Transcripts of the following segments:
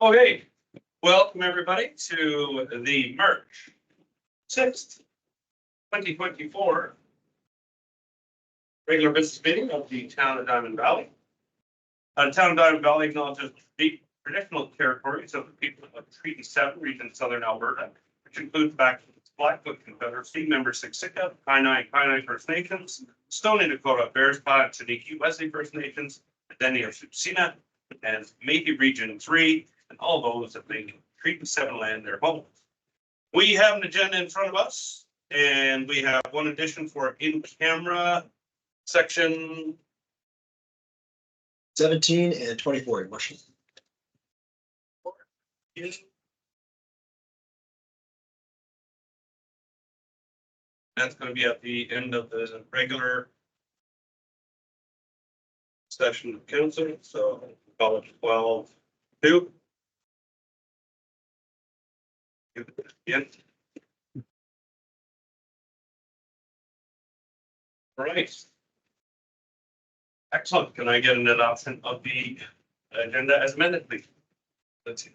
Okay, welcome everybody to the March 6th, 2024 regular business meeting of the town of Diamond Valley. Town of Diamond Valley acknowledges the traditional territories of the people of Treaty 7, region Southern Alberta, which includes Blackfoot Confederacy, member Siksika, Kainai First Nations, Stoney Dakota, Bearspaw, and Chiniki Wesley First Nations, Dene of Tsuut'ina, and Métis Region 3, and all those that make Treaty 7 land their home. We have an agenda in front of us, and we have one addition for in-camera section 17 and 24, your worship. That's going to be at the end of the regular session of council, so call it 12:02. Yeah. All right. Excellent. Can I get an adoption of the agenda as amended, please? Let's see.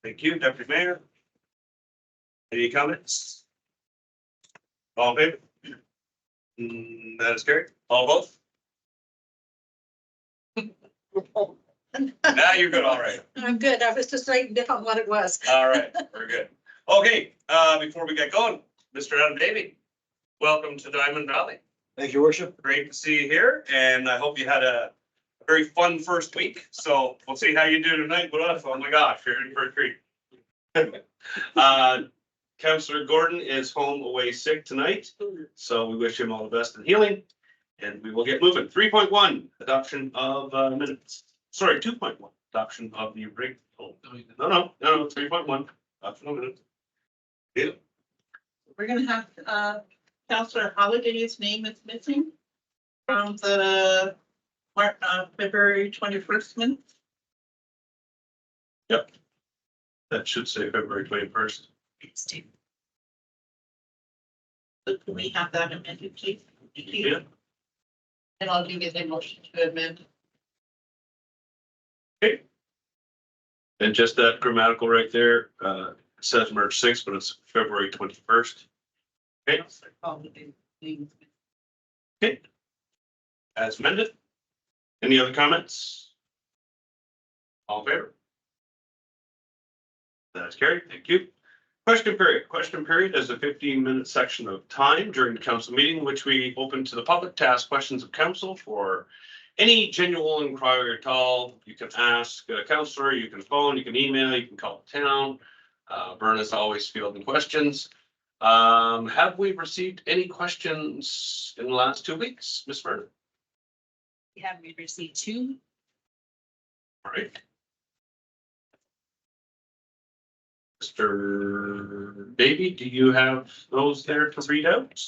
Thank you, Deputy Mayor. Any comments? All in favor? That is carried. All opposed? Now you're good. All right. I'm good. I was just writing down what it was. All right. We're good. Okay. Before we get going, Mr. Adam Davey, welcome to Diamond Valley. Thank you, worship. Great to see you here, and I hope you had a very fun first week. So we'll see how you do tonight with us. Oh my gosh, you're in for a treat. Councillor Gordon is home away sick tonight, so we wish him all the best in healing, and we will get moving. 3.1, adoption of minutes. Sorry, 2.1, adoption of the rig. Oh, no, 3.1, adoption of minutes. Yeah. We're gonna have, Councillor Holiday's name is missing from the February 21st minutes. Yep. That should say February 21st. So can we have that amended, please? Yeah. And I'll give you the motion to amend. Okay. And just that grammatical right there, it says March 6th, but it's February 21st. Okay. Okay. As amended. Any other comments? All in favor? That's carried. Thank you. Question period. Question period is a 15-minute section of time during the council meeting, which we open to the public to ask questions of council for any genuine inquiry at all. You can ask a councillor, you can phone, you can email, you can call the town. Berna's always fielding questions. Have we received any questions in the last 2 weeks, Ms. Berna? We have received 2. All right. Mr. Davey, do you have those there to read out?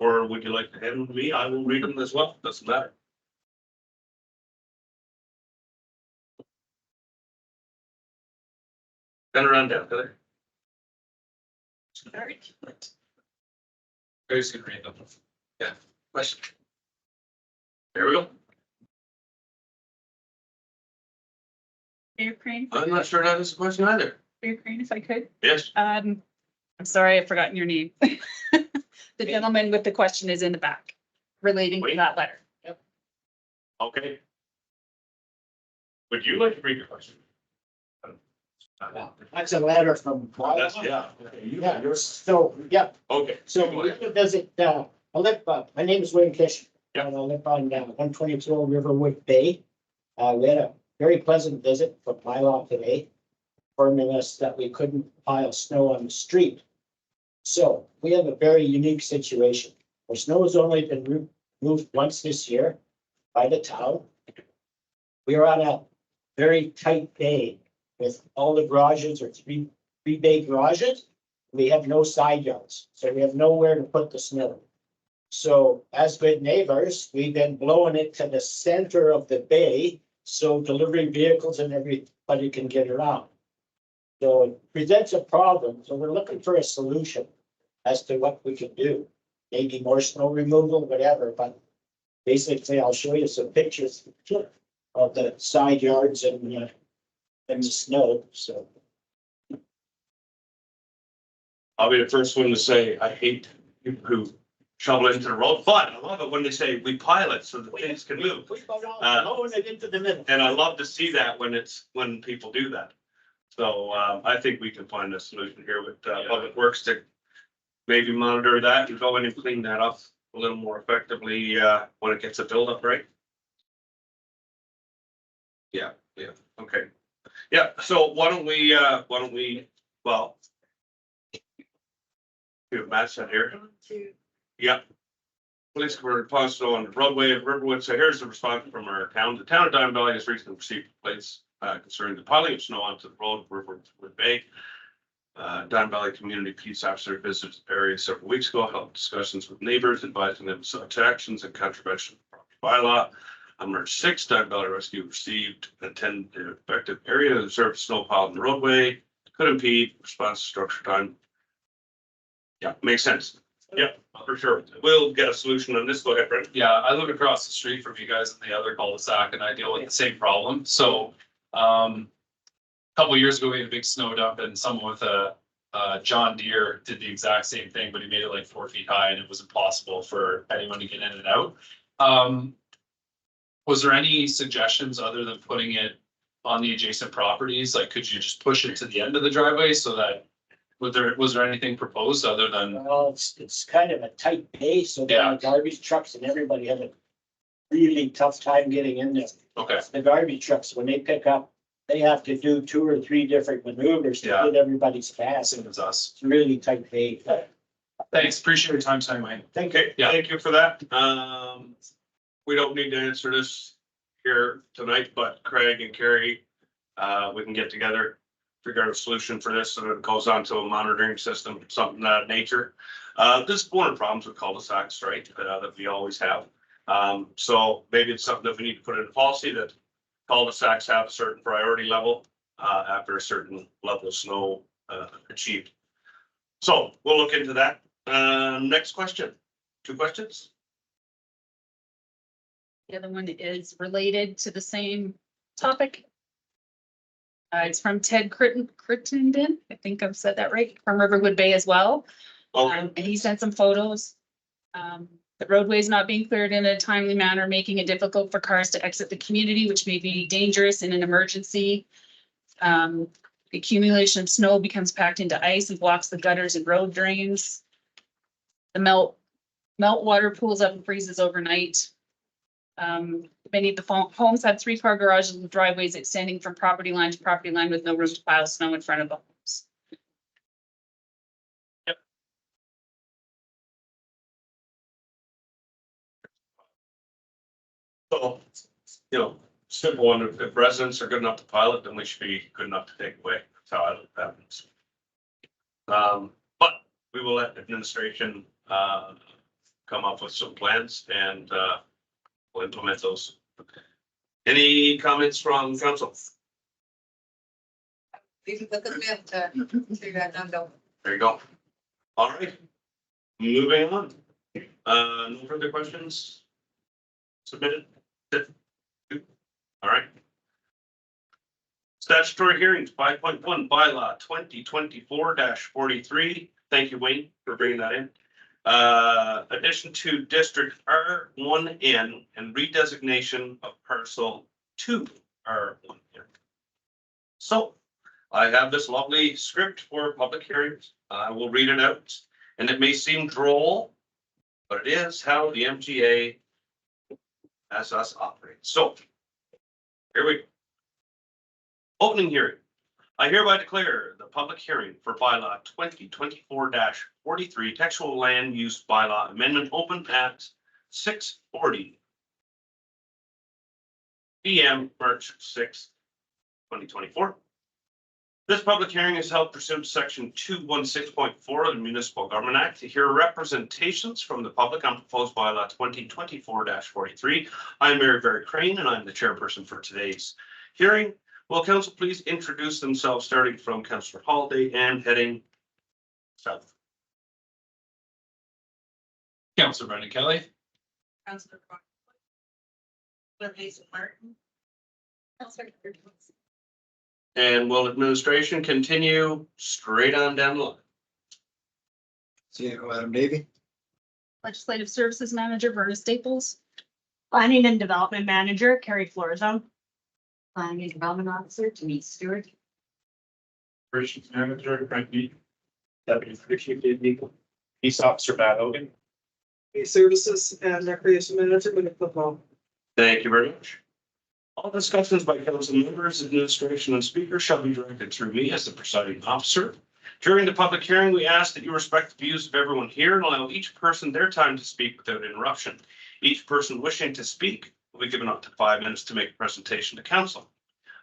Or would you like to hand them to me? I will read them as well. Doesn't matter. Turn around down there. Who's gonna read them? Yeah, question. There we go. Mayor Crane, I'm not sure that is a question either. Mayor Crane, if I could. Yes. I'm sorry, I've forgotten your name. The gentleman with the question is in the back relating to that letter. Okay. Would you like to read your question? That's a letter from. Yeah. Yeah, so, yeah, Okay. so we have to visit, I live, my name is Wayne Kish. Yeah. And I live on 124 Riverwood Bay. We had a very pleasant visit from Mylon today, informing us that we couldn't pile snow on the street. So we have a very unique situation. Our snow has only been moved once this year by the town. We are on a very tight bay with all the garages or three bay garages. We have no side yards, so we have nowhere to put the snow. So as good neighbors, we've been blowing it to the center of the bay, so delivery vehicles and everybody can get around. So it presents a problem, so we're looking for a solution as to what we can do. Maybe more snow removal, whatever, but basically I'll show you some pictures of the side yards and than the snow, so. I'll be the first one to say, I hate people who shovel into the road, but I love it when they say we pile it so that things can move. We go down, lower it into the middle. And I love to see that when people do that. So, I think we can find a solution here with, Public Works to maybe monitor that and go in and clean that up a little more effectively, when it gets a buildup, right? Yeah, okay. Yeah, so why don't we, well. We have Matt set here. Yeah. Police were posted on the roadway of Riverwood. So here's the response from our town. The town of Diamond Valley has recently received complaints concerning the piling of snow onto the road of Riverwood Bay. Diamond Valley Community Peace Officer visited the area several weeks ago, held discussions with neighbors, advising them of such actions and contravention of property bylaw. On March 6th, Diamond Valley Rescue received and attended the affected area, observed snow pile on the roadway, could impede response to structure time. Yeah, makes sense. Yeah, for sure. We'll get a solution on this. Go ahead, Brent. Yeah, I live across the street from you guys in the other cul-de-sac and I deal with the same problem. So, a couple of years ago, we had a big snow dump and someone with a John Deere did the exact same thing, but he made it like 4 feet high and it was impossible for anyone to get in and out. Was there any suggestions other than putting it on the adjacent properties? Like, could you just push it to the end of the driveway so that was there anything proposed other than? Well, it's kind of a tight bay, so then the garbage trucks and everybody have a really tough time getting in there. Okay, The garbage trucks, when they pick up, they have to do 2 or 3 different maneuvers to Yeah. get everybody's pass. same as us. It's really tight bay. Thanks, appreciate your time tonight, Wayne. Thank you. Okay, Yeah. thank you for that. We don't need to answer this here tonight, but Craig and Carrie, we can get together, figure out a solution for this, so it goes on to a monitoring system, something of that nature. This is one of the problems with cul-de-sacs, right, that we always have. So maybe it's something that we need to put in policy that cul-de-sacs have a certain priority level, after a certain level of snow, achieved. So we'll look into that. Next question. 2 questions? The other one is related to the same topic. It's from Ted Crittenden. I think I've said that right, from Riverwood Bay as well. Okay. And he sent some photos. The roadway is not being cleared in a timely manner, making it difficult for cars to exit the community, which may be dangerous in an emergency. The accumulation of snow becomes packed into ice and blocks the gutters and road drains. The meltwater pools up and freezes overnight. Many of the homes have 3-car garages with driveways extending from property line to property line with no room to pile snow in front of the homes. So, simple one, if residents are good enough to pilot, then we should be good enough to take away. That's how I look at it. But we will let administration, come up with some plans and, we'll implement those. Any comments from council? We can look at the map to figure out number. There you go. All right. Moving on. No further questions? Submitted? All right. Statutory hearings, 5.1 bylaw 2024-43. Thank you, Wayne, for bringing that in. Addition to District R1N and redesignation of parcel 2 R1N. So I have this lovely script for public hearings. I will read it out, and it may seem droll, but it is how the MGA has us operate. So here we go. Opening hearing. I hereby declare the public hearing for bylaw 2024-43 textual land use bylaw amendment open at 6:40 p.m. March 6th, 2024. This public hearing is held pursuant to section 216.4 of the Municipal Government Act to hear representations from the public on proposed bylaw 2024-43. I'm Mary Barry Crane and I'm the chairperson for today's hearing. Will council please introduce themselves, starting from Councillor Holiday and heading south. Councillor Brendan Kelly. Councillor Crowe. Councillor Hazel Martin. Councillor And will administration continue straight on down the line? CEO Adam Davy. Legislative Services Manager Verna Staples. Planning and Development Manager Carrie Florizone. Planning and Development Officer Denise Stewart. Operations Manager Frank Meek. Deputy Fire Chief Dave Meekle. Peace Officer Matt Hogan. Services and Recreation Manager, Winnie Football. Thank you very much. All discussions by council members, administration, and speakers shall be directed through me as the presiding officer. During the public hearing, we ask that you respect the views of everyone here and allow each person their time to speak without interruption. Each person wishing to speak will be given up to 5 minutes to make a presentation to council.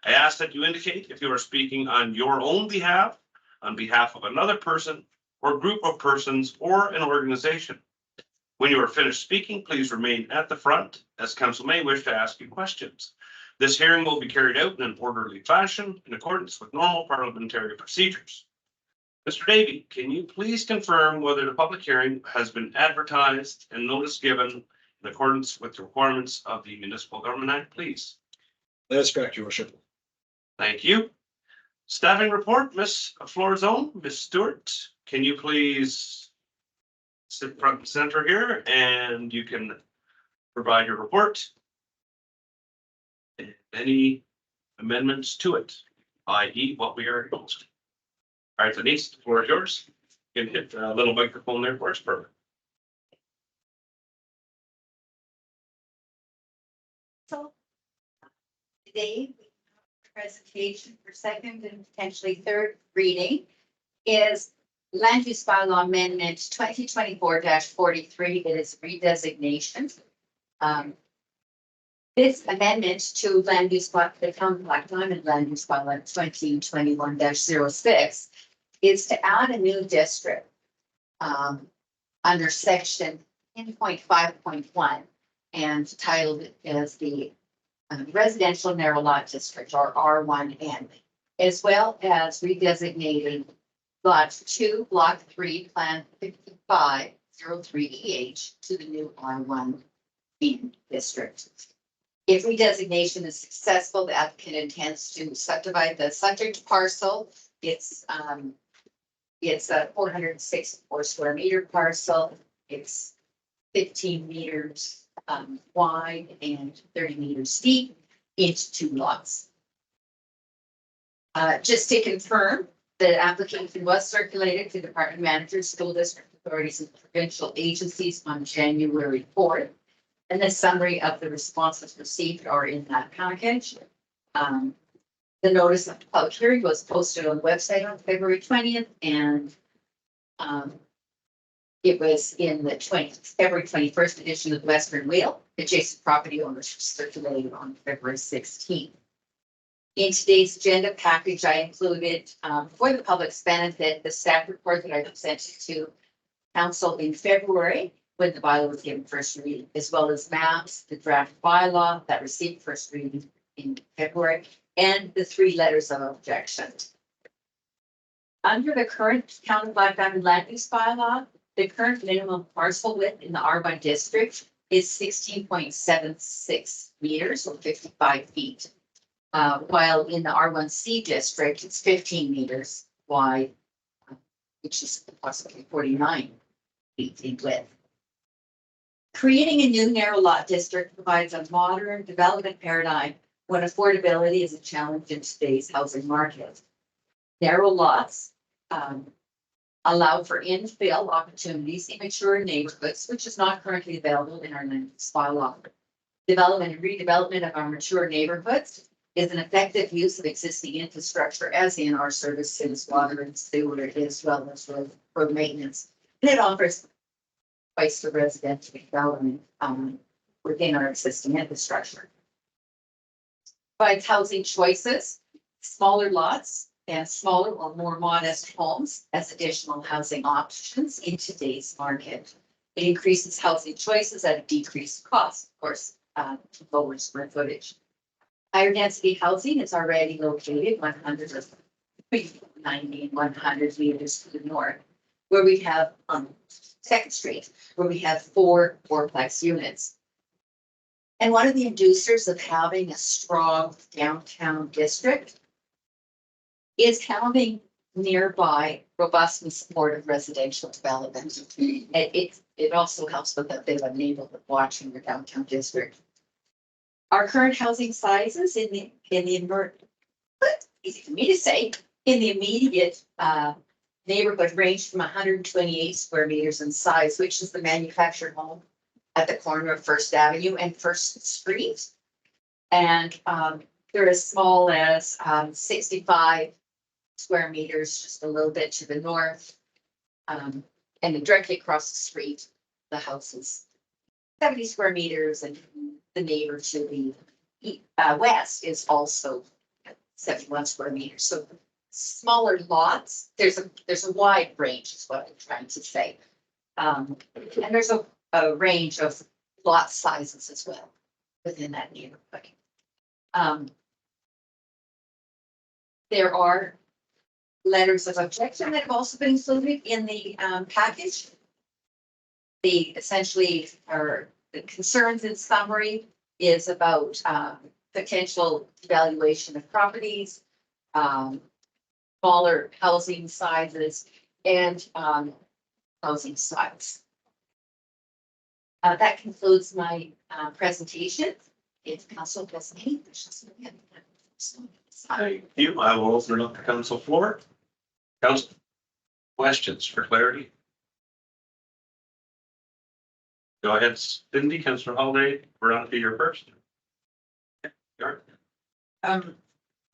I ask that you indicate if you are speaking on your own behalf, on behalf of another person, or group of persons, or an organization. When you are finished speaking, please remain at the front, as council may wish to ask you questions. This hearing will be carried out in an orderly fashion in accordance with normal parliamentary procedures. Mr. Davy, can you please confirm whether the public hearing has been advertised and notice given in accordance with the requirements of the Municipal Government Act, please? That is correct, your worship. Thank you. Staffing report, Ms. Florizone, Ms. Stewart, can you please sit front and center here and you can provide your report? Any amendments to it, i.e. what we already posted? All right, Denise, the floor is yours. You can hit a little microphone there for us, perfect. So today, presentation for second and potentially third reading is Land Use Bylaw Amendment 2024-43. It is redesignation. This amendment to Land Use Bylaw, the Town of Black Diamond Land Use Bylaw 2021-06 is to add a new district under section 10.5.1 and titled it as the Residential Narrow Lot District, or R1N, as well as redesignating Lot 2, Block 3, Plan 5503EH to the new R1N district. If redesignation is successful, the applicant intends to subdivide the subject parcel. It's a 464 square meter parcel. It's 15 meters wide and 30 meters deep into 2 lots. Just to confirm, the application was circulated to department managers, school district authorities, and provincial agencies on January 4th. And the summary of the responses received are in that package. The notice of the public hearing was posted on the website on February 20th, and it was in the February 21st edition of the Western Wheel. Adjacent property owners circulated on February 16th. In today's agenda package, I included for the public's benefit the staff report that I presented to council in February when the bylaw was given first reading, as well as maps, the draft bylaw that received first reading in February, and the 3 letters of objection. Under the current Town of Black Diamond Land Use Bylaw, the current minimum parcel width in the R1 district is 16.76 meters or 55 feet. While in the R1C district, it's 15 meters wide, which is approximately 49 feet in width. Creating a new narrow lot district provides a modern development paradigm when affordability is a challenge in today's housing market. Narrow lots allow for infill opportunities in mature neighborhoods, which is not currently available in our land use bylaw. Development and redevelopment of our mature neighborhoods is an effective use of existing infrastructure, as in our services, water and sewer, as well as road maintenance. And it offers place for residential development within our existing infrastructure. Provides housing choices, smaller lots, and smaller or more modest homes as additional housing options in today's market. It increases housing choices at a decreased cost, of course, lower square footage. Higher density housing is already located 100 or 90 and 100 meters to the north, where we have 2nd Street, where we have 4 fourplex units. And one of the inducers of having a strong downtown district is having nearby robust and supportive residential development. It also helps with a bit of a neighborhood watch in your downtown district. Our current housing sizes in the easy for me to say, in the immediate neighborhood range from 128 square meters in size, which is the manufactured home at the corner of First Avenue and First Street. And they're as small as 65 square meters, just a little bit to the north. And then directly across the street, the house is 70 square meters, and the neighbor to the west is also 71 square meters. So smaller lots, there's a wide range is what I'm trying to say. And there's a range of lot sizes as well within that neighborhood. There are letters of objection that have also been included in the package. The essentially are the concerns in summary is about potential devaluation of properties, smaller housing sizes, and housing size. That concludes my presentation. If council has any questions. Thank you. I will open it up to council floor. Council, questions for clarity? Go ahead, Cindy, Councilor Holiday, we're on to your first.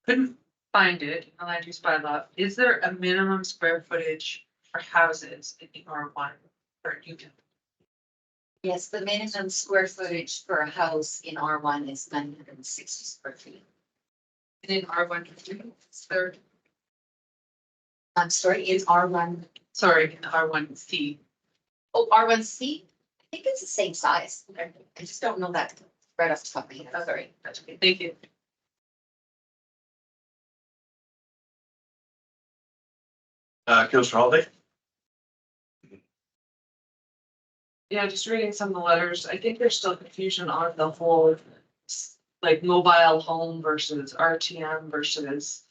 Couldn't find it in the land use bylaw. Is there a minimum square footage for houses in the R1 or you can? Yes, the minimum square footage for a house in R1 is 960 square feet. And in R1, third, I'm sorry, in R1, sorry, in the R1C. oh, R1C, I think it's the same size. I just don't know that right off the top of my head. Sorry. That's okay. Thank you. Councilor Holiday? Yeah, just reading some of the letters, I think there's still confusion on the whole, like mobile home versus RTM versus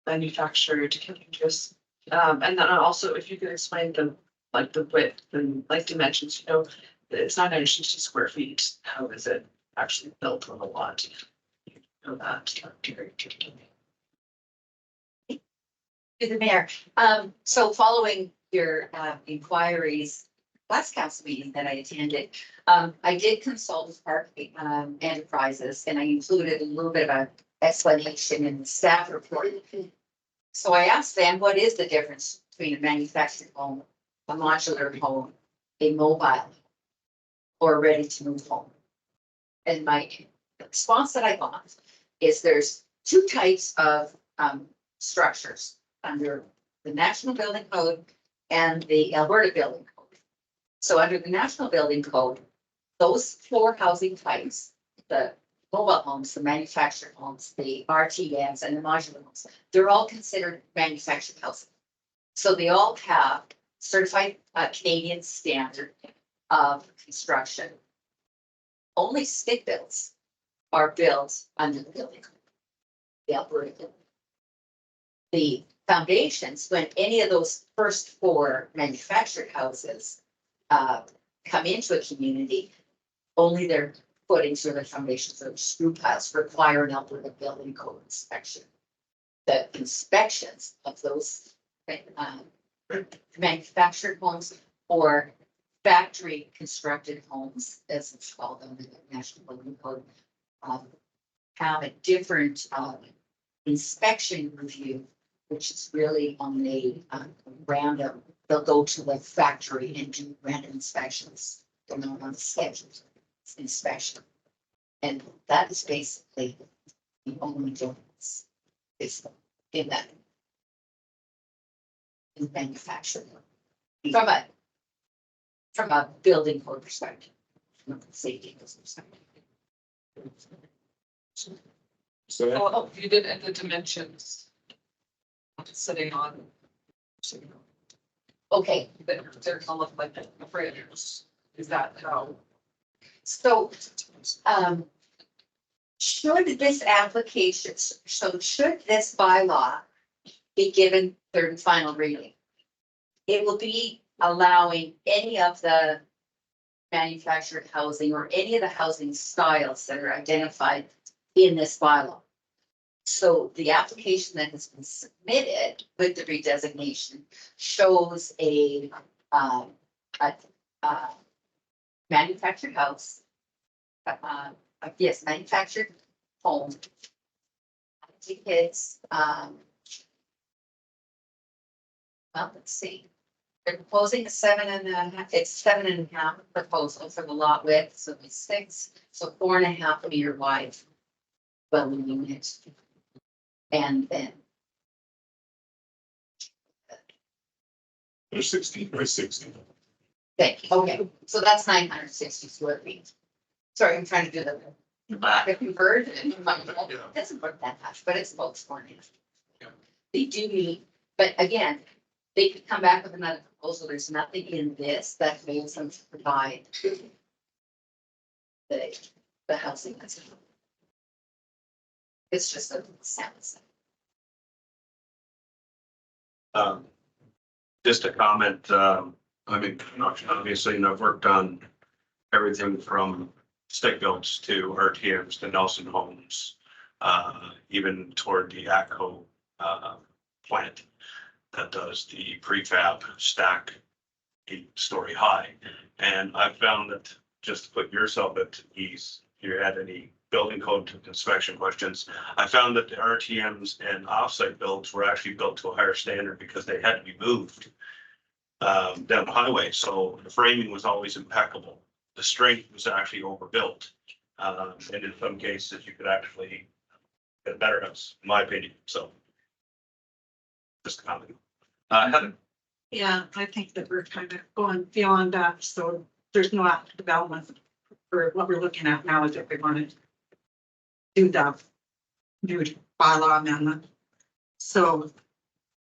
manufactured. Can you just, and then also if you could explain the, like the width and like dimensions, you know, it's not 960 square feet. How is it actually built on a lot? You know that. To the mayor. So following your inquiries, last council meeting that I attended, I did consult with Park Enterprises, and I included a little bit of an explanation in the staff report. So I asked them, what is the difference between a manufactured home, a modular home, a mobile, or a ready-to-move home? And my response that I got is there's two types of structures under the National Building Code and the Alberta Building Code. So under the National Building Code, those four housing types, the mobile homes, the manufactured homes, the RTMs, and the modular homes, they're all considered manufactured housing. So they all have certified Canadian standard of construction. Only stick builds are built under the building code, the Alberta Building. The foundations, when any of those first four manufactured houses come into a community, only their footings or the foundations or screw piles require an Alberta Building Code inspection. The inspections of those manufactured homes or factory constructed homes, as it's called under the National Building Code, have a different inspection review, which is really on a random. They'll go to the factory and do random inspections. They're not on scheduled inspection. And that is basically the only difference is in that. In manufacturing. From a building code perspective, from a safety perspective. So oh, you did at the dimensions. Sitting on. Okay, they're gonna look like the fridges. Is that how? so, should this application, so should this bylaw be given third and final reading. It will be allowing any of the manufactured housing or any of the housing styles that are identified in this bylaw. So the application that has been submitted with the redesignation shows a manufactured house. Yes, manufactured home. I think it's, well, let's see. They're proposing a 7.5, it's 7.5 proposal for the lot width, so it's 6, so 4.5 meter wide. Dwelling unit. And then They're 16 by 16. okay, so that's 960 square feet. Sorry, I'm trying to do the conversion. It doesn't work that much, but it's about 4.5. Yeah. They do need, but again, they could come back with another proposal. There's nothing in this that makes them to provide the housing that's. It's just a sense. Just a comment, I'm in construction, obviously, and I've worked on everything from stick builds to RTMs to Nelson Homes, even toward the ATCO plant that does the prefab stack 8-story high. And I've found that, just to put yourself at ease, if you had any building code inspection questions, I found that the RTMs and offsite builds were actually built to a higher standard because they had to be moved down the highway. So the framing was always impeccable. The strength was actually overbuilt. And in some cases, you could actually get a better house, in my opinion. So just a comment. Heather. Yeah, I think that we're kind of going beyond that, so there's no active development for what we're looking at now is if we want to do the new bylaw amendment. So,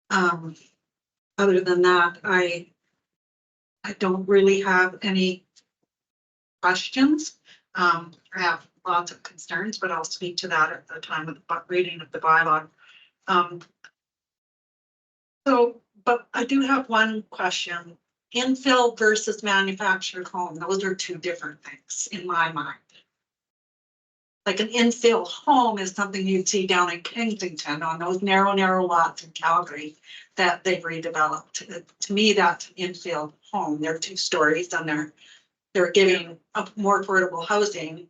other than that, I don't really have any questions. I have lots of concerns, but I'll speak to that at the time of the reading of the bylaw. But I do have one question. Infill versus manufactured home, those are two different things in my mind. Like an infill home is something you'd see down in Kensington on those narrow lots in Calgary that they've redeveloped. To me, that's an infill home. They're 2 stories and they're giving up more affordable housing,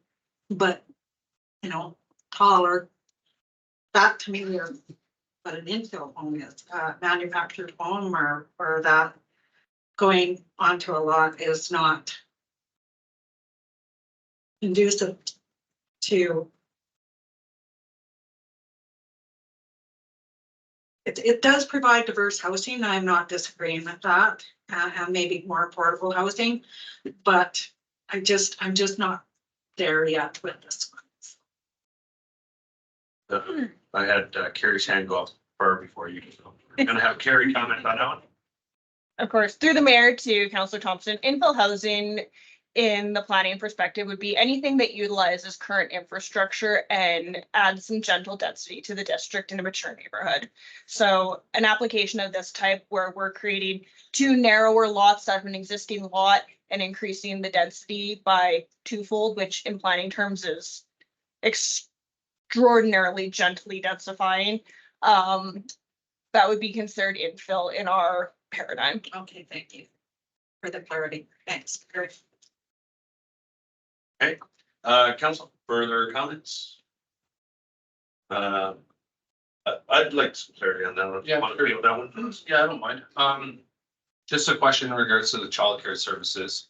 but taller. That to me is what an infill home is. Manufactured home or that going onto a lot is not conducive to. It does provide diverse housing. I'm not disagreeing with that, and maybe more affordable housing, but I'm just not there yet with this one. I had Carrie's hand go up far before you. We're gonna have Carrie comment on that one. Of course, through the mayor to Councillor Thompson, infill housing in the planning perspective would be anything that utilizes current infrastructure and adds some gentle density to the district in a mature neighborhood. So an application of this type where we're creating 2 narrower lots out of an existing lot and increasing the density by 2-fold, which in planning terms is extraordinarily gently densifying. That would be considered infill in our paradigm. Okay, thank you for the clarity. Thanks. Okay, council, further comments? I'd like some clarity on that one. Yeah, Want to sure. deal with that one? Yeah, I don't mind. Just a question in regards to the childcare services.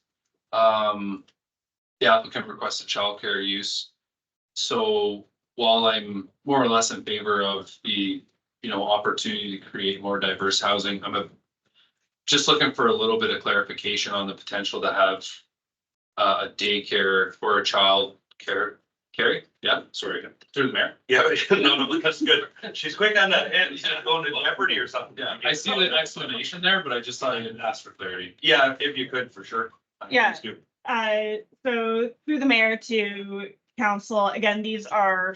The applicant requested childcare use. So while I'm more or less in favor of the, opportunity to create more diverse housing, I'm just looking for a little bit of clarification on the potential to have a daycare for a child care. Carrie? Yeah, sorry, through the mayor. Yeah, no, that's good. She's quick on that end. She's going to Jeopardy or something. Yeah, I see the explanation there, but I just thought I didn't ask for clarity. Yeah, if you could, for sure. Yeah. Please do. So through the mayor to council, again, these are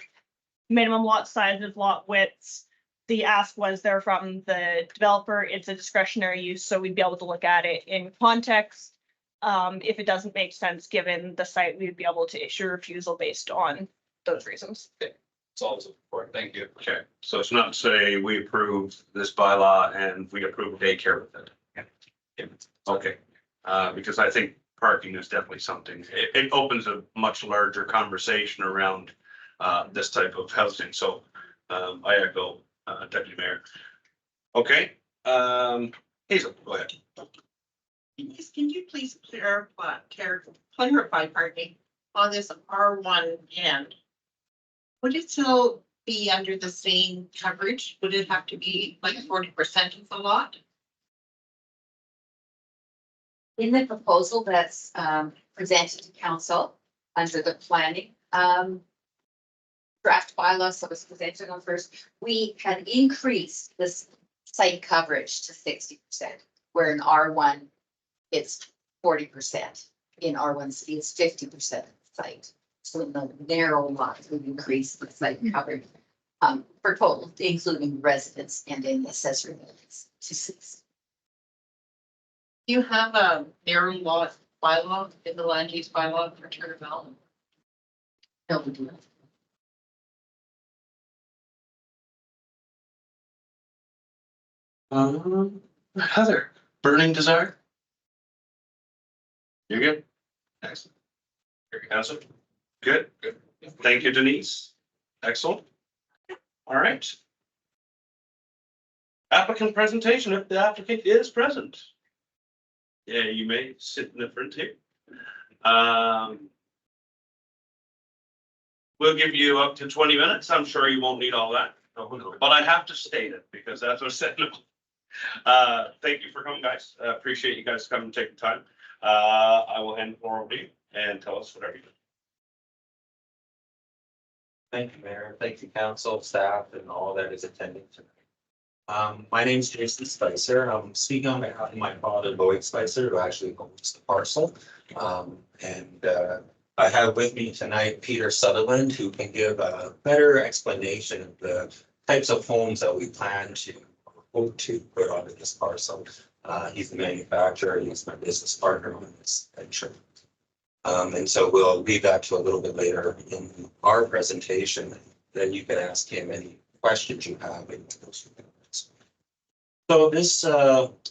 minimum lot sizes, lot widths. the ask was there from the developer. It's a discretionary use, so we'd be able to look at it in context. If it doesn't make sense, given the site, we'd be able to issue refusal based on those reasons. It's always important. Thank you. Okay, so it's not to say we approve this bylaw and we approve daycare with it. Yeah. Okay, because I think parking is definitely something, it opens a much larger conversation around this type of housing, so I echo Deputy Mayor. Okay, Hazel, go ahead. Can you please clarify, pardon me, on this R1 end? Would it still be under the same coverage? Would it have to be like 40% of the lot? In the proposal that's presented to council under the planning draft bylaws that was presented on first, we had increased this site coverage to 60%, where in R1 it's 40%. In R1C it's 50% site. So in the narrow lots, we've increased the site coverage for total, including residents and in accessory buildings to 6. You have a narrow lot bylaw in the land use bylaw for Turner Valley? No, we do not. Heather, burning desire? You're good? Excellent. Council? Good, good. Thank you, Denise. Excellent. All right. Applicant presentation, if the applicant is present. Yeah, you may sit in the front here. We'll give you up to 20 minutes. I'm sure you won't need all that, but I have to state it because that's what's said. Thank you for coming, guys. Appreciate you guys coming and taking time. I will hand the floor over to you and tell us whatever you do. Thank you, Mayor. Thank you, council, staff, and all that is attending tonight. My name is Jason Spicer. I'm speaking on behalf of my father, Lloyd Spicer, who actually owns the parcel. I have with me tonight Peter Sutherland, who can give a better explanation of the types of homes that we plan to hope to put onto this parcel. He's the manufacturer, he's my business partner on this venture. And so we'll leave that to a little bit later in our presentation. Then you can ask him any questions you have. So this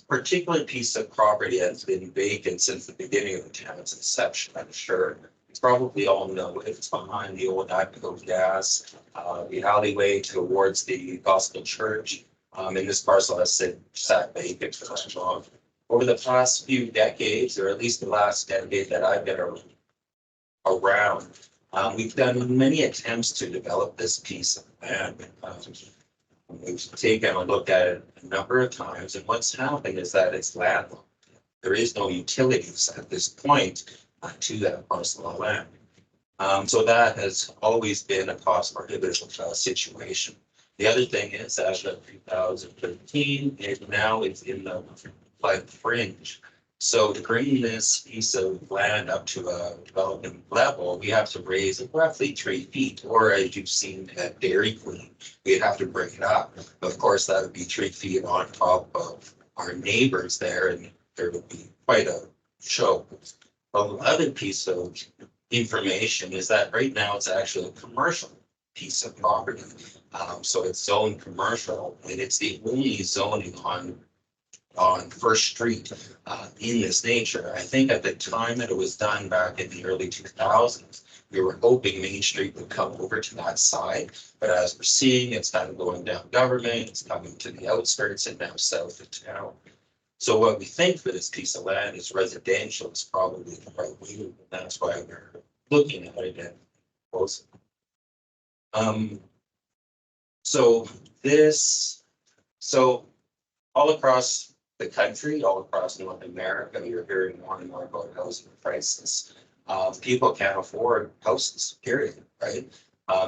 particular piece of property has been vacant since the beginning of the town's inception, I'm sure. You probably all know it's behind the old Idaho Gas, the alleyway towards the Gospel Church. And this parcel has sat vacant for such long. Over the past few decades, or at least the last decade that I've been around, we've done many attempts to develop this piece of land. We've taken a look at it a number of times, and what's happened is that it's landlocked. There is no utilities at this point to that parcel of land. So that has always been a cost prohibitive situation. The other thing is, as of 2013, it now is in the flood fringe. So to bring this piece of land up to a development level, we have to raise it roughly 3 feet, or as you've seen at Dairy Queen, we'd have to bring it up. Of course, that would be 3 feet on top of our neighbors there, and there would be quite a show. The other piece of information is that right now it's actually a commercial piece of property. So it's zoned commercial, and it's the only zoning on First Street in this nature. I think at the time that it was done back in the early 2000s, we were hoping Main Street would come over to that side, but as we're seeing, it's kind of going down Government, it's coming to the outskirts and now south of town. So what we think for this piece of land is residential is probably the right way, and that's why we're looking at it and proposing. So all across the country, all across North America, you're hearing more and more about housing prices. People can't afford houses, period, right?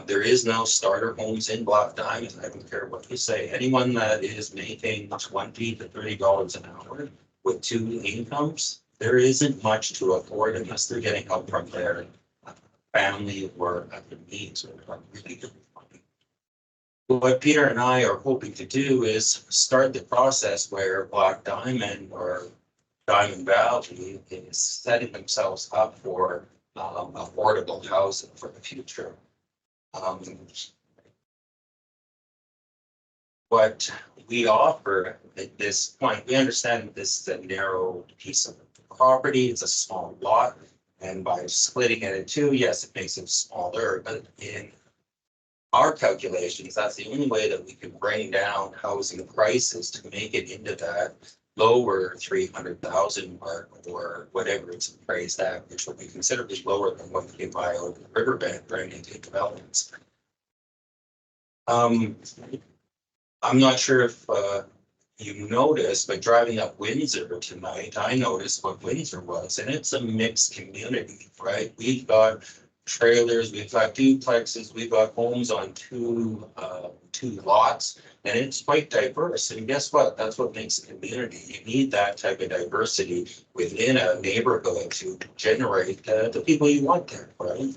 There is no starter homes in Black Diamond. I don't care what you say. Anyone that is making $20 to $30 an hour with 2 incomes, there isn't much to afford unless they're getting help from their family or other needs or really good money. what Peter and I are hoping to do is start the process where Black Diamond or Diamond Valley is setting themselves up for affordable housing for the future. What we offer at this point, we understand that this is a narrow piece of property, it's a small lot. And by splitting it in two, yes, it makes it smaller, but in our calculations, that's the only way that we can bring down housing prices to make it into that lower 300,000 mark or whatever it's appraised at, which will be considerably lower than what you can buy over the riverbank during into developments. I'm not sure if you noticed, but driving up Windsor tonight, I noticed what Windsor was, and it's a mixed community, right? We've got trailers, we've got duplexes, we've got homes on two lots, and it's quite diverse. And guess what? That's what makes a community. You need that type of diversity within a neighborhood to generate the people you want there, right?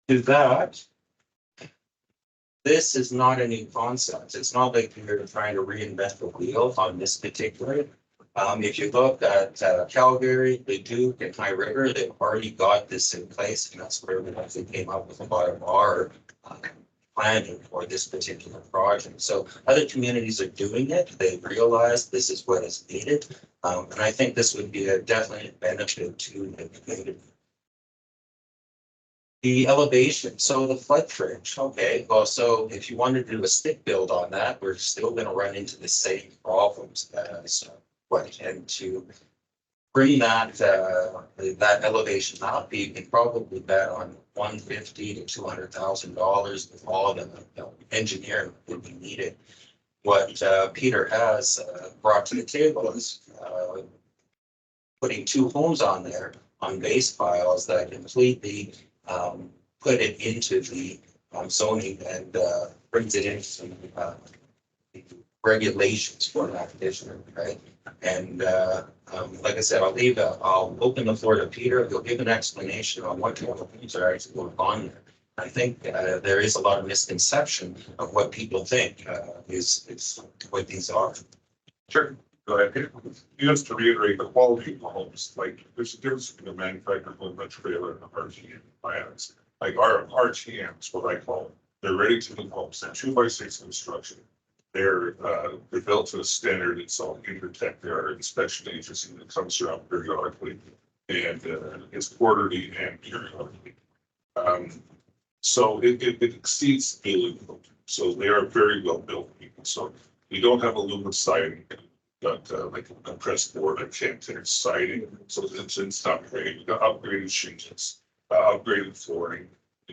To that, this is not a new concept. It's not like you're trying to reinvent the wheel on this particular. If you look at Calgary, the Duke and High River, they've already got this in place, and that's where we actually came up with a lot of our planning for this particular project. So other communities are doing it. They realize this is what is needed. And I think this would be a definite benefit to the community. The elevation, so the flood bridge, okay, well, so if you wanted to do a stick build on that, we're still gonna run into the same problems as what, and to bring that that elevation up, you can probably bet on $150,000 to $200,000 with all of the engineering would be needed. What Peter has brought to the table is putting two homes on there on base piles that completely put it into the zoning and brings it into some regulations for that condition, right? And like I said, I'll open the floor to Peter. He'll give an explanation on what kind of things are actually going on there. I think there is a lot of misconception of what people think is what these are. Sure. Go ahead, Peter. Just to reiterate, the quality of the homes, like there's a difference between a manufactured home, a trailer, and an RTM. Like our RTMs, what I call them, they're ready to move homes. They're 2x6 construction. They're built to a standard. It's all Intertech. There are inspection agency that comes around periodically, and it's quarterly and periodically. So it exceeds building code. So they are very well built people. So we don't have aluminum siding. Got like a compressed board, I can't take siding, so it's upgraded. We got upgraded shingles, upgraded flooring,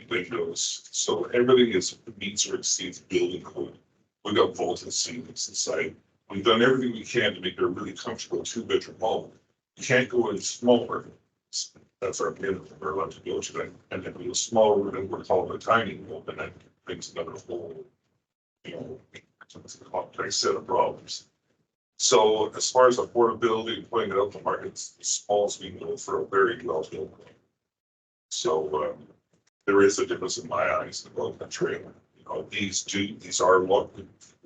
windows. So everything is meets or exceeds building code. We got vaulted ceilings inside. We've done everything we can to make it a really comfortable 2-bedroom home. You can't go any smaller. That's our minimum we're allowed to go to, and then we go smaller, and we're calling it a tiny home, and that brings another whole, complex set of problems. So as far as affordability and putting it out the market, it's as small as we know for a very well built. So there is a difference in my eyes about the trailer. These are long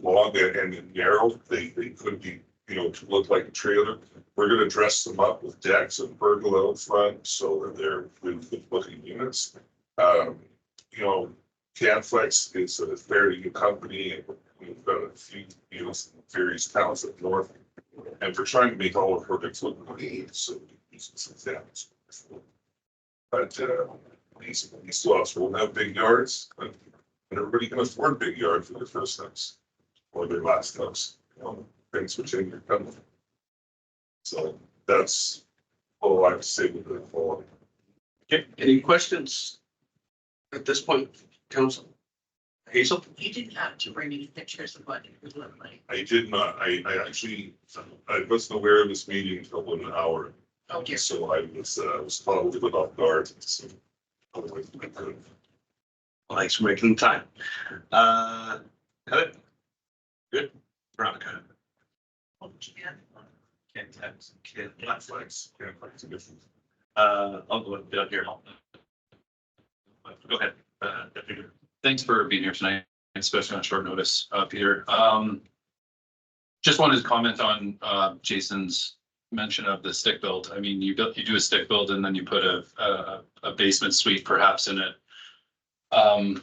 and narrow. They could be, to look like a trailer. We're going to dress them up with decks and pergola out front so that they're really good looking units. Canflex is a fairly new company, and we've got a few various towns up north, and we're trying to make all our projects look good. So these examples. But these lots will have big yards, and everybody can afford big yard for their first house or their last house. Things which in your company. So that's all I have to say with the quality. Okay, any questions at this point, Council? Hazel? You didn't have to bring any pictures of what it would look like. I did not. I actually, I wasn't aware of this meeting until 1 hour. Oh dear. So I was caught a little bit off guard. So, Thanks for making the time. Heather? Good. Veronica? Canflex edition. I'll go down here. Go ahead. Deputy. Thank thanks for being here tonight, especially on short notice, Peter. Just wanted to comment on Jason's mention of the stick build. I mean, you do a stick build and then you put a basement suite perhaps in it. And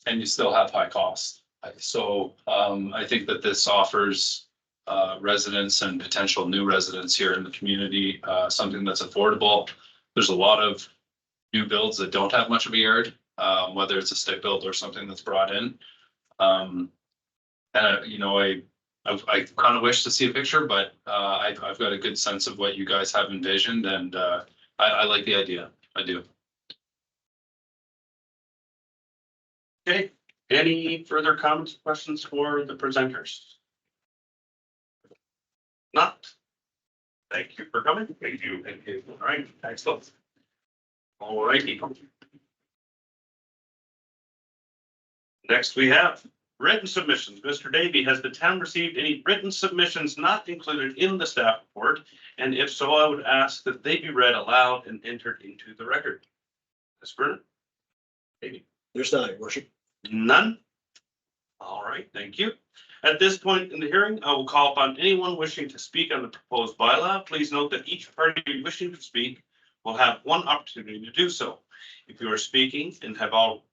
you still have high cost. So I think that this offers residents and potential new residents here in the community something that's affordable. There's a lot of new builds that don't have much of a yard, whether it's a stick build or something that's brought in. And you know, I kind of wish to see a picture, but I've got a good sense of what you guys have envisioned, and I like the idea. I do. Okay, any further comments, questions for the presenters? Not? Thank you for coming. Thank you. Thank you. All right, excellent. All righty. Next, we have written submissions. Mr. Davy, has the town received any written submissions not included in the staff report? And if so, I would ask that they be read aloud and entered into the record. Ms. Brennan? Davy? There's none, your worship. None? All right, thank you. At this point in the hearing, I will call upon anyone wishing to speak on the proposed bylaw. Please note that each party wishing to speak will have one opportunity to do so. If you are speaking and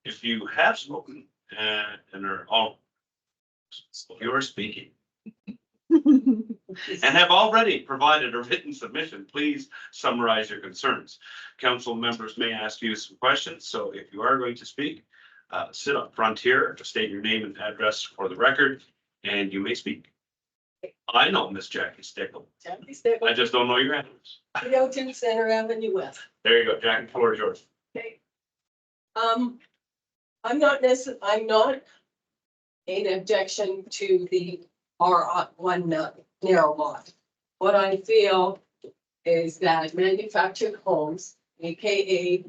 if you have spoken and are all, you are speaking and have already provided a written submission, please summarize your concerns. Council members may ask you some questions, so if you are going to speak, sit up front here to state your name and address for the record, and you may speak. I know Miss Jackie Stickle. Jackie Stickle, I just don't know your address. 302 Center Avenue West. There you go, Jackie, the floor is yours. Okay. I'm not in objection to the R1 narrow lot. What I feel is that manufactured homes, AKA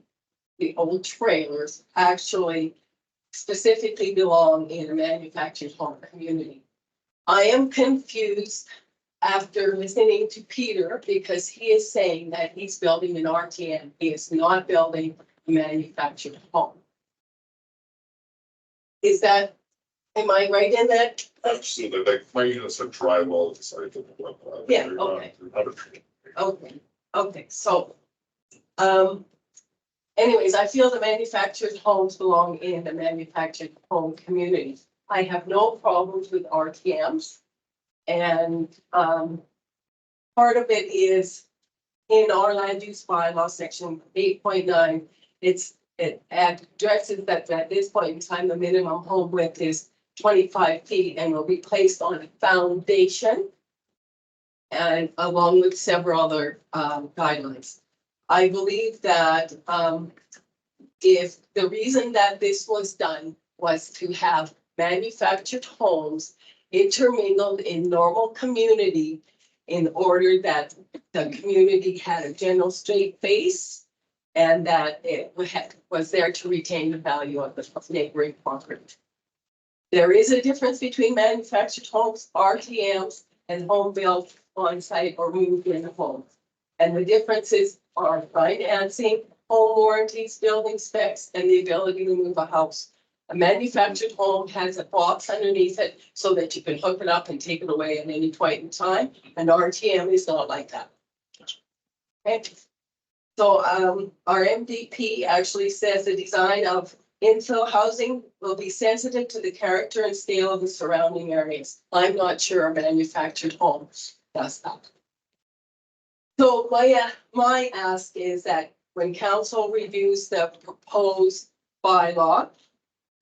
the old trailers, actually specifically belong in a manufactured home community. I am confused after listening to Peter because he is saying that he's building an RTM. He is not building a manufactured home. Is that, am I right in that? Absolutely, like my units are drywall inside of the. Yeah, okay. Okay, so, anyways, I feel the manufactured homes belong in the manufactured home community. I have no problems with RTMs. And, part of it is in our land use bylaw section 8.9, it addresses that at this point in time, the minimum home width is 25 feet and will be placed on a foundation. And along with several other guidelines. I believe that if the reason that this was done was to have manufactured homes intermingled in normal community in order that the community had a general straight face and that it was there to retain the value of the neighboring property. There is a difference between manufactured homes, RTMs, and home built on site or moved in a home. And the differences are financing, home warranties, building specs, and the ability to move a house. A manufactured home has a box underneath it so that you can hook it up and take it away at any point in time. An RTM is not like that. Okay. So our MDP actually says the design of infill housing will be sensitive to the character and scale of the surrounding areas. I'm not sure a manufactured home does that. So my ask is that when council reviews the proposed bylaw,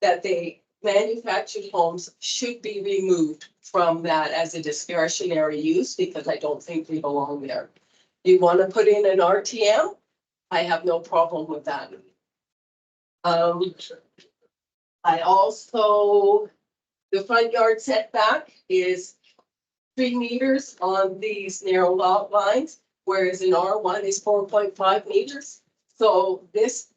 that the manufactured homes should be removed from that as a discretionary use because I don't think they belong there. You want to put in an RTM? I have no problem with that. I also, the front yard setback is 3 meters on these narrow lot lines, whereas in R1 is 4.5 meters. So this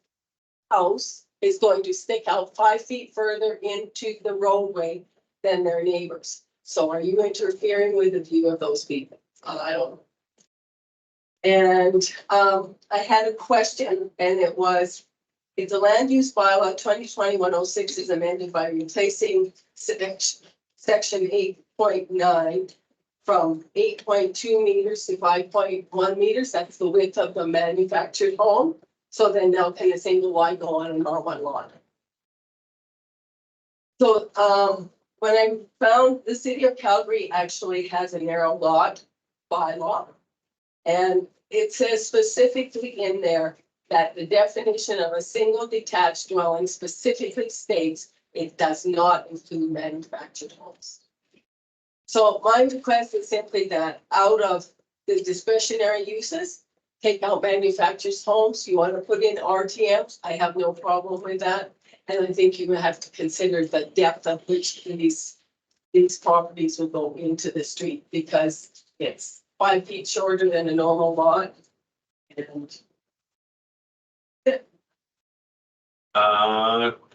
house is going to stick out 5 feet further into the roadway than their neighbors. So are you interfering with the view of those people? I don't know. And I had a question, and it was, If the land use bylaw 2020-106 is amended by replacing section 8.9 from 8.2 meters to 5.1 meters, that's the width of the manufactured home. So then now can a single wide go on an R1 lot? So, when I found the city of Calgary actually has a narrow lot bylaw. And it says specifically in there that the definition of a single detached dwelling specifically states it does not include manufactured homes. So my request is simply that out of the discretionary uses, take out manufactured homes. You want to put in RTMs, I have no problem with that. And I think you have to consider the depth of which these properties will go into the street, because it's 5 feet shorter than a normal lot. And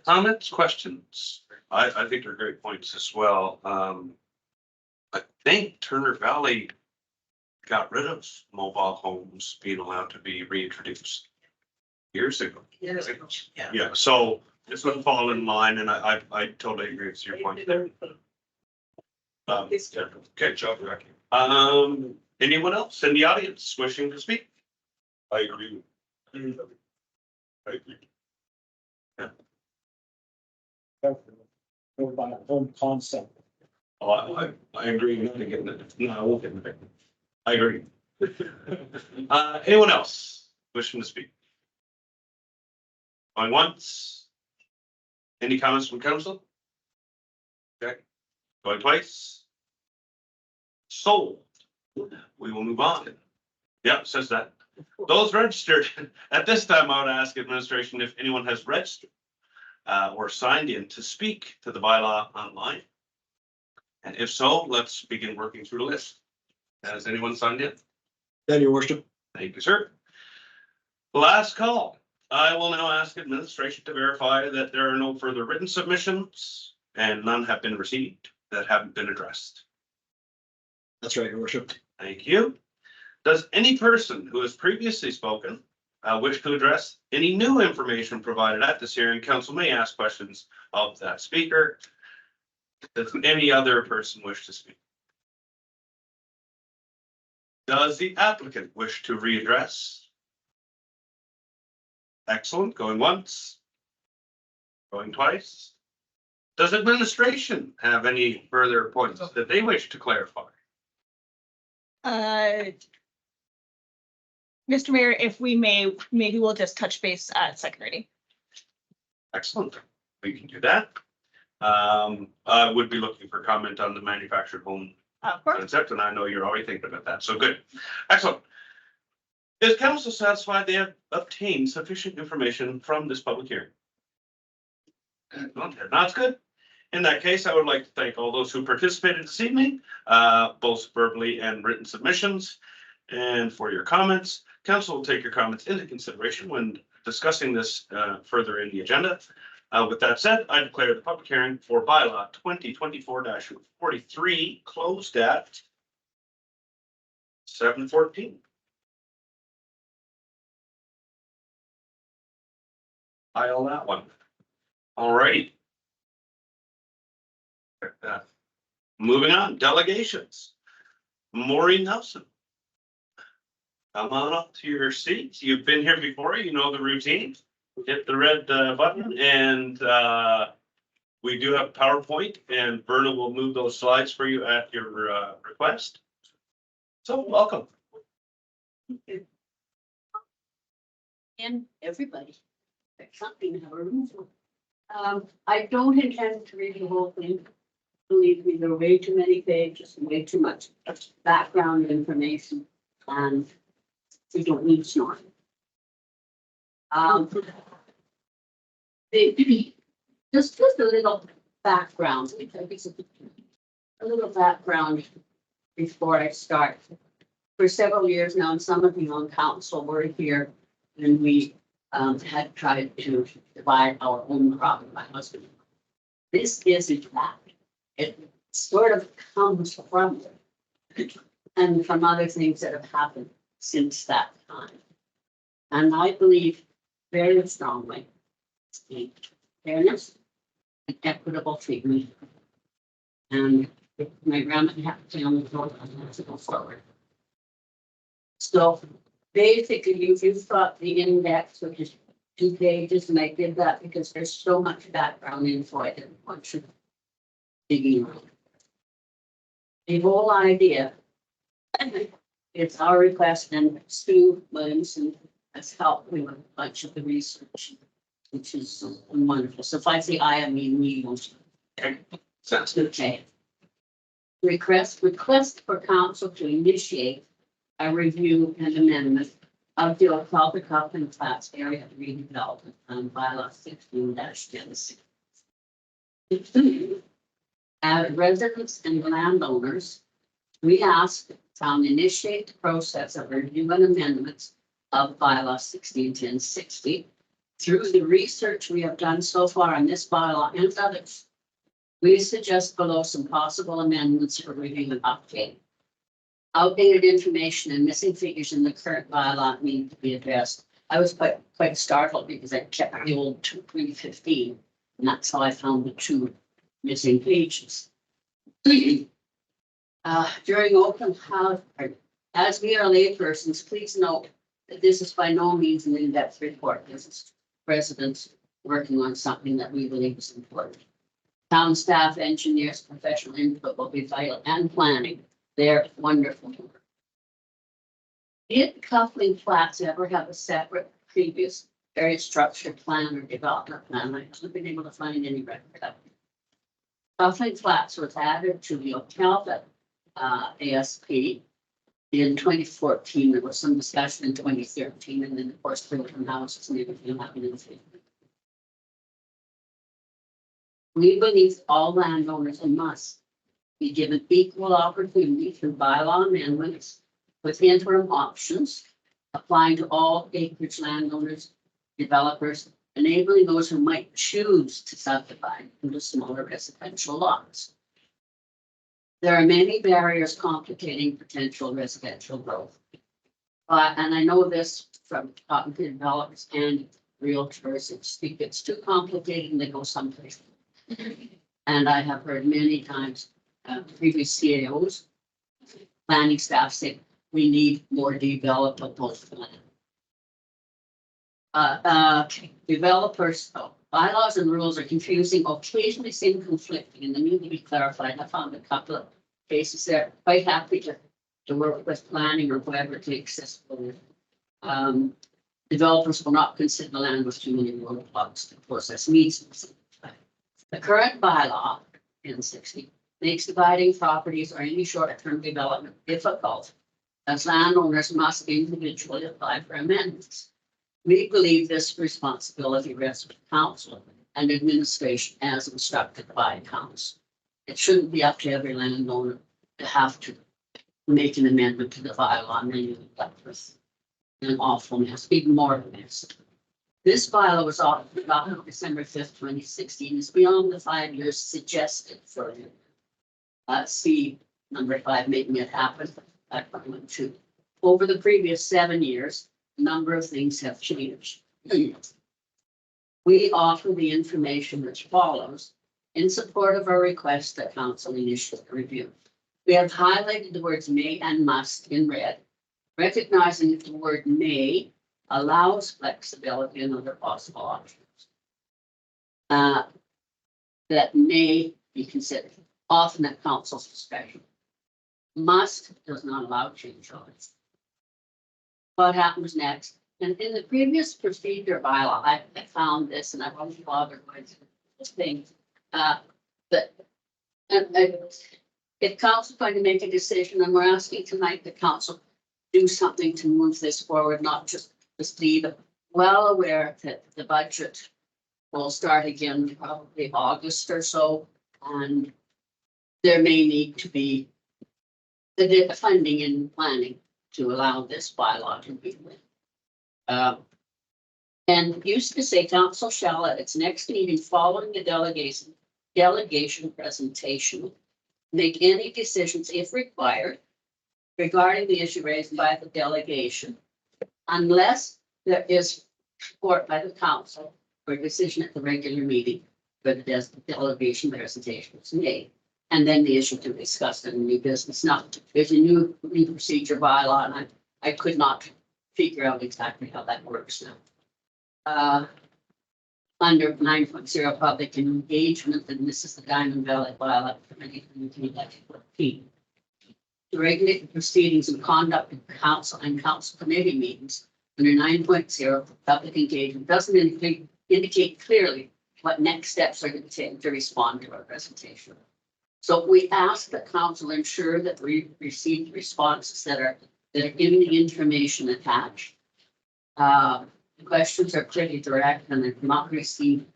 Comments, questions? I think they're great points as well. I think Turner Valley got rid of mobile homes being allowed to be reintroduced years ago. Yeah. Yeah, so this would fall in line, and I totally agree with your point there. Yeah, good job, Jackie. Anyone else in the audience wishing to speak? I agree. I agree. Go by a home concept. Oh, I agree. Not to get in it. No, I won't get in it. I agree. Anyone else wishing to speak? Going once? Any comments from council? Okay. Going twice? Sold. We will move on. Yep, says that. Those registered, at this time, I would ask administration if anyone has registered or signed in to speak to the bylaw online. And if so, let's begin working through the list. Has anyone signed in? Then, your worship. Thank you, sir. Last call. I will now ask administration to verify that there are no further written submissions and none have been received that haven't been addressed. That's right, your worship. Thank you. Does any person who has previously spoken wish to address any new information provided at this hearing? Council may ask questions of that speaker. Does any other person wish to speak? Does the applicant wish to readdress? Excellent. Going once. Going twice. Does administration have any further points that they wish to clarify? Mr. Mayor, if we may, maybe we'll just touch base at second reading. Excellent. We can do that. I would be looking for comment on the manufactured home Of course. concept, and I know you're already thinking about that, so good. Excellent. Is council satisfied they have obtained sufficient information from this public hearing? Excellent. That's good. In that case, I would like to thank all those who participated this evening, both verbally and written submissions, and for your comments. Council will take your comments into consideration when discussing this further in the agenda. With that said, I declare the public hearing for bylaw 2024-43 closed at 7:14. File that one. All right. Moving on, delegations. Maureen Nelson. Come on up to your seats. You've been here before, you know the routine. Hit the red button and we do have PowerPoint and Berna will move those slides for you at your request. So welcome. And everybody. Something have a room for. I don't intend to read the whole thing. Believe me, there are way too many pages and way too much background information, and we don't need snoring. Just a little background, a little background before I start. For several years now, and some of you on council were here, and we had tried to divide our own property, my husband. This isn't that. It sort of comes from it and from other things that have happened since that time. And I believe very strongly fairness and equitable treatment. And my grandma had to on the floor to go forward. So basically, you've got the index, which is 2 pages, and I did that because there's so much background info I didn't want you digging on. The whole idea, it's our request, and Sue Williamson has helped me with a bunch of the research, which is wonderful. So if I say I mean we. Sounds Okay. Request for council to initiate a review and amendment of the Ocala Coupling Flats area redevelopment on bylaw 16-10. As residents and landowners, we ask the town initiate the process of review and amendments of bylaw 16-1060 through the research we have done so far on this bylaw and others. We suggest below some possible amendments for review and update. Outdated information and missing figures in the current bylaw need to be addressed. I was quite startled because I checked the old 2015, and that's how I found the 2 missing pages. During open house, as we are laypersons, please note that this is by no means an in-depth report. This is residents working on something that we believe is important. Town staff, engineers, professional input will be vital, and planning. They're wonderful. Did Coupling Flats ever have a separate previous very structured plan or development plan? I haven't been able to find any record of it. Coupling Flats was added to the Ocala ASP in 2014. There was some discussion in 2013, and then of course Clinton houses and everything happened in the future. We believe all landowners must be given equal opportunity through bylaw amendments with interim options applying to all acreage landowners, developers, enabling those who might choose to subdivide into smaller residential lots. There are many barriers complicating potential residential growth. And I know this from talking to developers and realtors. It's too complicated and they go someplace. And I have heard many times previous CAOs, planning staff say, we need more developable land. Developers, bylaws and rules are confusing, occasionally seem conflicting, and they need to be clarified. I found a couple of cases there. Quite happy to work with planning or whoever takes this forward. Developers will not consider the land with too many roadblocks to process needs. The current bylaw in 60 makes dividing properties or any short-term development difficult, as landowners must individually apply for amendments. We believe this responsibility rests with council and administration as instructed by council. It shouldn't be up to every landowner to have to make an amendment to the bylaw and then you end up with an awful mess, even more of a mess. This bylaw was adopted on December 5th, 2016. It's beyond the 5 years suggested for C number 5, making it happen. Over the previous 7 years, a number of things have changed. We offer the information which follows in support of our request that council initiate a review. We have highlighted the words may and must in red, recognizing that the word may allows flexibility and other possible options that may be considered, often at council's discretion. Must does not allow change on it. What happens next? And in the previous procedure bylaw, I found this, and I wasn't bothered with this thing. If council's going to make a decision, and we're asking tonight the council do something to move this forward, not just be well aware that the budget will start again probably August or so, and there may need to be the funding and planning to allow this bylaw to be with. And used to say council shall at its next meeting following the delegation presentation make any decisions if required regarding the issue raised by the delegation, unless there is support by the council for a decision at the regular meeting where the delegation presentation was made. And then the issue to be discussed in new business. Now, there's a new procedure bylaw, and I could not figure out exactly how that works now. Under 9.0 public engagement, and this is the Diamond Valley bylaw for 2014. To regulate the proceedings and conduct of council and council committee meetings under 9.0 public engagement doesn't indicate clearly what next steps are going to take to respond to our presentation. So we ask that council ensure that we receive responses that are in the information attached. The questions are pretty direct and they've not received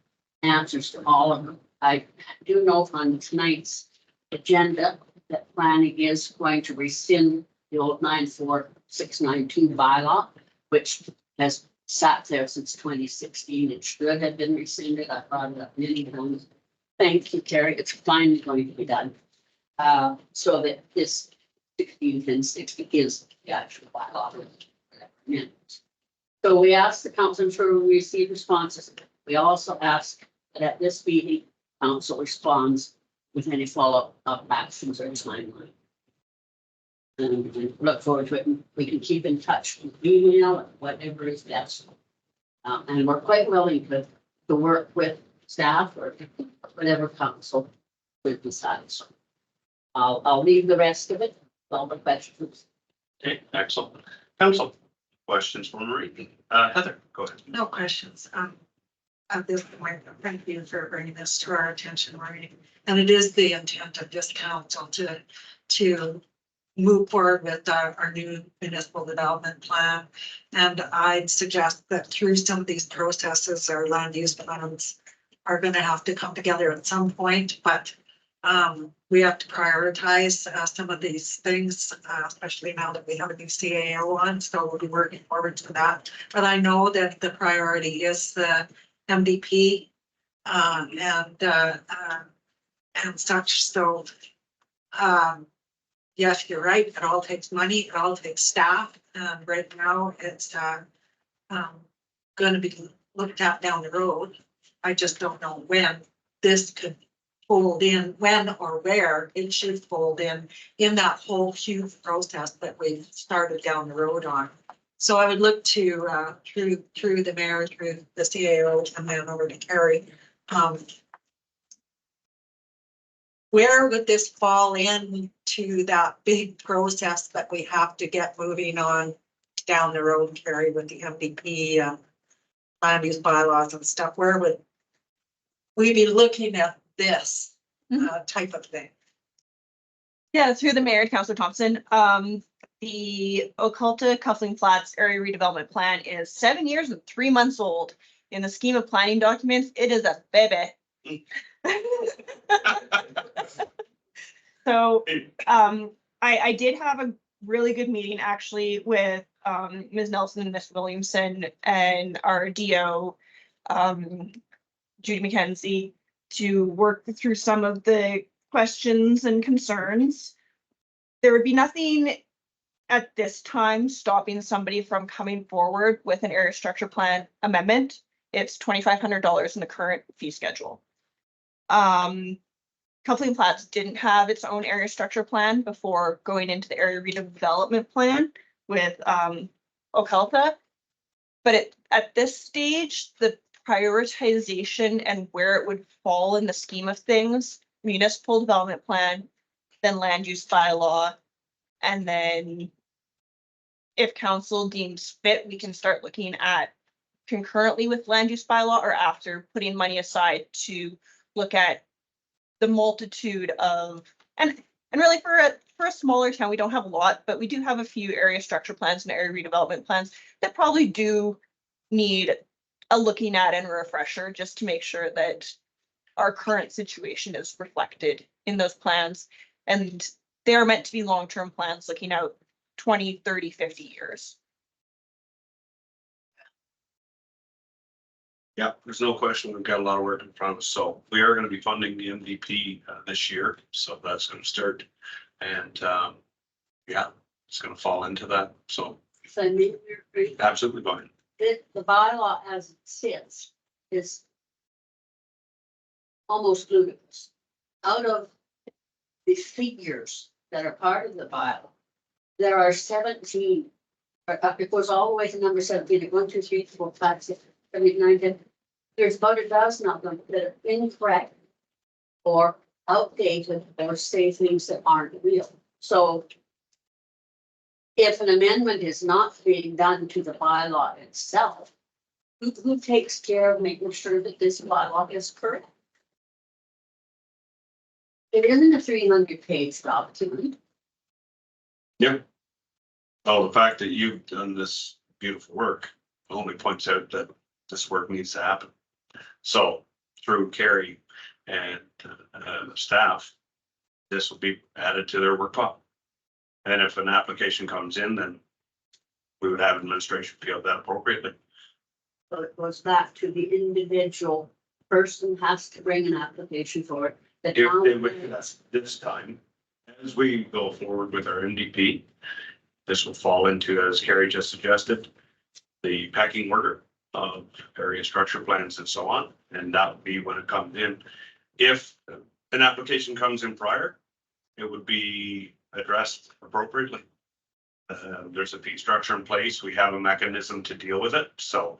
answers to all of them. I do know from tonight's agenda that planning is going to rescind the old 94692 bylaw, which has sat there since 2016. It should have been rescinded. I brought it up many times. Thank you, Terry. It's finally going to be done. So that this 161060 is the actual bylaw. So we ask the council to receive responses. We also ask that at this meeting, council responds with any follow-up actions or timeline. And we look forward to it. We can keep in touch with email, whatever is best. And we're quite willing to work with staff or whatever council would decide. So I'll leave the rest of it, all the questions. Okay, excellent. Council, questions for Marie? Heather, go ahead. No questions. At this point, thank you for bringing this to our attention, Marie. And it is the intent of this council to move forward with our new municipal development plan. And I'd suggest that through some of these processes, our land use plans are going to have to come together at some point, but we have to prioritize some of these things, especially now that we have a new CAO on, so we'll be working forward to that. But I know that the priority is the MDP and such. So yes, you're right. It all takes money. It all takes staff. Right now, it's going to be looked at down the road. I just don't know when this could fold in, when or where it should fold in that whole huge process that we've started down the road on. So I would look to through the mayor, through the CAO, and then over to Carrie. Where would this fall into that big process that we have to get moving on down the road, Carrie, with the MDP, land use bylaws and stuff? Where would we be looking at this type of thing? Yeah, through the mayor, Councillor Thompson. The Oculta Coupling Flats area redevelopment plan is 7 years and 3 months old. In the scheme of planning documents, it is a baby. So I did have a really good meeting actually with Ms. Nelson and Ms. Williamson and our DO, Judy McKenzie, to work through some of the questions and concerns. There would be nothing at this time stopping somebody from coming forward with an area structure plan amendment. It's $2,500 in the current fee schedule. Coupling Flats didn't have its own area structure plan before going into the area redevelopment plan with Oculta. But at this stage, the prioritization and where it would fall in the scheme of things, municipal development plan, then land use bylaw, and then if council deems fit, we can start looking at concurrently with land use bylaw or after, putting money aside to look at the multitude of, and really for a smaller town, we don't have a lot, but we do have a few area structure plans and area redevelopment plans that probably do need a looking at and a refresher just to make sure that our current situation is reflected in those plans. And they are meant to be long-term plans looking out 20, 30, 50 years. Yeah, there's no question. We've got a lot of work in front of us. So we are going to be funding the MVP this year. So that's going to start. And yeah, it's going to fall into that. So So I mean, absolutely fine. the bylaw as it sits is almost ludicrous. Out of the figures that are part of the bylaw, there are 17. It goes all the way to number 17, 1, 2, 3, 4, 5, 6, 7, 8, 9, 10. There's about a dozen of them that are incorrect or outdated or say things that aren't real. So if an amendment is not being done to the bylaw itself, who takes care of making sure that this bylaw is correct? It isn't a 300-page document. Yeah. Well, the fact that you've done this beautiful work only points out that this work needs to happen. So through Carrie and staff, this will be added to their work file. And if an application comes in, then we would have administration field that appropriately. So it goes back to the individual person has to bring an application for it. The town- That's this time, as we go forward with our MDP, this will fall into, as Carrie just suggested, the packing order of area structure plans and so on. And that would be when it comes in. If an application comes in prior, it would be addressed appropriately. There's a fee structure in place. We have a mechanism to deal with it. So,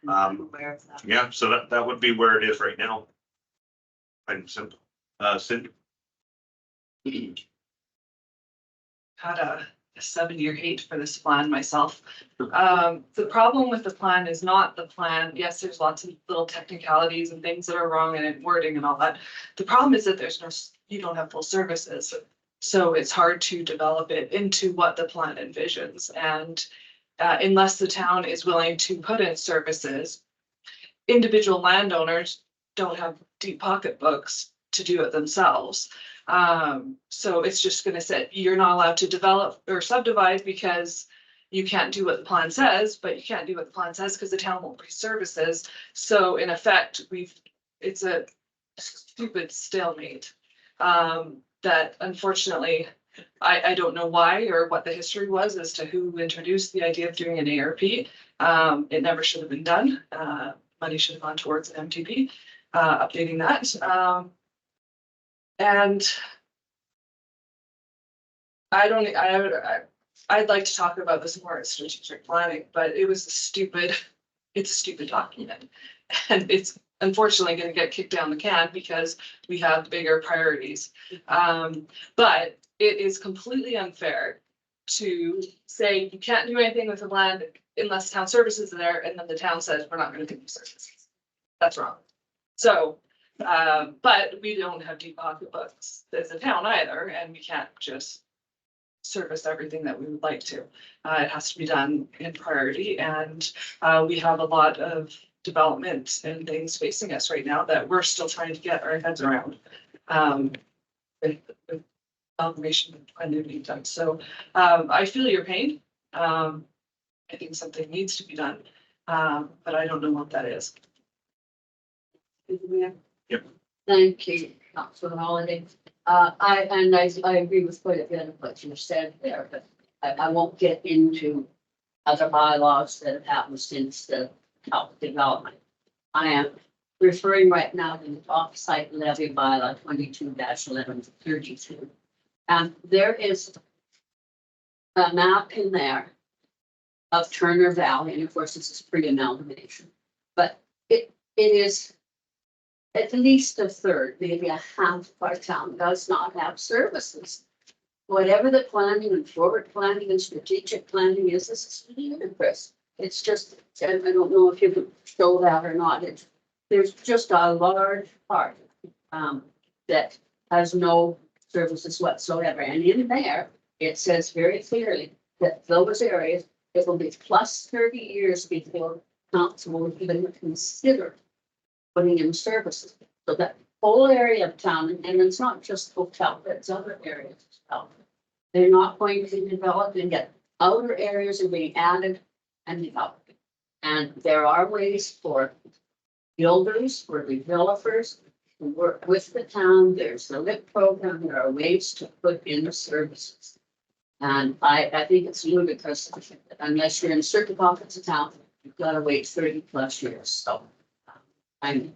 I'm aware of that. yeah, so that would be where it is right now. I'm simple. Cindy. Had a 7-year hate for this plan myself. The problem with the plan is not the plan. Yes, there's lots of little technicalities and things that are wrong and wording and all that. The problem is that you don't have full services. So it's hard to develop it into what the plan envisions. And unless the town is willing to put in services, individual landowners don't have deep pocketbooks to do it themselves. So it's just gonna say, you're not allowed to develop or subdivide because you can't do what the plan says, but you can't do what the plan says because the town won't pay services. So in effect, it's a stupid stalemate. That unfortunately, I don't know why or what the history was as to who introduced the idea of doing an ARP. It never should have been done. Money should have gone towards an MTP, updating that. And I'd like to talk about this more as strategic planning, but it's a stupid document. And it's unfortunately going to get kicked down the can because we have bigger priorities. But it is completely unfair to say you can't do anything with the land unless town services are there, and then the town says we're not going to give you services. That's wrong. So, but we don't have deep pocketbooks as a town either, and we can't just service everything that we would like to. It has to be done in priority, and we have a lot of development and things facing us right now that we're still trying to get our heads around. With information and being done. So I feel your pain. I think something needs to be done, but I don't know what that is. Yep. Thank you, Councilor Holiday. I agree with quite a bit of what you said there, but I won't get into other bylaws that have happened since the health development. I am referring right now to the off-site levy bylaw 22-1132. And there is a map in there of Turner Valley, and of course this is pre-amalgamation, but it is at least a third, maybe a half of our town does not have services. Whatever the planning and forward planning and strategic planning is, this is ludicrous. It's just, I don't know if you can show that or not. There's just a large part that has no services whatsoever. And in there, it says very clearly that those areas, it will be plus 30 years before council will even consider putting in services. So that whole area of town, and it's not just hotel, it's other areas as well. They're not going to be developed, and yet outer areas are being added and developed. And there are ways for builders, for developers to work with the town. There's the LIP program. There are ways to put in the services. And I think it's ludicrous unless you're in certain pockets of town, you've got to wait 30+ years. So I'm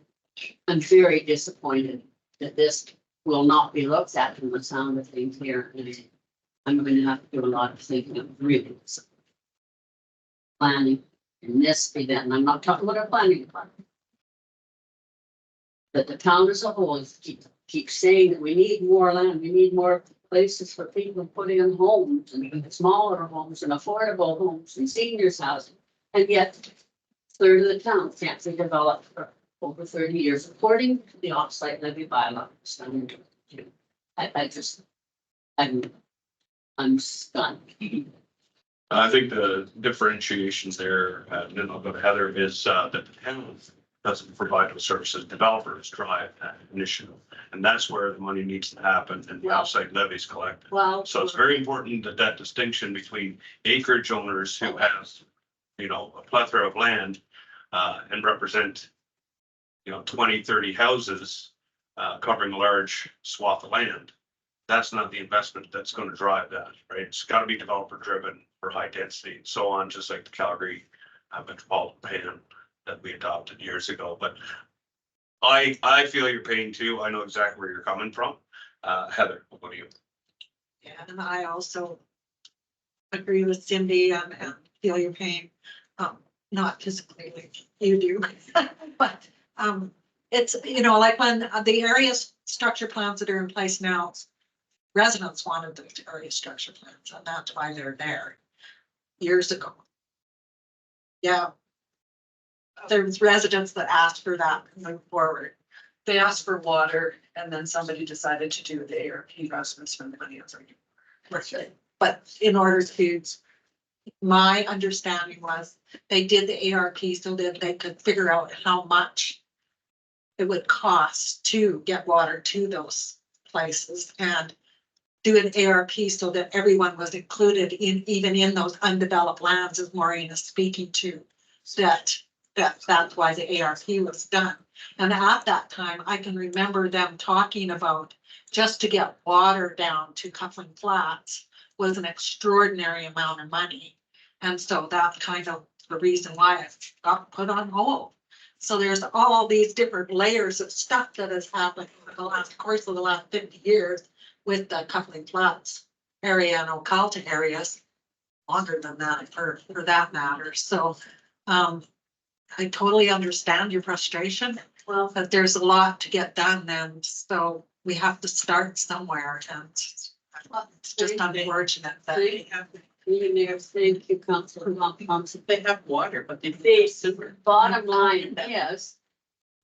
very disappointed that this will not be looked at from the sound of things here. And I'm going to have to do a lot of thinking of really planning in this event. And I'm not talking about our planning department. But the town as a whole keep saying that we need more land, we need more places for people putting in homes and smaller homes and affordable homes and seniors housing. And yet, third of the town can't be developed for over 30 years, according to the offsite levy bylaw. I'm stunned. I think the differentiations there, and then I'll go to Heather, is that the town doesn't provide those services, developers drive that initiative. And that's where the money needs to happen and the outside levies collected. Well, So it's very important that that distinction between acreage owners who have, you know, a plethora of land and represent, you know, 20, 30 houses covering a large swath of land. That's not the investment that's going to drive that, right? It's got to be developer driven for high density and so on, just like the Calgary metropolitan plan that we adopted years ago. But I feel your pain too. I know exactly where you're coming from. Heather, what do you? Yeah, and I also agree with Cindy and feel your pain. Not physically like you do, but it's, you know, like when the area structure plans that are in place now, residents wanted the area structure plans, and that's why they're there years ago. Yeah. There's residents that asked for that moving forward. They asked for water and then somebody decided to do the ARP investments from the money. But in order to, my understanding was they did the ARP so that they could figure out how much it would cost to get water to those places and do an ARP so that everyone was included in, even in those undeveloped lands, as Maureen is speaking to, that's why the ARP was done. And at that time, I can remember them talking about just to get water down to Coupling Flats was an extraordinary amount of money. And so that's kind of the reason why it got put on hold. So there's all these different layers of stuff that has happened over the last course of the last 50 years with the Coupling Flats area and Ocalta areas, longer than that for that matter. So I totally understand your frustration. Well, but there's a lot to get done, and so we have to start somewhere, and it's just unfortunate that. Thank you, Councilor Thompson. They have water, but they. The bottom line is,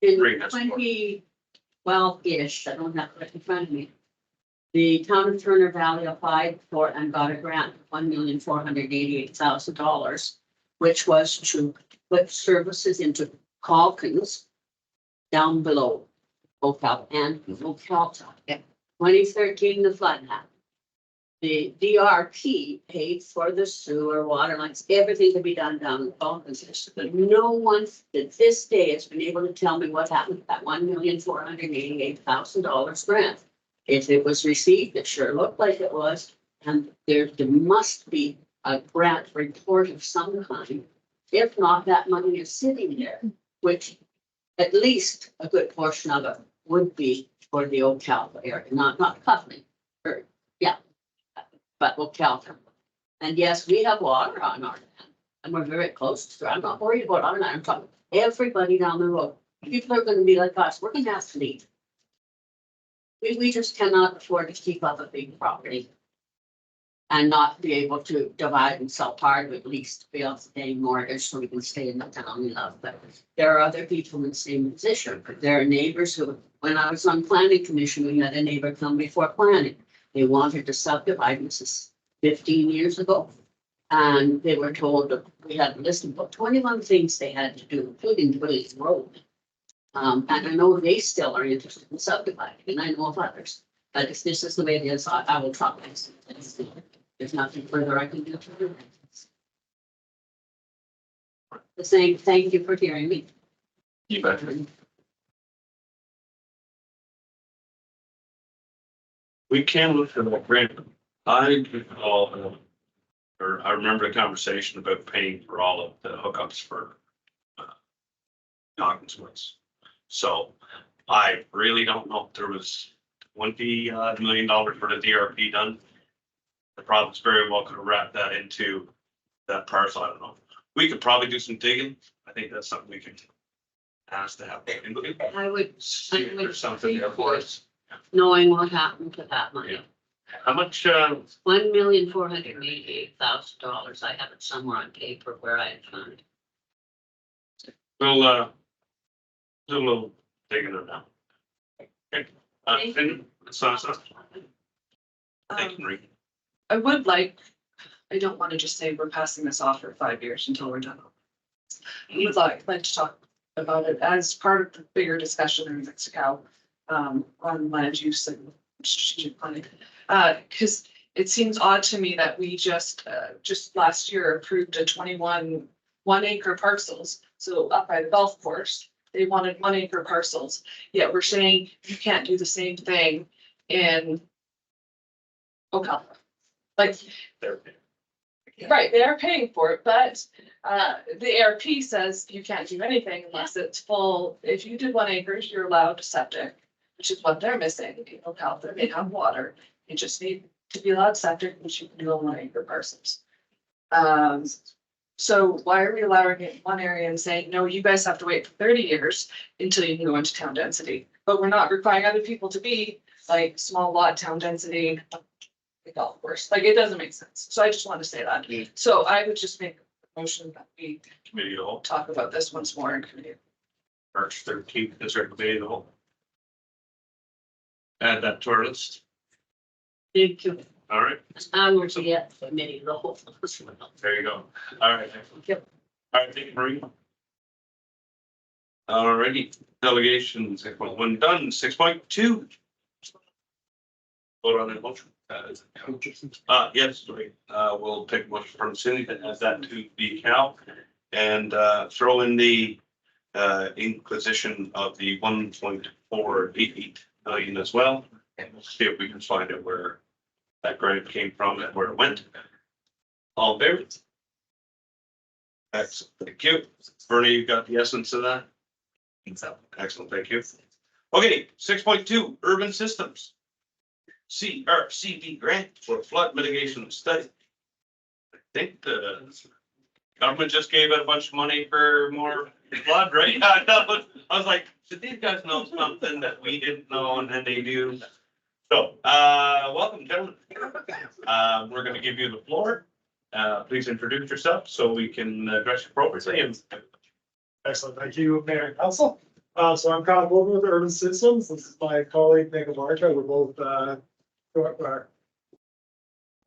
in Bring us 2012-ish, I don't have it in front of me. The town of Turner Valley applied for and got a grant of $1,488,000, which was to put services into Calkins down below Ocalta and Ocalta. 2013, the flood happened. The DRP paid for the sewer, water lines, everything to be done down in Calkins. But no one to this day has been able to tell me what happened to that $1,488,000 grant. If it was received, it sure looked like it was. And there must be a grant report of some kind. If not, that money is sitting there, which at least a good portion of it would be for the Ocalta area, not Coupling, or yeah, but Ocalta. And yes, we have water on our land, and we're very close to it. I'm not worried about our land. I'm talking everybody down the road. People are going to be like us. We're going to have to leave. We just cannot afford to keep up a big property and not be able to divide and sell part of it, at least to be able to pay mortgage so we can stay in the town we love. But there are other people in the same position. There are neighbors who, when I was on planning commission, we had a neighbor come before planning. They wanted to subdivide, this is 15 years ago. And they were told that we had a list of about 21 things they had to do, including Willie's Road. And I know they still are interested in subdividing, and I know of others. But if this is the way it is, I will try. There's nothing further I can do. The same, thank you for hearing me. You bet. We can look for that grant. I recall, or I remember a conversation about paying for all of the hookups for Hawkins Woods. So I really don't know if there was $20 million for the DRP done. The province very well could have wrapped that into that parcel. I don't know. We could probably do some digging. I think that's something we can ask to have. I would, See if there's something there for us. knowing what happened to that money. How much, $1,488,000. I have it somewhere on paper where I had found it. we'll, do a little digging on that. Okay. And so, thank you, Marie. I would like, I don't want to just say we're passing this off for 5 years until we're done. I would like to talk about it as part of the bigger discussion in Mexico, on land use and strategic planning. Because it seems odd to me that we just last year approved a 21 1-acre parcels. So up by the golf course, they wanted 1-acre parcels, yet we're saying you can't do the same thing in Ocala. Like, right, they are paying for it, but the ARP says you can't do anything unless it's full. If you did 1 acre, you're allowed septic, which is what they're missing. In Ocala, they have water. You just need to be allowed septic, which you can do on 1-acre parcels. So why are we allowing it in one area and saying, no, you guys have to wait for 30 years until you can go into town density? But we're not requiring other people to be like small lot town density, the golf course. Like, it doesn't make sense. So I just want to say that. So I would just make a motion that we Committee of the whole, talk about this once more in committee. March 13th, is our committee of the whole. Add that to our list. Thank you. All right, I'm going to get the committee, the whole. there you go. All right. Yep. All right, thank you, Marie. All righty, delegation 6.1 done, 6.2. Vote on that motion. Yes, we'll take a motion from Cindy to add that to the account and throw in the inquisition of the 1.488 million as well. And we'll see if we can find out where that grant came from and where it went. All in favor? Excellent, thank you. Bernie, you got the essence of that? Excellent, thank you. Okay, 6.2, urban systems. CRCD grant for flood mitigation study. I think the government just gave out a bunch of money for more flood, right? I was like, did these guys know something that we didn't know and then they do? So, welcome, gentlemen. We're gonna give you the floor. Please introduce yourself so we can address you appropriately. Excellent. Thank you, Mayor and Council. So I'm Kyle Bolton with Urban Systems. This is my colleague, Nick Marta. We're both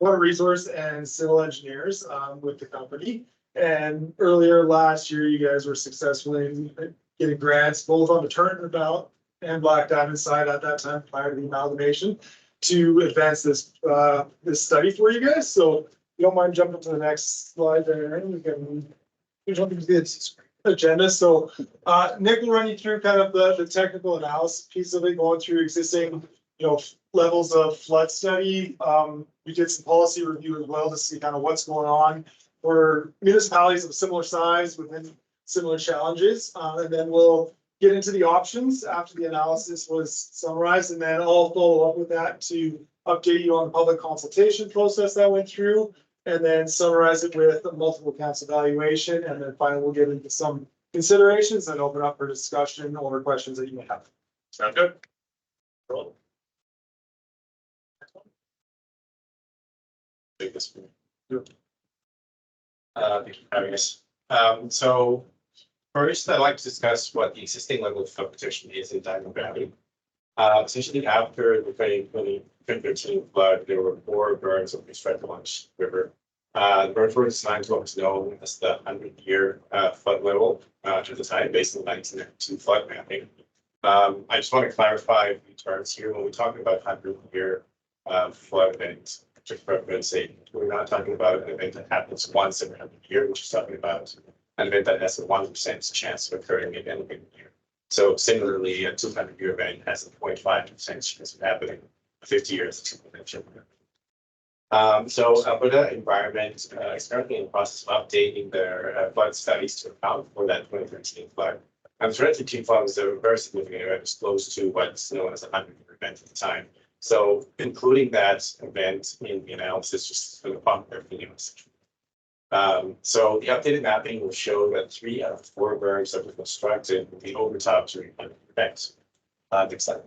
water resource and civil engineers with the company. And earlier last year, you guys were successfully getting grants both on the Turnabout and Black Diamond side at that time prior to the amalgamation to advance this this study for you guys. So if you don't mind jumping to the next slide there, we can jump into the agenda. So Nick will run you through kind of the technical analysis piece of it, going through existing, levels of flood study. We did some policy review as well to see kind of what's going on for municipalities of similar size within similar challenges. And then we'll get into the options after the analysis was summarized, and then I'll follow up with that to update you on the public consultation process that went through, and then summarize it with a multiple council evaluation. And then finally, we'll get into some considerations and open up for discussion or questions that you may have. Sound good? Roll. Take this one. Thank you for having us. So first, I'd like to discuss what the existing level of flood protection is in Diamond Valley. Essentially, after the 2013 flood, there were 4 burns on the Stretch River. The burns were designed to what was known as the 100-year flood level at the time, based on the 1992 flood mapping. I just want to clarify a few terms here. When we talk about 100-year flood events, we're not talking about an event that happens once every 100 years, which is talking about an event that has a 1% chance of occurring in any given year. So similarly, a 200-year event has a 0.5% chance of happening. 50 years. So Alberta Environment is currently in the process of updating their flood studies to account for that 2013 flood. And the threat to team funds are very significant. It was close to what's known as a 100-year event at the time. So including that event in the analysis just for the pump everything else. So the updated mapping will show that 3 out of 4 berms that were constructed will be overtopped during the event. Next slide.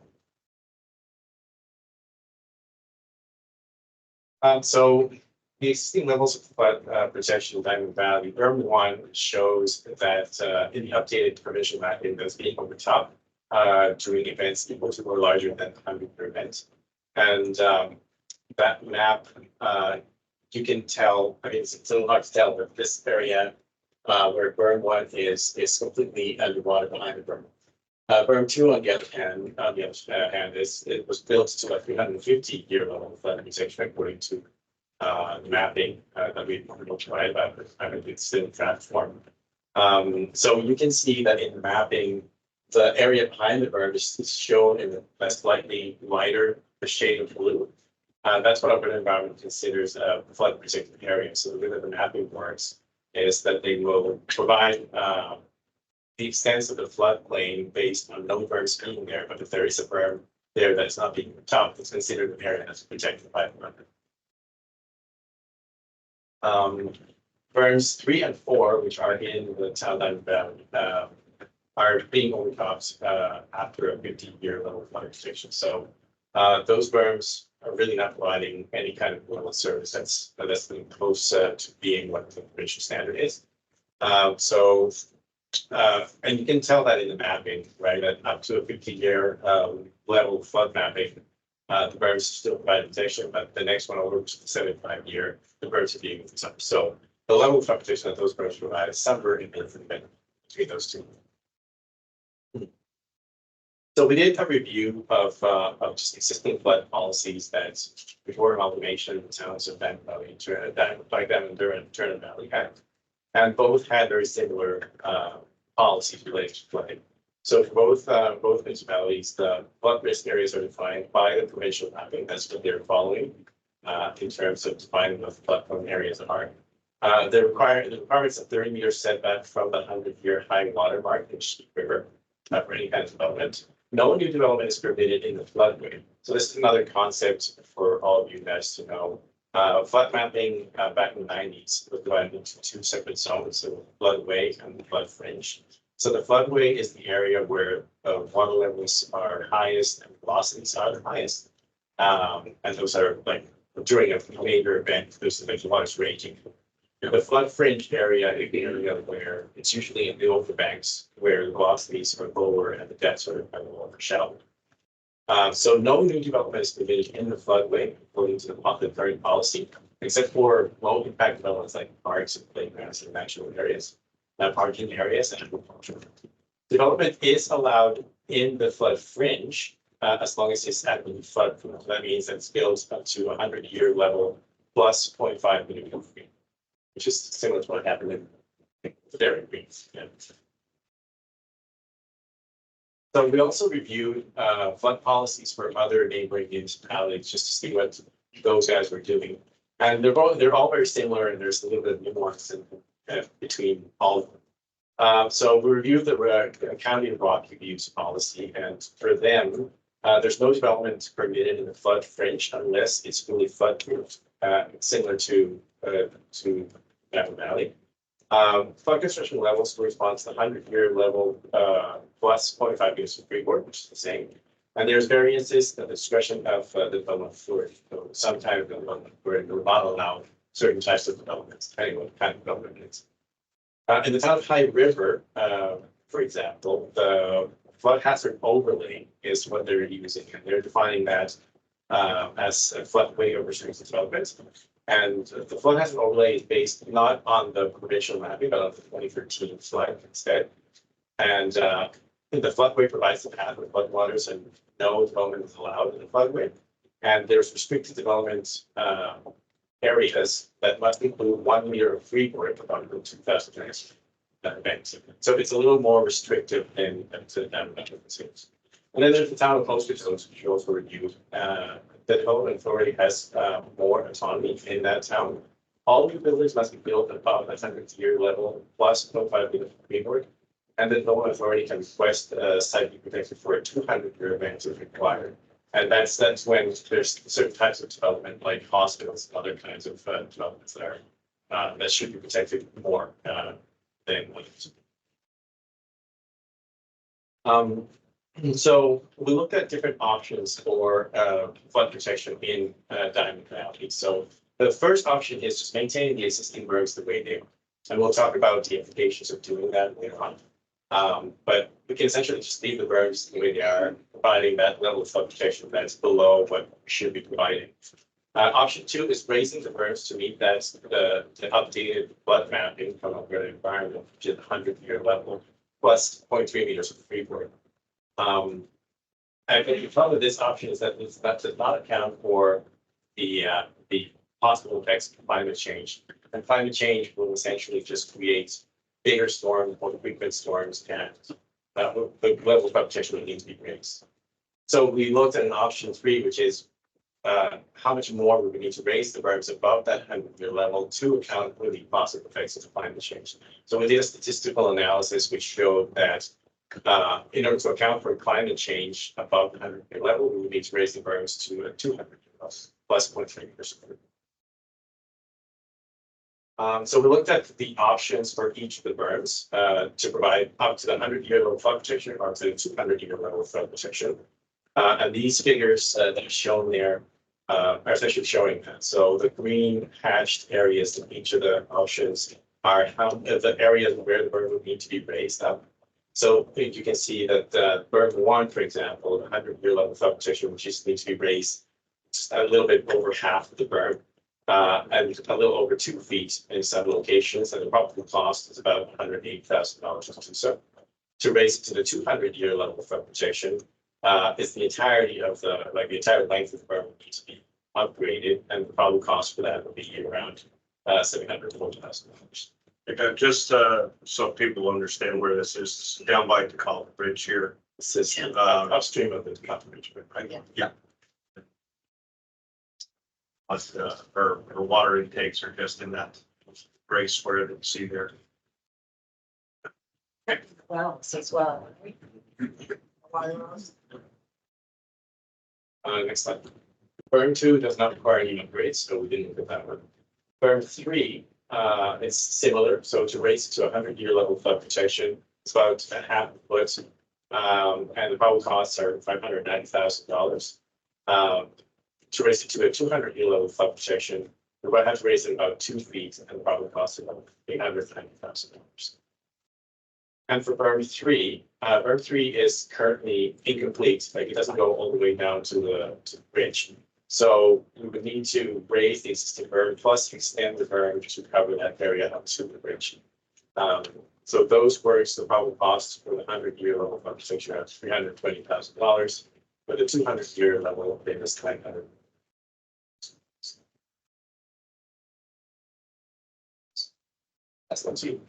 So the existing levels of flood protection in Diamond Valley, berm 1 shows that in the updated provincial mapping that's being overtopped during events equal to or larger than the 100-year event. And that map, you can tell, I mean, it's a little hard to tell, but this area where berm 1 is completely underwater behind the berm. Berm 2, on the other hand, it was built to a 350-year level of flood protection according to the mapping that we provided about it's still in draft form. So you can see that in the mapping, the area behind the berm is shown in a slightly lighter shade of blue. That's what urban environment considers a flood protected area. So the way that the mapping works is that they will provide the extent of the floodplain based on no berms being there, but if there is a berm there that's not being topped, it's considered an area that's protected by the berm. Berms 3 and 4, which are in the town line, are being overtopped after a 15-year level flood protection. So those berms are really not providing any kind of level of service that's close to being what the provincial standard is. And you can tell that in the mapping, right? That up to a 50-year level flood mapping, the berms still provide protection, but the next one over to the 75-year, the berms are being overtopped. So the level of protection that those berms provide is somewhere in between those two. So we did a review of just existing flood policies that before amalgamation, the towns of Diamond Valley and Turner Valley had, and both had very similar policies related to flooding. So for both municipalities, the flood risk areas are defined by the provincial mapping. That's what they're following in terms of defining what the flood-prone areas are. The requirements of 30-meter setback from the 100-year high water mark in Sheep River for any kind of development. No new development is permitted in the floodway. So this is another concept for all of you guys to know. Flood mapping back in the 90s was divided into 2 separate zones, the floodway and the flood fringe. So the floodway is the area where water levels are highest and velocities are the highest. And those are like during a major event, there's the water's raging. The flood fringe area is the area where it's usually in the overbanks where the velocities are lower and the depths are more shallow. So no new development is permitted in the floodway according to the current policy, except for low impact developments like parks and playgrounds and natural areas, parking areas, and agriculture. Development is allowed in the flood fringe as long as it's adequately flood proof. That means that it's built up to a 100-year level plus 0.5 millimeter, which is similar to what happened in the Dairy Greens. Yeah. So we also reviewed flood policies for other neighboring municipalities just to see what those guys were doing. And they're all very similar, and there's a little bit of nuance in between all of them. So we reviewed the County of Rocky View's policy, and for them, there's no development permitted in the flood fringe unless it's fully flood proof, similar to Diamond Valley. Flood construction levels correspond to the 100-year level plus 0.5 meters of freeboard, which is the same. And there's variances at the discretion of the development authority. So sometimes we're not allow certain types of developments, depending on what kind of development it is. In the town of High River, for example, the flood hazard overlay is what they're using, and they're defining that as a floodway over restricted development. And the flood hazard overlay is based not on the provincial mapping, but on the 2013 flood instead. And the floodway provides the path of floodwaters, and no development is allowed in the floodway. And there's restricted development areas that must include 1 meter of freeboard about 2,000 events. So it's a little more restrictive than seems. And then there's the town of postage zones, which you also reviewed. The development authority has more autonomy in that town. All new buildings must be built above the 100-year level plus 0.5 meter freeboard. And the local authority can request a site be protected for a 200-year event if required. And that's when there's certain types of development, like hospitals and other kinds of developments that should be protected more than others. So we looked at different options for flood protection in Diamond Valley. So the first option is just maintaining the existing berms the way they are. And we'll talk about the implications of doing that later on. But we can essentially just leave the berms the way they are, providing that level of flood protection that's below what we should be providing. Option 2 is raising the berms to meet that the updated flood mapping from Alberta Environment, which is the 100-year level, plus 0.3 meters of freeboard. I think the problem with this option is that that does not account for the possible effects of climate change. And climate change will essentially just create bigger storms, more frequent storms, and the level of protection will need to be raised. So we looked at an option 3, which is how much more we would need to raise the berms above that 100-year level to account for the positive effects of climate change. So we did a statistical analysis which showed that in order to account for climate change above the 100-year level, we would need to raise the berms to a 200-year plus 0.3%. So we looked at the options for each of the berms to provide up to the 100-year level flood protection or up to the 200-year level flood protection. And these figures that are shown there are essentially showing that. So the green hatched areas in each of the options are the areas where the berm would need to be raised up. So you can see that berm 1, for example, the 100-year level flood protection, which just needs to be raised just a little bit over half of the berm. And a little over 2 feet in some locations, and the probable cost is about $180,000 or so. To raise it to the 200-year level of flood protection, is the entirety of the entire length of the berm would need to be upgraded, and the probable cost for that would be around $740,000. Just so people understand where this is, down by the Tecala Bridge here. This is upstream of the Tecala Bridge, right? Yeah. Plus, her water intakes are just in that gray square that you see there. Well, as well. Next slide. Berm 2 does not require any upgrades, so we didn't look at that one. Berm 3 is similar, so to raise it to a 100-year level flood protection, it's about a half a foot, and the probable costs are $590,000. To raise it to a 200-year level flood protection, we're going to have to raise it about 2 feet, and the probable cost is about $890,000. And for berm 3, berm 3 is currently incomplete, like it doesn't go all the way down to the bridge. So we would need to raise the existing berm plus extend the berm to cover that area up to the bridge. So those works, the probable cost for the 100-year level flood protection are $320,000. For the 200-year level, it is $900,000. That's what you.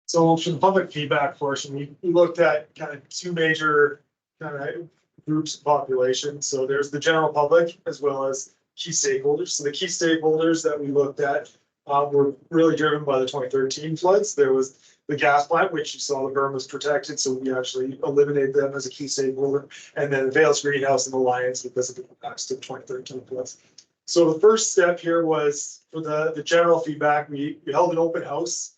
So for the public feedback portion, we looked at kind of 2 major kind of groups of population. So there's the general public as well as key stakeholders. So the key stakeholders that we looked at were really driven by the 2013 floods. There was the gas plant, which you saw the berm was protected, so we actually eliminated them as a key stakeholder. And then the Vales Greenhouse and Alliance because of the impacts to the 2013 floods. So the first step here was for the general feedback. We held an open house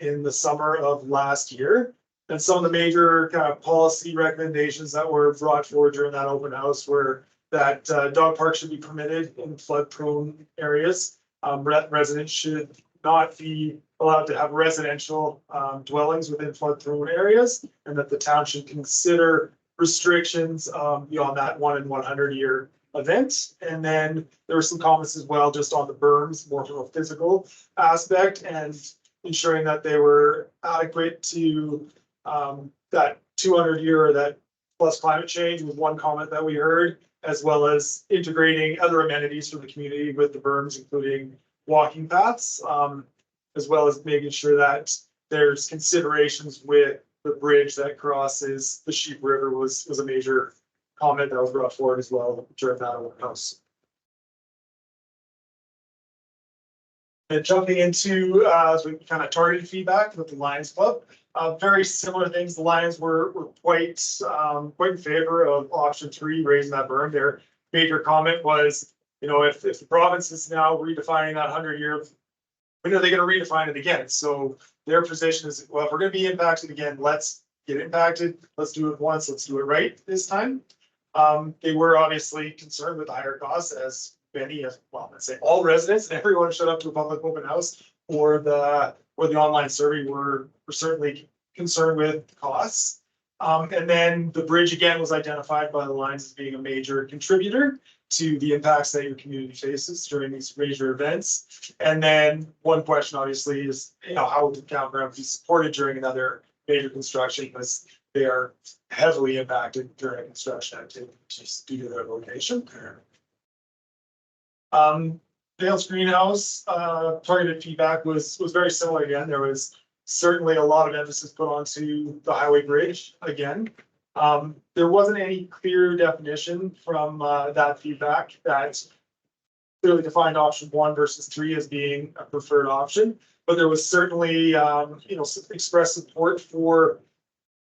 in the summer of last year. And some of the major kind of policy recommendations that were brought forward during that open house were that dog parks should be permitted in flood prone areas. Residents should not be allowed to have residential dwellings within flood prone areas, and that the town should consider restrictions beyond that 1 in 100-year event. And then there were some comments as well just on the berms, more from a physical aspect, and ensuring that they were adequate to that 200-year or that plus climate change was one comment that we heard, as well as integrating other amenities for the community with the berms, including walking paths, as well as making sure that there's considerations with the bridge that crosses the Sheep River was a major comment that was brought forward as well during that open house. And jumping into the kind of targeted feedback with the Lions Club, very similar things. The Lions were quite in favor of option 3, raising that berm. Their major comment was, you know, if the province is now redefining that 100-year, when are they going to redefine it again? So their position is, well, if we're going to be impacted again, let's get impacted. Let's do it once. Let's do it right this time. They were obviously concerned with the higher costs, as many of, well, let's say all residents and everyone who showed up to a public open house or the online survey were certainly concerned with costs. And then the bridge again was identified by the Lions as being a major contributor to the impacts that your community faces during these major events. And then one question obviously is, you know, how would the campground be supported during another major construction, because they are heavily impacted during construction activity just due to their location. Dale's Greenhouse targeted feedback was very similar again. There was certainly a lot of emphasis put onto the highway bridge again. There wasn't any clear definition from that feedback that clearly defined option 1 versus 3 as being a preferred option, but there was certainly you know, expressed support for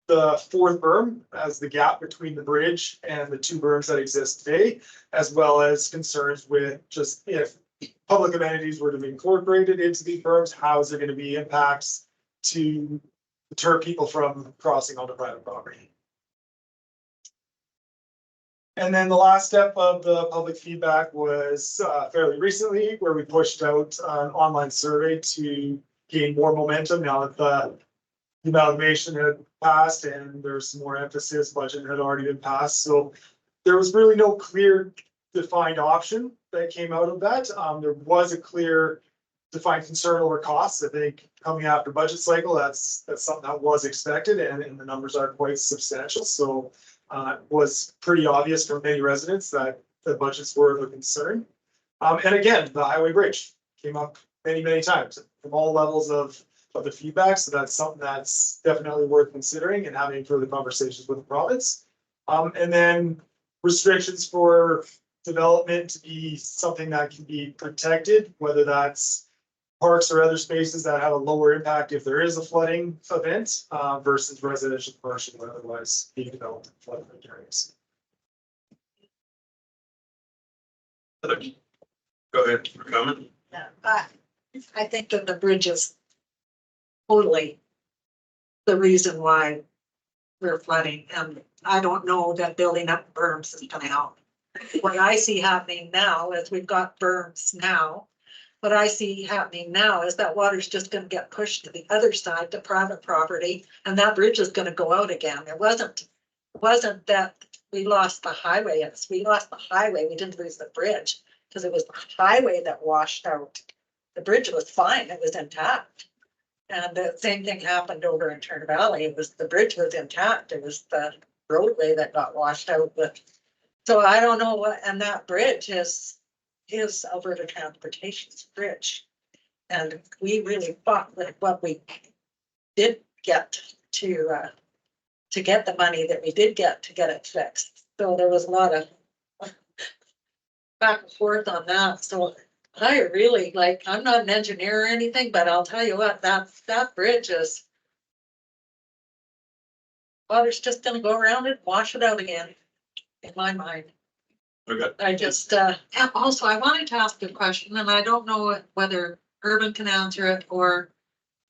the 4th berm as the gap between the bridge and the 2 berms that exist today, as well as concerns with just if public amenities were to be incorporated into these berms, how is there going to be impacts to deter people from crossing onto private property. And then the last step of the public feedback was fairly recently, where we pushed out an online survey to gain more momentum now that the amalgamation had passed and there's some more emphasis, budget had already been passed. So there was really no clear defined option that came out of that. There was a clear defined concern over costs. I think coming after budget cycle, that's something that was expected, and the numbers are quite substantial. So it was pretty obvious for many residents that the budgets were of a concern. And again, the highway bridge came up many times from all levels of the feedback. So that's something that's definitely worth considering and having further conversations with the province. And then restrictions for development to be something that can be protected, whether that's parks or other spaces that have a lower impact if there is a flooding event versus residential commercial or otherwise being developed in flood areas. Go ahead, for comment. Yeah, I think that the bridge is totally the reason why we're flooding, and I don't know that building up berms is gonna help. What I see happening now is we've got berms now. What I see happening now is that water's just gonna get pushed to the other side, to private property, and that bridge is gonna go out again. It wasn't that we lost the highway, we lost the highway, we didn't lose the bridge, because it was the highway that washed out. The bridge was fine, it was intact. And the same thing happened over in Turner Valley. It was, the bridge was intact, it was the roadway that got washed out. But so I don't know what, and that bridge is Alberta Transportation's bridge. And we really fought with what we did get to get the money that we did get to get it fixed. So there was a lot of back and forth on that. So I really like, I'm not an engineer or anything, but I'll tell you what, that bridge is, water's just gonna go around it, wash it out again, in my mind. Okay. I just, and also I wanted to ask a question, and I don't know whether Urban can answer it or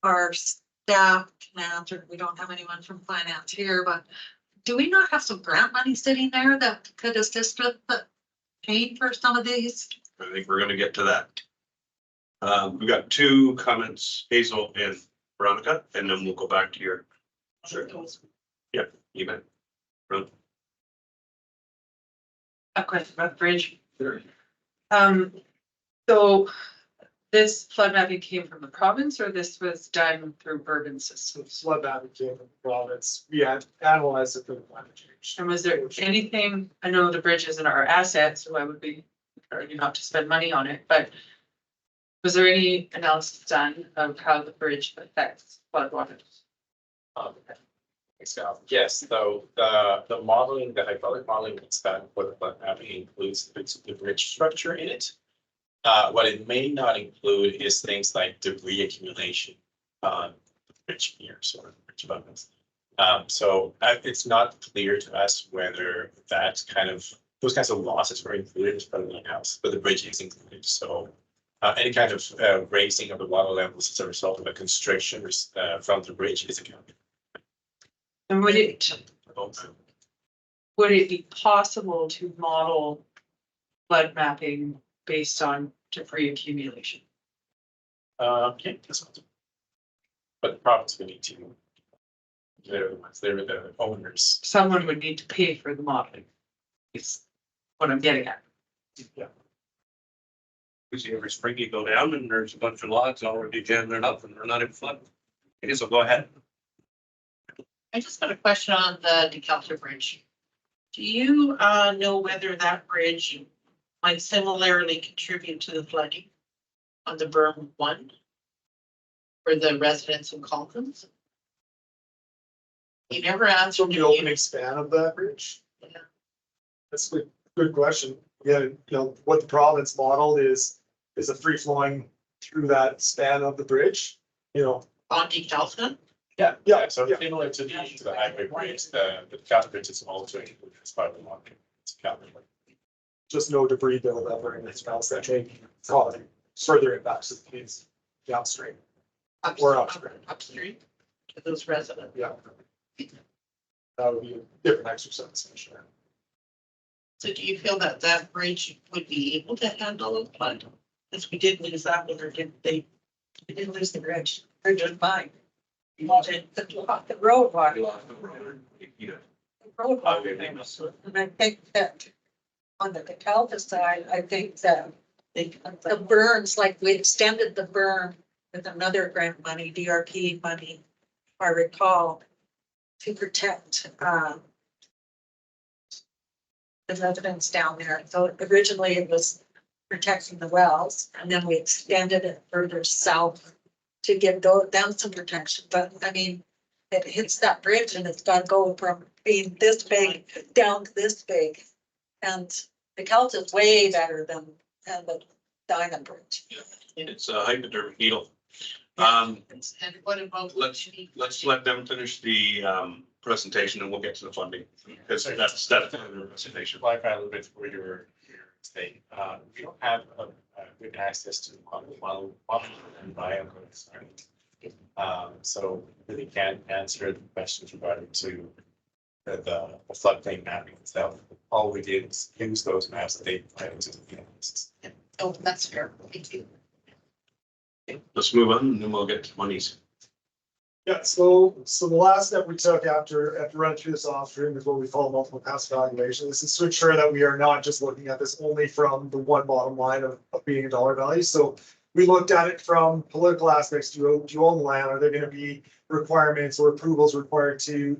our staff can answer it. We don't have anyone from finance here, but do we not have some grant money sitting there that could assist with the paying for some of these? I think we're gonna get to that. We've got 2 comments, Hazel and Veronica, and then we'll go back to your. Sure. Yep, you bet. A question about the bridge. So this flood mapping came from the province, or this was done through urban systems? Flood mapping came from the province. We had analyzed it for the climate change. And was there anything, I know the bridge isn't our asset, so I would be, argue not to spend money on it, but was there any analysis done of how the bridge affects floodwaters? Yes, so the modeling, the hydraulic modeling that's done for the flood mapping includes the bridge structure in it. What it may not include is things like debris accumulation on bridge piers or bridge abutments. So it's not clear to us whether that those kinds of losses were included as part of the house, but the bridge is included. So any kind of raising of the water levels as a result of a constriction from the bridge is accounted. And would it be possible to model flood mapping based on debris accumulation? Yeah, that's not. But the province would need to. They're the owners. Someone would need to pay for the modeling. Is what I'm getting at. Yeah. We see every spring you go down and there's a bunch of logs already jammed up and they're not in flood. Okay, so go ahead. I just got a question on the DeKalb Bridge. Do you know whether that bridge might similarly contribute to the flooding on the berm 1 for the residents of Calkins? You never answered. From the opening span of that bridge? Yeah. That's a good question. Yeah, you know, what the province modeled is a free flowing through that span of the bridge, you know. On DeKalb? Yeah. So similar to the highway bridge, the DeKalb Bridge is also included as part of the market. It's calculated. Just no debris buildup or anything else that may cause further impacts to the communities downstream. Or upstream. Upstream to those residents. Yeah. That would be a different exercise, for sure. So do you feel that that bridge would be able to handle a flood? Because we did lose that one, or didn't they? We didn't lose the bridge. They're just fine. The road water. The road water. And I think that on the DeKalb side, I think that the berms, like we extended the berm with another grant money, DRP money, if I recall, to protect the residents down there. So originally it was protecting the wells, and then we extended it further south to give them some protection. But I mean, it hits that bridge and it's got to go from being this big down to this big. And the Celt is way better than the Diamond Bridge. It's a hypodermic needle. And what about? Let's let them finish the presentation and we'll get to the funding. Because that's their presentation. Clarify a little bit for your state. We don't have a good access to model and biocodes. So really can't answer the questions regarding to the floodplain mapping itself. All we did is use those maps that they provided to the analysts. Oh, that's fair. Thank you. Let's move on and then we'll get to monies. Yeah, so the last step we took after running through this off stream is what we call multiple pass evaluation. This is to ensure that we are not just looking at this only from the one bottom line of being a dollar value. So we looked at it from political aspects. Do you own the land? Are there going to be requirements or approvals required to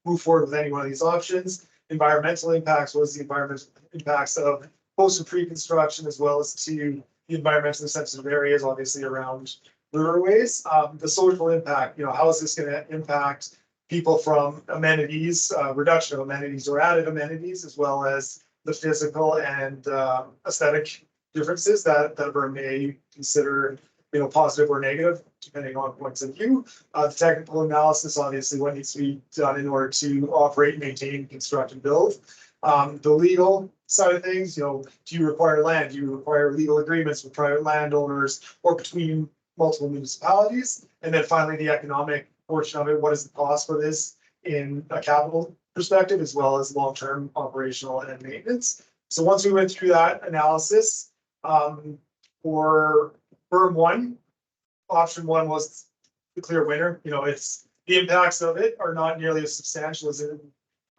move forward with any one of these options? Environmental impacts, what is the environmental impacts of post and pre-construction, as well as to the environmentally sensitive areas, obviously around riverways. The social impact, you know, how is this going to impact people from amenities, reduction of amenities or added amenities, as well as the physical and aesthetic differences that a berm may consider, you know, positive or negative, depending on points of view. The technical analysis, obviously, what needs to be done in order to operate, maintain, construct, and build. The legal side of things, you know, do you require land? Do you require legal agreements with private landowners or between multiple municipalities? And then finally, the economic portion of it, what is the cost for this in a capital perspective, as well as long-term operational and maintenance? So once we went through that analysis, for berm 1, option 1 was the clear winner. You know, it's the impacts of it are not nearly as substantial as in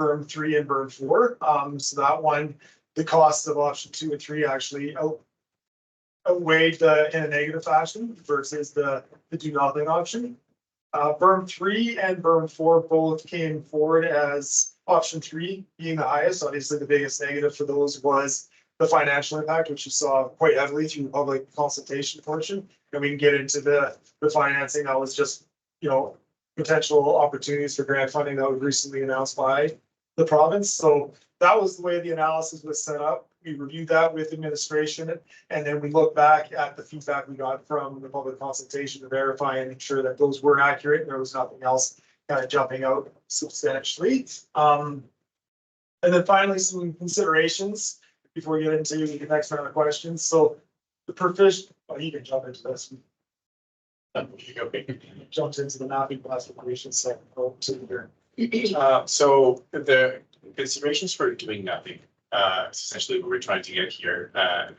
berm 3 and berm 4. So that one, the cost of option 2 and 3 actually outweighed in a negative fashion versus the do nothing option. Berm 3 and berm 4 both came forward as option 3 being the highest. Obviously, the biggest negative for those was the financial impact, which you saw quite heavily through the public consultation portion. And we can get into the financing. That was just, you know, potential opportunities for grant funding that was recently announced by the province. So that was the way the analysis was set up. we reviewed that with administration, and then we look back at the feedback we got from the public consultation to verify and ensure that those were accurate, and there was nothing else kind of jumping out substantially. And then finally, some considerations before we get into the next round of questions. So the provision, well, you can jump into this. Jumps into the mapping classification second. So the considerations for doing nothing, essentially what we're trying to get here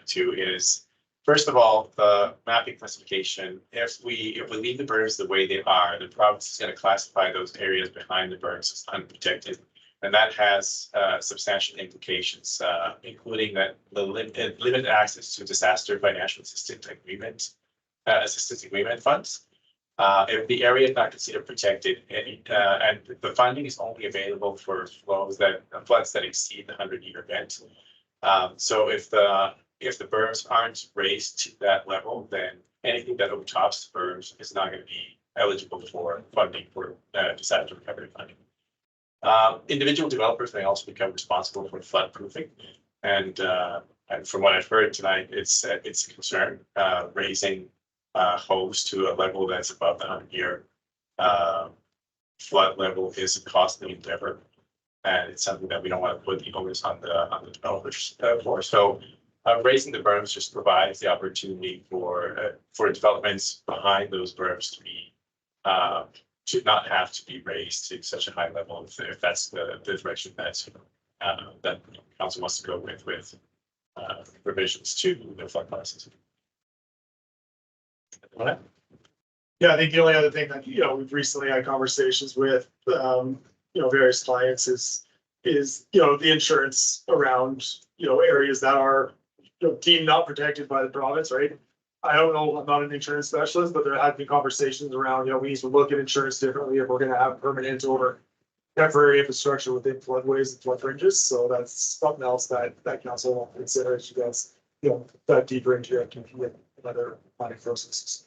to is, first of all, the mapping classification. If we leave the berms the way they are, the province is going to classify those areas behind the berms as unprotected. And that has substantial implications, including that the limited access to disaster financial assistance agreement funds. If the area is not considered protected, and the funding is only available for floods that exceed the 100-year event. So if the berms aren't raised to that level, then anything that overtops the berms is not going to be eligible for funding for disaster recovery funding. Individual developers may also become responsible for flood proofing, and from what I've heard tonight, it's a concern raising hose to a level that's above the 100-year flood level is a costly endeavor, and it's something that we don't want to put the onus on the developers for. So raising the berms just provides the opportunity for developments behind those berms to be should not have to be raised to such a high level if that's the direction that council wants to go with revisions to the flood classes. Yeah, I think the only other thing that, we've recently had conversations with, various clients is, the insurance around, areas that are, deemed not protected by the province, right? I don't know, I'm not an insurance specialist, but there have been conversations around, we need to look at insurance differently if we're gonna have permanent or temporary infrastructure within floodways and flood fringes. So that's something else that council will consider as you guys, dive deeper into it and other planning processes.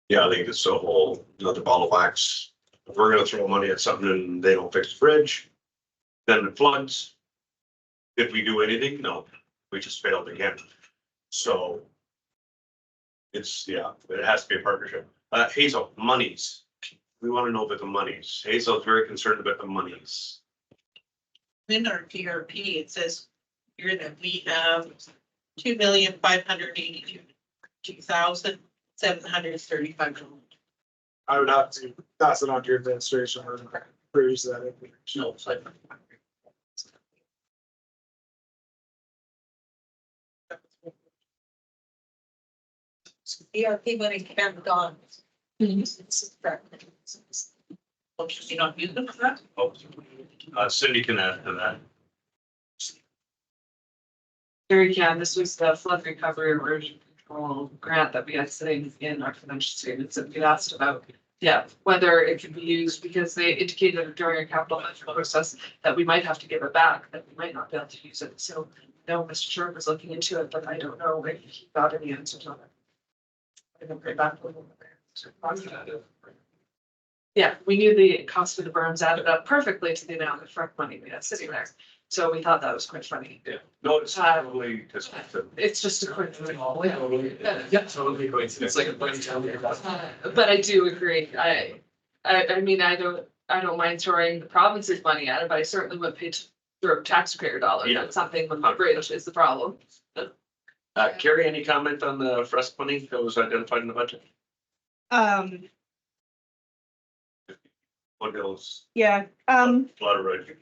Yeah, I think it's the whole, the ball of wax. If we're gonna throw money at something and they don't fix the bridge, then it floods. If we do anything, no, we just failed again. So it's, it has to be a partnership. Hazel, monies. We want to know about the monies. Hazel's very concerned about the monies. In our PRP, it says here that we have $2,582,735. I would have to pass it on to your administration or produce that information. No, so ERP money can't be gone. Oh, should you not use them for that? Cindy can add to that. Gary can, this was the flood recovery erosion control grant that we had sitting in our financial statements that we asked about. Yeah, whether it can be used because they indicated during a capital management process that we might have to give it back, that we might not be able to use it. So no, Mr. Sherman was looking into it, but I don't know if he got any answers on it. I can bring back a little bit. Yeah, we knew the cost of the berms added up perfectly to the amount of FREC money we had sitting there. So we thought that was quite funny. Yeah, no, it's totally just. It's just a quick. Yeah, totally coincidence. It's like a bunch of. But I do agree. I mean, I don't mind throwing the province's money at it, but I certainly would pay to throw taxpayer dollars. Yeah. That's something when the bridge is the problem. Carrie, any comment on the FREC money that was identified in the budget? What else? Yeah, Flood erosion.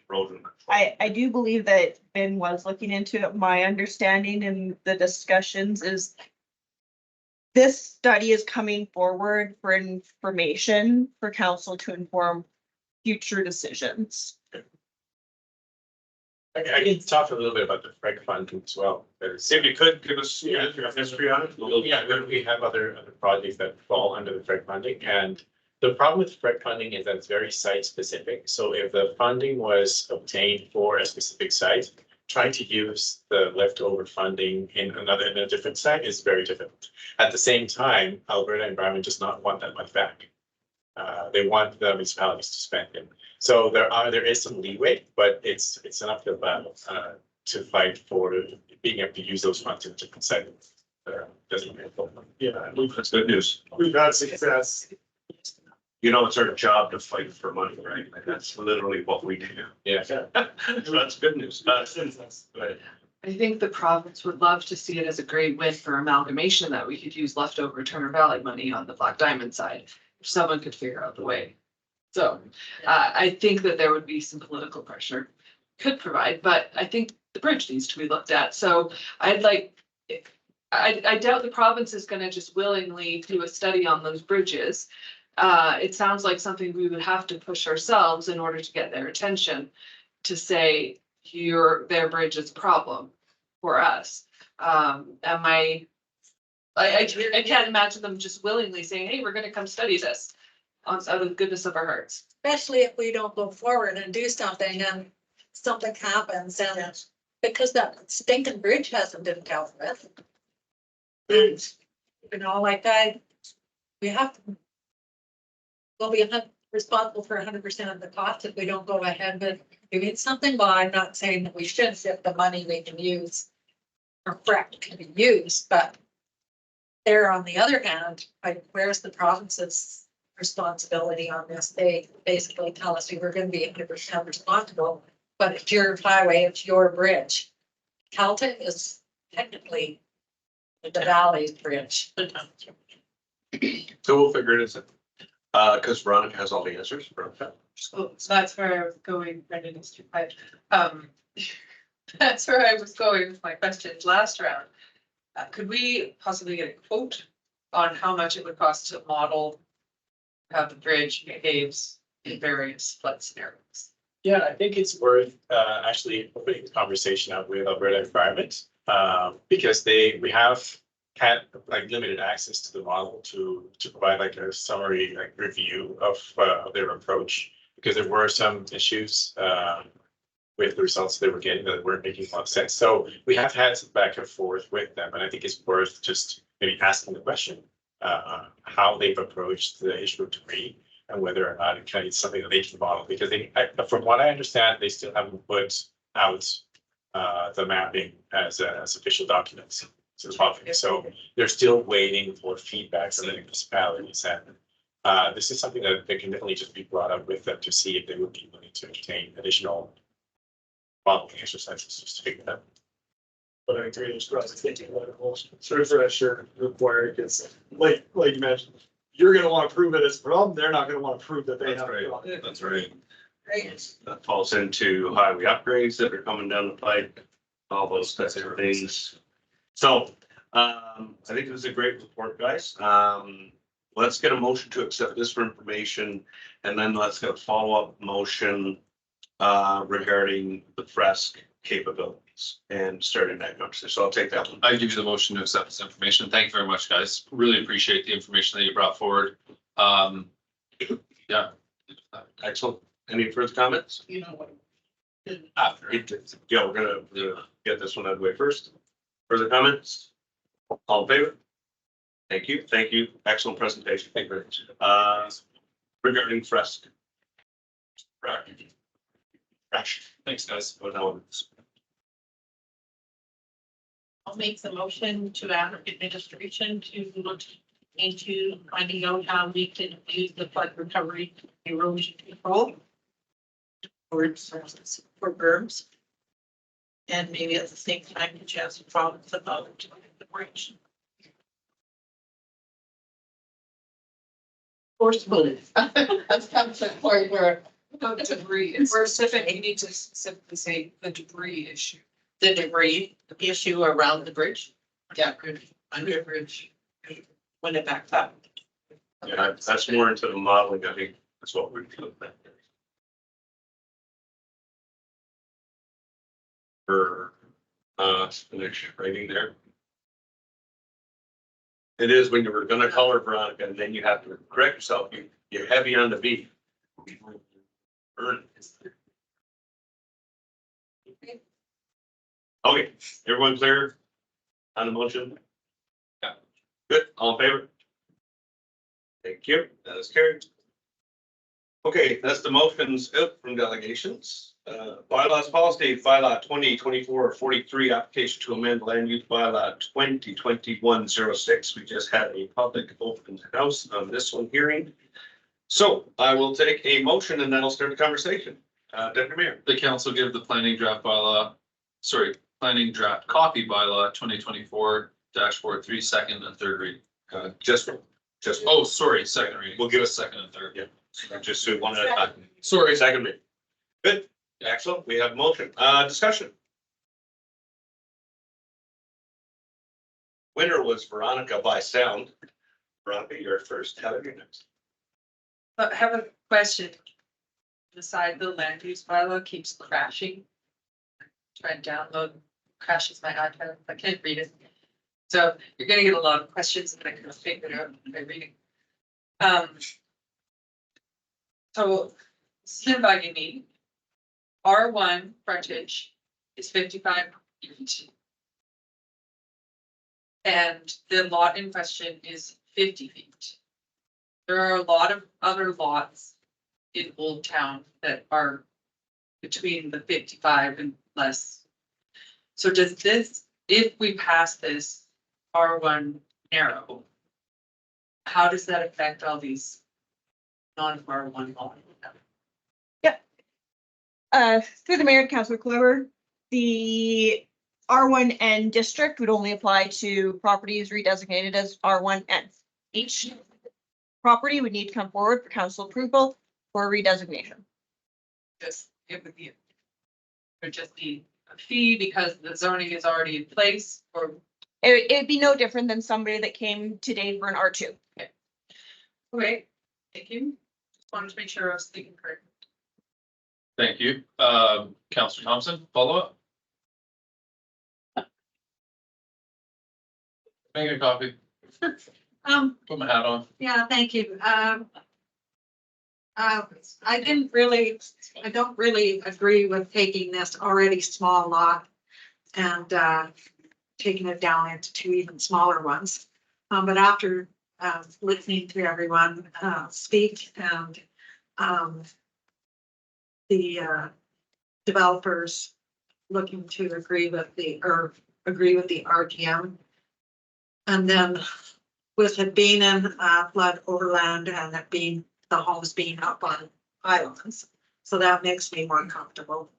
I do believe that Ben was looking into it. My understanding in the discussions is this study is coming forward for information for council to inform future decisions. I can talk a little bit about the FREC funding as well. If you could give us your history on it. Yeah, we have other projects that fall under the FREC funding, and the problem with FREC funding is that it's very site specific. So if the funding was obtained for a specific site, trying to use the leftover funding in a different site is very difficult. At the same time, Alberta Environment does not want that money back. They want the municipalities to spend it. So there is some leeway, but it's an uphill battle to fight for being able to use those funds in different settings. Doesn't make a Yeah, That's good news. we've had success. You know, it's our job to fight for money, right? Like, that's literally what we do. Yeah. So that's good news. But I think the province would love to see it as a great win for amalgamation, that we could use leftover Turner Valley money on the Black Diamond side, if someone could figure out the way. So, I think that there would be some political pressure could provide, but I think the bridge needs to be looked at. So I'd like, I doubt the province is gonna just willingly do a study on those bridges. It sounds like something we would have to push ourselves in order to get their attention to say, their bridge is a problem for us. I can't imagine them just willingly saying, hey, we're gonna come study this out of the goodness of our hearts. Especially if we don't go forward and do something and something happens and because that stinking bridge hasn't been dealt with. And, you know, we have to. We'll be responsible for 100% of the cost if we don't go ahead with doing something, but I'm not saying that we should shift the money we can use. Or correct can be used, but there on the other hand, where's the province's responsibility on this? They basically tell us we're gonna be 100% responsible, but it's your highway, it's your bridge. Calton is technically the valley's bridge. so we'll figure it out. Because Veronica has all the answers. Veronica. So that's where I was going, Brendan is too quiet. That's where I was going with my questions last round. Could we possibly get a quote on how much it would cost to model how the bridge behaves in various flood scenarios? Yeah, I think it's worth actually opening the conversation up with Alberta Environment because we have had like limited access to the model to provide like a summary like review of their approach because there were some issues with the results they were getting that weren't making a lot of sense. So we have had some back and forth with them, and I think it's worth just maybe asking the question how they've approached the issue of debris and whether or not it's something that they can model because from what I understand, they still haven't put out the mapping as official documents to the public. So they're still waiting for feedback from the municipalities, and this is something that can definitely just be brought up with them to see if they would be willing to obtain additional modeling exercises just to figure it out. But I agree, there's probably thinking about it, refresher required, because like you mentioned, you're gonna want to prove it as a problem, they're not gonna want to prove that they That's have. right. That's right. Right. That falls into highway upgrades that are coming down the pipe, all those types of things. So, I think it was a great report, guys. Let's get a motion to accept this for information, and then let's get a follow-up motion regarding the FRESC capabilities and starting that conversation. So I'll take that one. I give you the motion to accept this information. Thank you very much, guys. Really appreciate the information that you brought forward. Yeah. Excellent. Any further comments? You know what? After. Yeah, we're gonna get this one out of the way first. Further comments? All in favor? Thank you. Thank you. Excellent presentation. Thank you very much. Regarding FRESC. Thanks, guys. I'll make the motion to ask administration to look into finding out how we can use the flood recovery erosion control for berms. And maybe at the same time, to chance the province about the bridge. Forcefully. That's come to the point where. Debris, it's specific, you need to specifically say the debris issue. The debris issue around the bridge. Yeah, good, under the bridge. When it backs up. Yeah, that's more into the modeling. I think that's what we're doing. For finish writing there. It is when you were gonna color Veronica, and then you have to correct yourself. You're heavy on the beat. Okay, everyone clear on the motion? Yeah. Good, all in favor? Thank you, that is carried. Okay, that's the motions out from delegations. Bylaws policy, bylaw 2024-43, application to amend land use bylaw 2021-06. We just had a public open house on this one hearing. So I will take a motion and then I'll start the conversation. Deputy Mayor. The council give the planning draft copy bylaw 2024-43 second and third reading. Just, Oh, sorry, second reading. We'll give a second and third. Yeah. Just so one at a time. Sorry. Second reading. Good. Excellent. We have motion. Discussion. Winner was Veronica by sound. Veronica, you're first. Heather, you're next. But I have a question. The side of the land use bylaw keeps crashing. Try and download, crashes my iPad. I can't read it. So you're gonna get a lot of questions and I can figure it out by reading. So this is bugging me. R1 frontage is 55 feet. And the lot in question is 50 feet. There are a lot of other lots in Old Town that are between the 55 and less. So does this, if we pass this R1 narrow, how does that affect all these non-R1 lots? Through the mayor and councilor Clover, the R1N district would only apply to properties redesignated as R1N. Each property would need to come forward for council approval for redesignation. Just, it would be, would just be a fee because the zoning is already in place, or? It'd be no different than somebody that came today for an R2. Okay, thank you. Just wanted to make sure I was thinking correct. Thank you. Councilor Thompson, follow up? Make a copy. Put my hat on. Yeah, thank you. I don't really agree with taking this already small lot and taking it down into two even smaller ones. But after listening to everyone speak and the developers looking to agree with the RTM. And then with it being in flood overland and it being, the homes being up on islands. So that makes me more comfortable.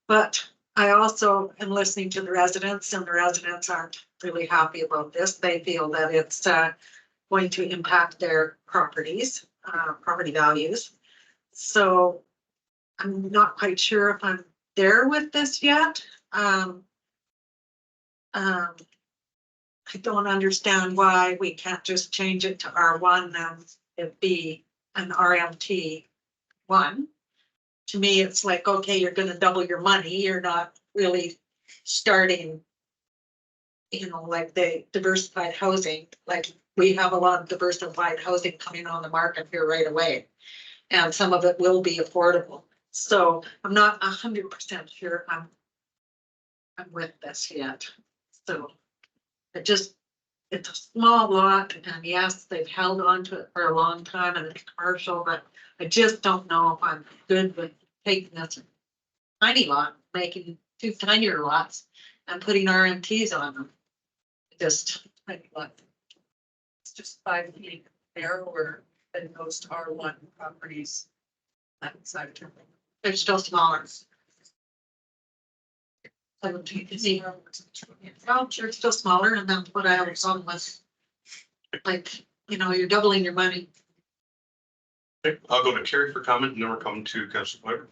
But I also am listening to the residents and the residents aren't really happy about this. They feel that it's going to impact their properties, property values. So I'm not quite sure if I'm there with this yet. I don't understand why we can't just change it to R1 and it be an RMT 1. To me, it's like, okay, you're gonna double your money. You're not really starting, like the diversified housing. Like we have a lot of diversified housing coming on the market here right away. And some of it will be affordable. So I'm not 100% sure I'm with this yet. So it's a small lot and yes, they've held on to it for a long time and it's commercial, but I just don't know if I'm good with taking this tiny lot, making two tinier lots and putting RMTs on them. Just like what? It's just 5 feet narrower than most R1 properties. Outside of town. They're still smaller. Well, sure, it's still smaller and that's what I always thought was. Like, you're doubling your money. Okay, I'll go to Carrie for comment and then we're coming to Councilor Clover.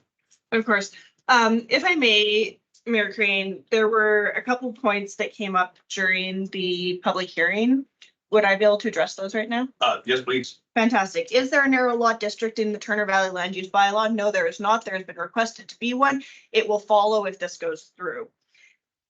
Of course. If I may, Mayor Crane, there were a couple points that came up during the public hearing. Would I be able to address those right now? Yes, please. Fantastic. Is there a narrow lot district in the Turner Valley Land Use Bylaw? No, there is not. There has been requested to be one. It will follow if this goes through.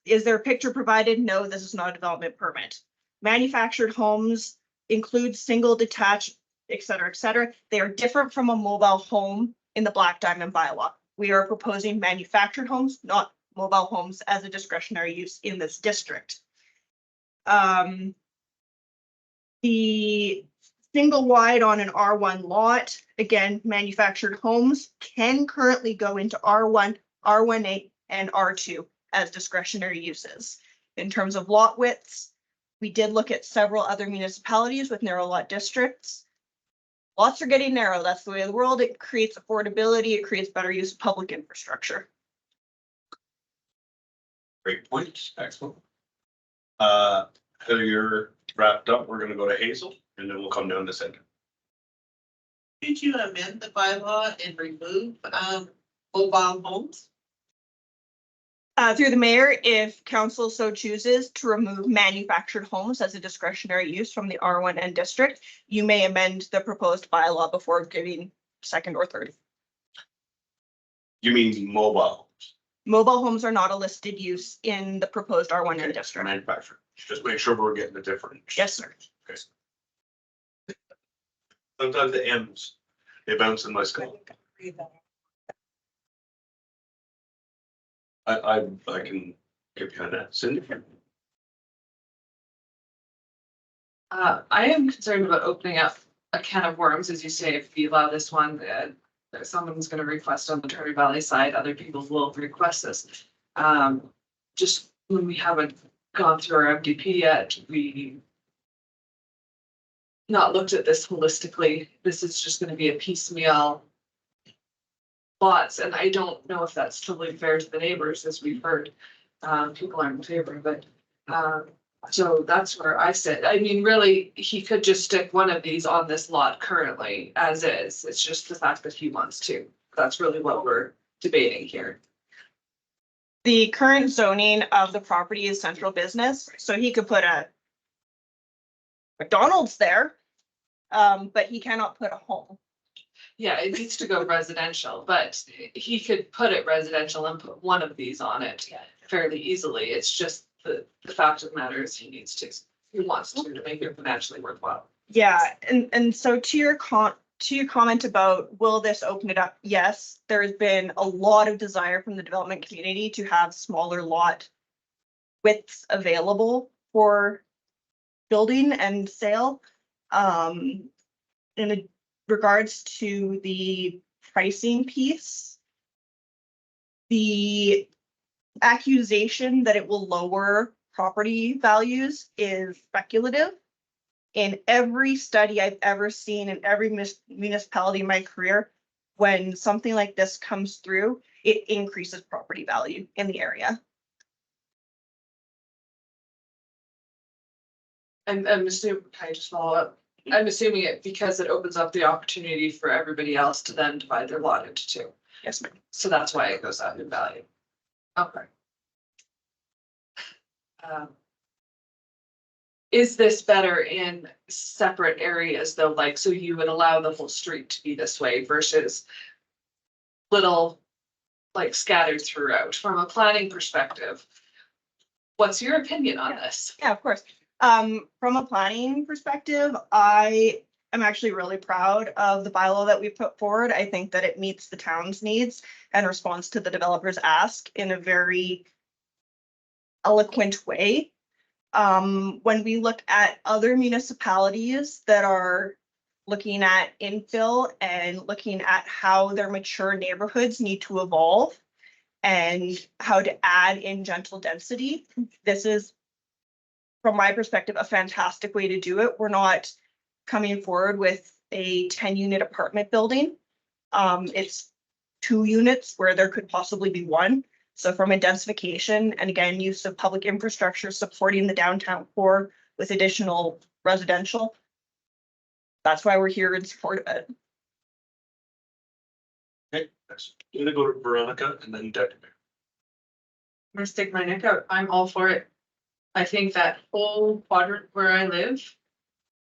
Is there a picture provided? No, this is not a development permit. Manufactured homes include single, detached, et cetera, et cetera. They are different from a mobile home in the Black Diamond Bylaw. We are proposing manufactured homes, not mobile homes, as a discretionary use in this district. The single wide on an R1 lot, again, manufactured homes can currently go into R1 R1A and R2 as discretionary uses. In terms of lot widths, we did look at several other municipalities with narrow lot districts. Lots are getting narrow. That's the way of the world. It creates affordability. It creates better use of public infrastructure. Great points, excellent. Heather, you're wrapped up. We're gonna go to Hazel and then we'll come down to Center. Could you amend the bylaw and remove, mobile homes? Through the mayor, if council so chooses to remove manufactured homes as a discretionary use from the R1N district, you may amend the proposed bylaw before giving second or third. You mean mobile? Mobile homes are not a listed use in the proposed R1N district. Manufacturer. Just make sure we're getting the difference. Yes, sir. Okay. Sometimes the M's, they bounce in my skull. I can get behind that. Cindy? I am concerned about opening up a can of worms, as you say, if we allow this one, that someone's gonna request on the Turner Valley side, other people will request this. Just when we haven't gone through our MDP yet, we not looked at this holistically. This is just gonna be a piecemeal lots, and I don't know if that's totally fair to the neighbors, as we've heard. People aren't in favor of it. So that's where I sit. I mean, really, he could just stick one of these on this lot currently as is. It's just the fact that he wants to. That's really what we're debating here. The current zoning of the property is central business, so he could put a McDonald's there, but he cannot put a home. Yeah, it needs to go residential, but he could put it residential and put one of these on it fairly easily. It's just the fact of the matter is he wants to make it financially worthwhile. Yeah, and so to your comment about will this open it up? Yes, there has been a lot of desire from the development community to have smaller lot widths available for building and sale. In regards to the pricing piece, the accusation that it will lower property values is speculative. In every study I've ever seen in every municipality in my career, when something like this comes through, it increases property value in the area. I'm assuming, can I just follow up? I'm assuming it because it opens up the opportunity for everybody else to then divide their lot into two. Yes, ma'am. So that's why it goes up in value. Okay. Is this better in separate areas though? Like, so you would allow the whole street to be this way versus little, like, scattered throughout from a planning perspective? What's your opinion on this? Yeah, of course. From a planning perspective, I am actually really proud of the bylaw that we put forward. I think that it meets the town's needs and responds to the developer's ask in a very eloquent way. When we look at other municipalities that are looking at infill and looking at how their mature neighborhoods need to evolve and how to add in gentle density, this is, from my perspective, a fantastic way to do it. We're not coming forward with a 10-unit apartment building. It's 2 units where there could possibly be 1. So from a densification and again, use of public infrastructure supporting the downtown core with additional residential. That's why we're here in support of it. Okay, I'm gonna go to Veronica and then Deputy Mayor. I'm gonna stick my neck out. I'm all for it. I think that whole quadrant where I live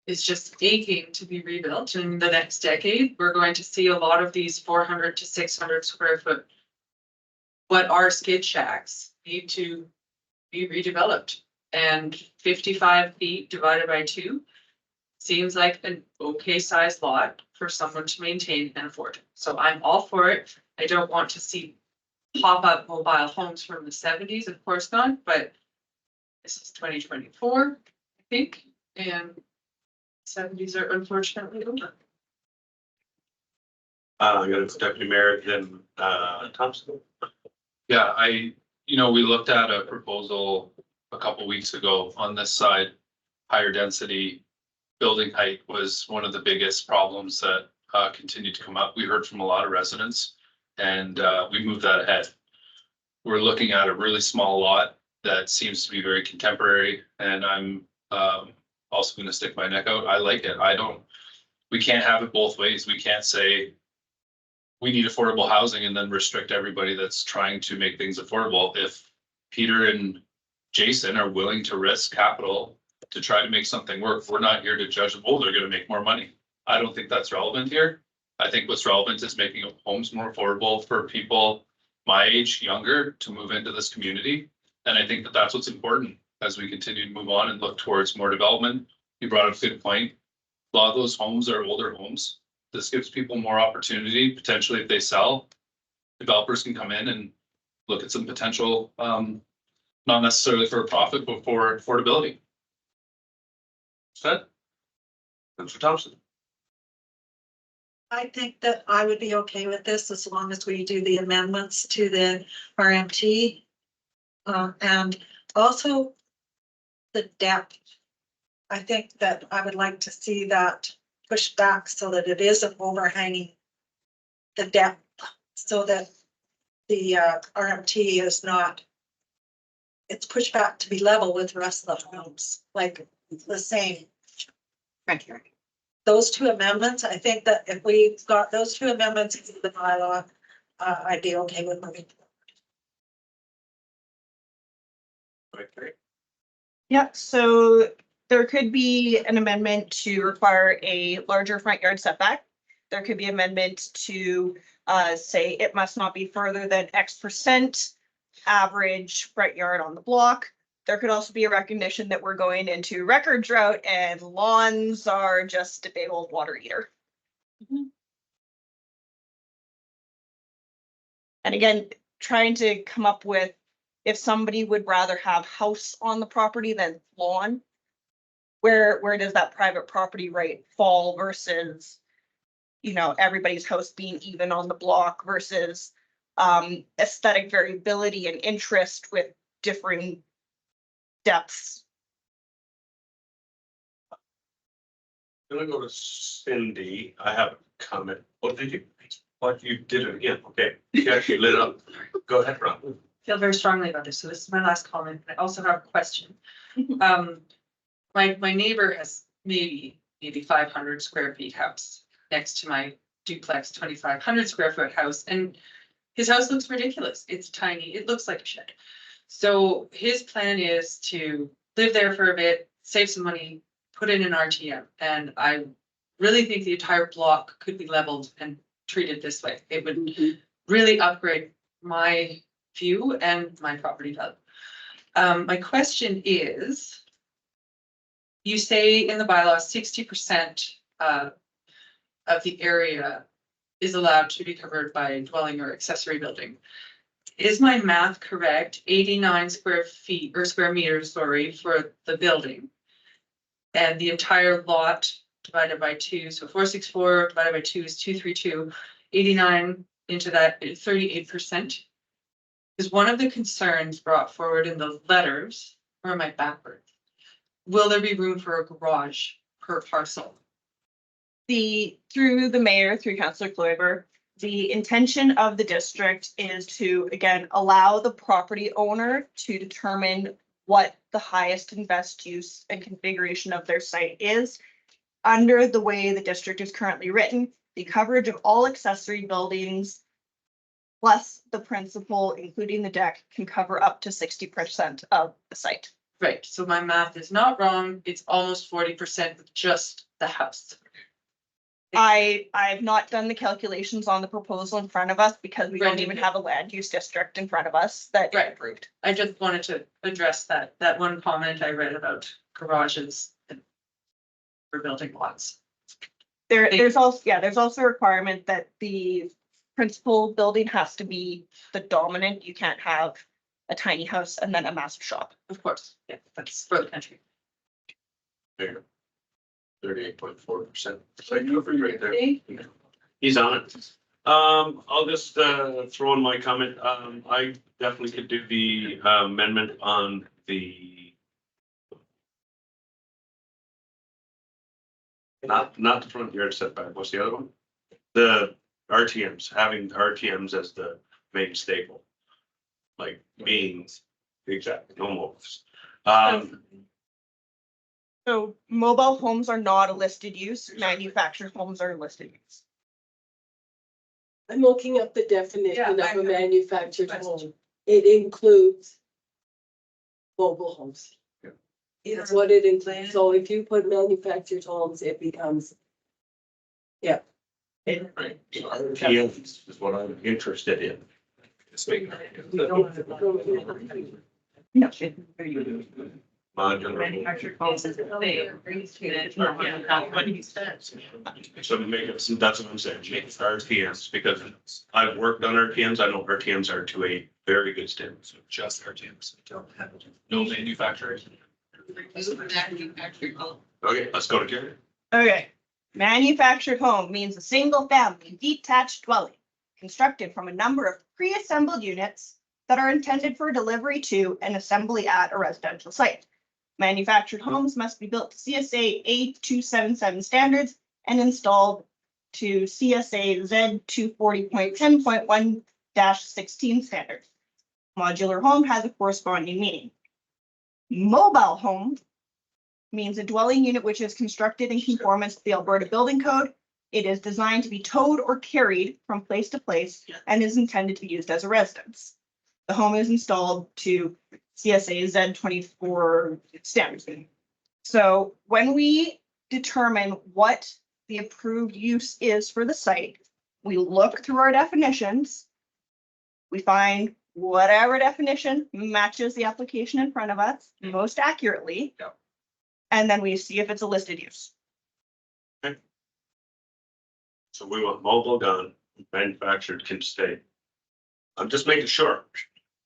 is just aching to be rebuilt in the next decade. We're going to see a lot of these 400 to 600 square foot what are skid shacks need to be redeveloped, and 55 feet divided by 2 seems like an okay sized lot for someone to maintain and afford. So I'm all for it. I don't want to see pop-up mobile homes from the 70s, of course not, but this is 2024, I think, and 70s are unfortunately over. I'm gonna Deputy Mayor, then Thompson. Yeah, we looked at a proposal a couple weeks ago on this side. Higher density building height was one of the biggest problems that continued to come up. We heard from a lot of residents and we moved that ahead. We're looking at a really small lot that seems to be very contemporary, and I'm also gonna stick my neck out. I like it. We can't have it both ways. We can't say we need affordable housing and then restrict everybody that's trying to make things affordable. If Peter and Jason are willing to risk capital to try to make something work, we're not here to judge them, oh, they're gonna make more money. I don't think that's relevant here. I think what's relevant is making homes more affordable for people my age, younger, to move into this community. And I think that that's what's important as we continue to move on and look towards more development. You brought up a good point. A lot of those homes are older homes. This gives people more opportunity, potentially if they sell. Developers can come in and look at some potential, not necessarily for a profit, but for affordability. Said. Mr. Thompson. I think that I would be okay with this as long as we do the amendments to the RMT. And also the depth. I think that I would like to see that pushed back so that it isn't overhanging the depth, so that the RMT is not, it's pushed back to be level with the rest of the homes, like the same. Thank you. Those two amendments, I think that if we got those two amendments into the bylaw, I'd be okay with moving. Okay. Yeah, so there could be an amendment to require a larger front yard setback. There could be amendment to say it must not be further than X% average front yard on the block. There could also be a recognition that we're going into record drought and lawns are just a big old water eater. And again, trying to come up with if somebody would rather have house on the property than lawn, where does that private property right fall versus, everybody's house being even on the block versus aesthetic variability and interest with differing depths. I'm gonna go to Cindy. I have a comment. What did you? What you did it again? Okay, she actually lit up. Go ahead, Ron. Feel very strongly about this, so this is my last comment. I also have a question. My neighbor has maybe 500 square feet house next to my duplex 2,500 square foot house, and his house looks ridiculous. It's tiny. It looks like a shed. So his plan is to live there for a bit, save some money, put in an RTM, and I really think the entire block could be leveled and treated this way. It would really upgrade my view and my property value. My question is, you say in the bylaw 60% of the area is allowed to be covered by a dwelling or accessory building. Is my math correct? 89 square feet or square meters, sorry, for the building. And the entire lot divided by 2, so 464 divided by 2 is 232, 89 into that is 38%. Is one of the concerns brought forward in the letters, or am I backwards? Will there be room for a garage per parcel? Through the mayor, through Councillor Kloiber, the intention of the district is to, again, allow the property owner to determine what the highest and best use and configuration of their site is. Under the way the district is currently written, the coverage of all accessory buildings plus the principal, including the deck, can cover up to 60% of the site. Right, so my math is not wrong. It's almost 40% with just the house. I've not done the calculations on the proposal in front of us because we don't even have a land use district in front of us that is approved. I just wanted to address that one comment I read about garages for building lots. There's also a requirement that the principal building has to be the dominant. You can't have a tiny house and then a massive shop. Of course, yeah, that's for the country. There. 38.4%. Site coverage right there. He's on it. I'll just, throw in my comment. I definitely could do the amendment on the. Not the front yard setback. What's the other one? The RTMs, having RTMs as the main staple. Like beings, exactly, no mobiles. So mobile homes are not a listed use, manufactured homes are a listed use. I'm looking up the definition Yeah, of I a know. manufactured home. It includes mobile homes. That's what it includes. So if you put manufactured homes, it becomes. Yeah. Right, so RTMs is what I'm interested in. Modular. Manufactured homes is they agrees to it. What he says. So make it, that's what I'm saying, make it RTMs, because I've worked on RTMs, I know RTMs are to a very good standard. So just RTMs, don't have, no manufacturing. Okay, let's go to Gary. Okay, manufactured home means a single family detached dwelling constructed from a number of pre-assembled units that are intended for delivery to and assembly at a residential site. Manufactured homes must be built to CSA A277 standards and installed to CSA Z240.10.1-16 standards. Modular home has a corresponding meaning. Mobile home means a dwelling unit which is constructed in conformance to the Alberta Building Code. It is designed to be towed or carried from place to place and is intended to be used as a residence. The home is installed to CSA Z24 standards. So when we determine what the approved use is for the site, we look through our definitions. We find whatever definition matches the application in front of us most accurately. Yep. And then we see if it's a listed use. So we want mobile gun, manufactured can stay. I'm just making sure.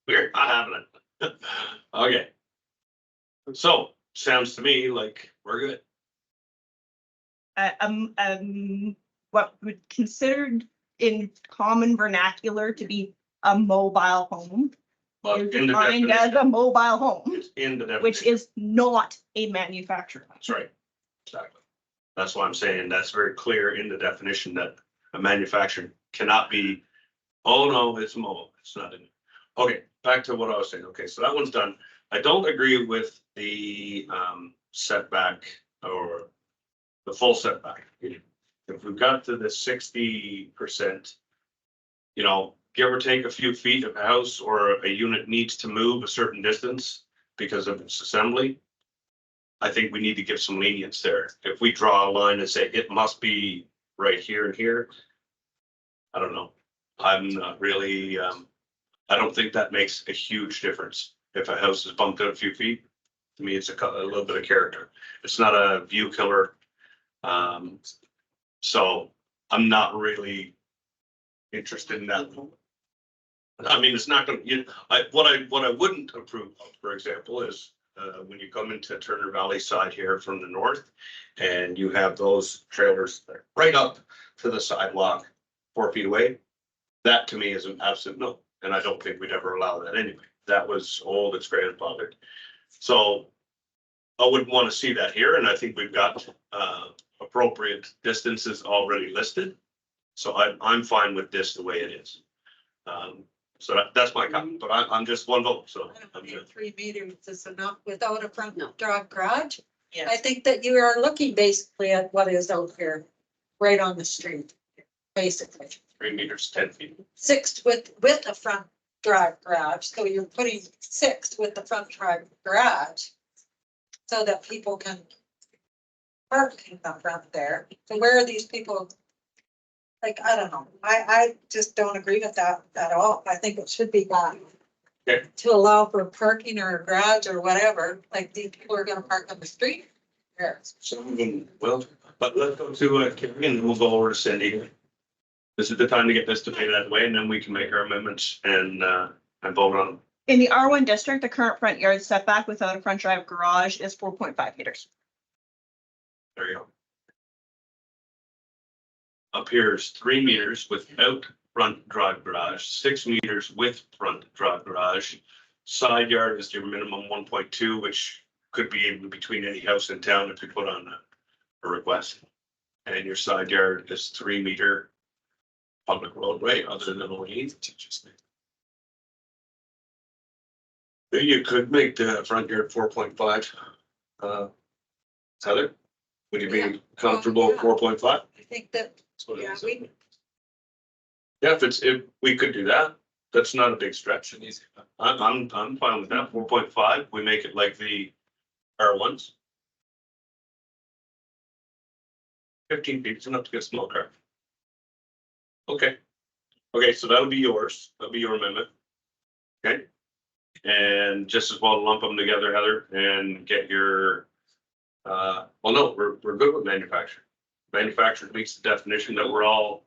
We're not having it. Okay. So sounds to me like we're good. What would considered in common vernacular to be a mobile home But is in the defined as definition, a mobile home, it's in the definition. which is not a manufactured home. That's right. Exactly. That's why I'm saying that's very clear in the definition that a manufactured cannot be, oh no, it's mobile. It's not in. Okay, back to what I was saying. Okay, so that one's done. I don't agree with the setback or the full setback. If we've got to the 60%, you know, give or take a few feet of a house or a unit needs to move a certain distance because of its assembly, I think we need to give some lenience there. If we draw a line and say it must be right here and here, I don't know. I'm not really, I don't think that makes a huge difference. If a house is bumped out a few feet, to me, it's a little bit of character. It's not a view killer. So I'm not really interested in that. I mean, it's not gonna, what I wouldn't approve of, for example, is when you come into Turner Valley side here from the north and you have those trailers that are right up to the sidewalk 4 feet away. That to me is an absolute no, and I don't think we'd ever allow that anyway. That was old, it's grandfathered. So I wouldn't want to see that here, and I think we've got appropriate distances already listed. So I'm fine with this the way it is. So that's my comment, but I'm just one vote, so. I'm good. 3 meters is enough without a front drive garage. Yes. I think that you are looking basically at what is out here, right on the street, basically. 3 meters, 10 feet. 6 with a front drive garage, so you're putting 6 with the front drive garage. So that people can park in the front there. So where are these people? Like, I don't know, I just don't agree with that at all. I think it should be done. Okay. To allow for parking or a garage or whatever, like these people are gonna park on the street. Yes. Some of them will, but let's go to Carrie and then we'll go over to Cindy. This is the time to get this debated that way, and then we can make our amendments and vote on them. In the R1 district, the current front yard setback without a front drive garage is 4.5 meters. There you go. appears 3 meters without front drive garage, 6 meters with front drive garage. Side yard is your minimum 1.2, which could be in between any house in town if you put on a request. And your side yard is 3 meter public roadway other than only teachers. You could make the front yard 4.5. Heather, would you be comfortable with 4.5? I think that, yeah, If we could do that, that's not a big stretch and easy. I'm fine with that. 4.5, we make it like the R1s. 15 feet is enough to get a small car. Okay. Okay, so that'll be yours. That'll be your amendment. Okay. And just as well lump them together, Heather, and get your, well, no, we're good with manufacturing. Manufacturing meets the definition that we're all,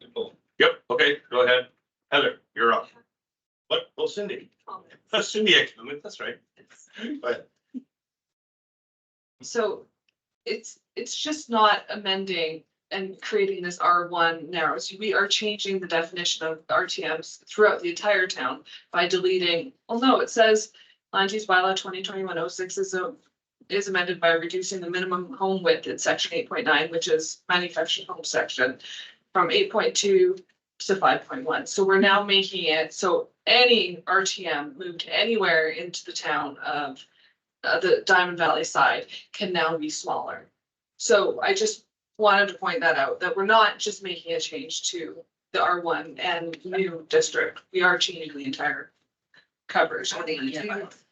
yep, okay, go ahead. Heather, you're up. What? Oh, Cindy. Cindy, actually, that's right. Go ahead. So it's just not amending and creating this R1 narrows. We are changing the definition of RTMs throughout the entire town by deleting, well, no, it says land use bylaw 2021-06 is amended by reducing the minimum home width in section 8.9, which is manufactured home section, from 8.2 to 5.1. So we're now making it so any RTM moved anywhere into the town of the Diamond Valley side can now be smaller. So I just wanted to point that out, that we're not just making a change to the R1 and new district. We are changing the entire coverage.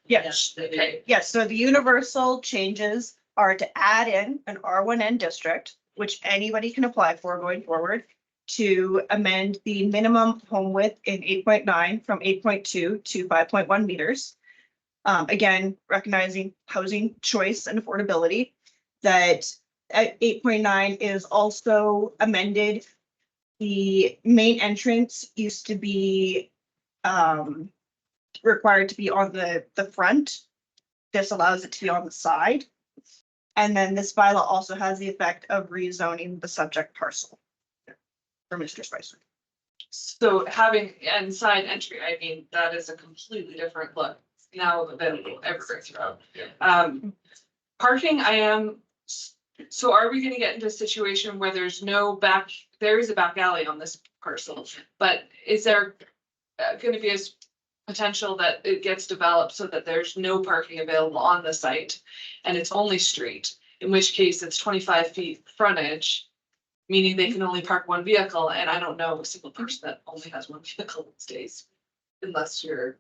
Yes, Okay. yes, so the universal changes are to add in an R1N district, which anybody can apply for going forward, to amend the minimum home width in 8.9 from 8.2 to 5.1 meters. Again, recognizing housing choice and affordability, that at 8.9 is also amended. The main entrance used to be required to be on the front. This allows it to be on the side. And then this bylaw also has the effect of rezoning the subject parcel for Mr. Spicer. So having inside entry, I mean, that is a completely different look now available everywhere throughout. Parking, so are we gonna get into a situation where there is a back alley on this parcel, but is there gonna be a potential that it gets developed so that there's no parking available on the site and it's only street, in which case it's 25 feet frontage, meaning they can only park one vehicle, and I don't know a single person that only has one vehicle these days, unless you're.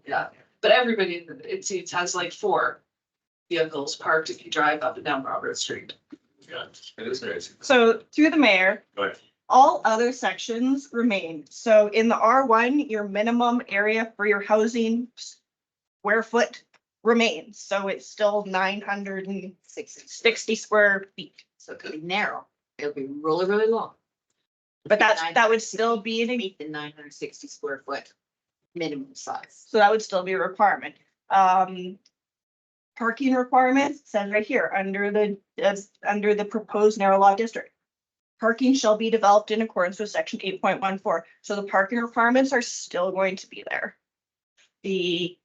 Yeah, but everybody, it seems, has like 4 vehicles parked if you drive up and down Robert Street. Yeah, it is crazy. So through the mayor, Go ahead. all other sections remain. So in the R1, your minimum area for your housing square foot remains. So it's still 960 square feet. So it could be narrow. It'll be really, really long. But that would still be an, Meet the 960 square foot minimum size. so that would still be a requirement. Parking requirements says right here, under the proposed narrow lot district. Parking shall be developed in accordance with section 8.14. So the parking requirements are still going to be there. The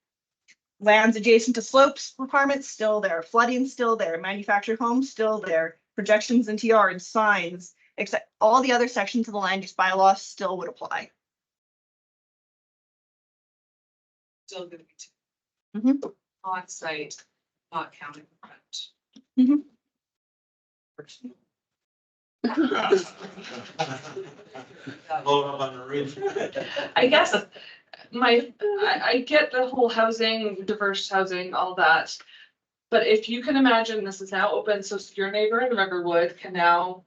lands adjacent to slopes requirements still there, flooding still there, manufactured homes still there, projections into yards, signs, except all the other sections of the land use bylaw still would apply. Still gonna be Mhm. on site, not counting rent. Mhm. I guess I get the whole housing, diverse housing, all that. But if you can imagine, this is now open, so your neighbor in Riverwood can now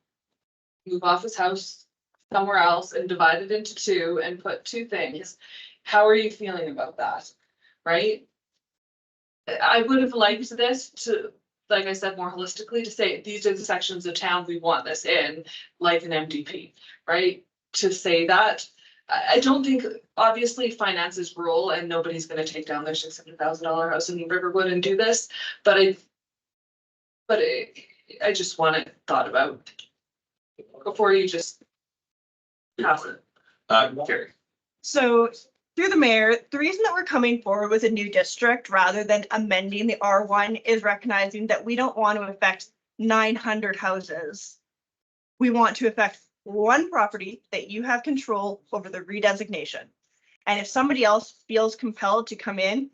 move off his house somewhere else and divide it into 2 and put 2 things. How are you feeling about that? Right? I would have liked this to, like I said, more holistically, to say, these are the sections of town we want this in, like an MDP, right? To say that, I don't think, obviously, finances rule and nobody's gonna take down their $600,000 house in Riverwood and do this, but I just want it thought about before you just pass it. Carrie. So through the mayor, the reason that we're coming forward with a new district rather than amending the R1 is recognizing that we don't want to affect 900 houses. We want to affect one property that you have control over the redesignation. And if somebody else feels compelled to come in,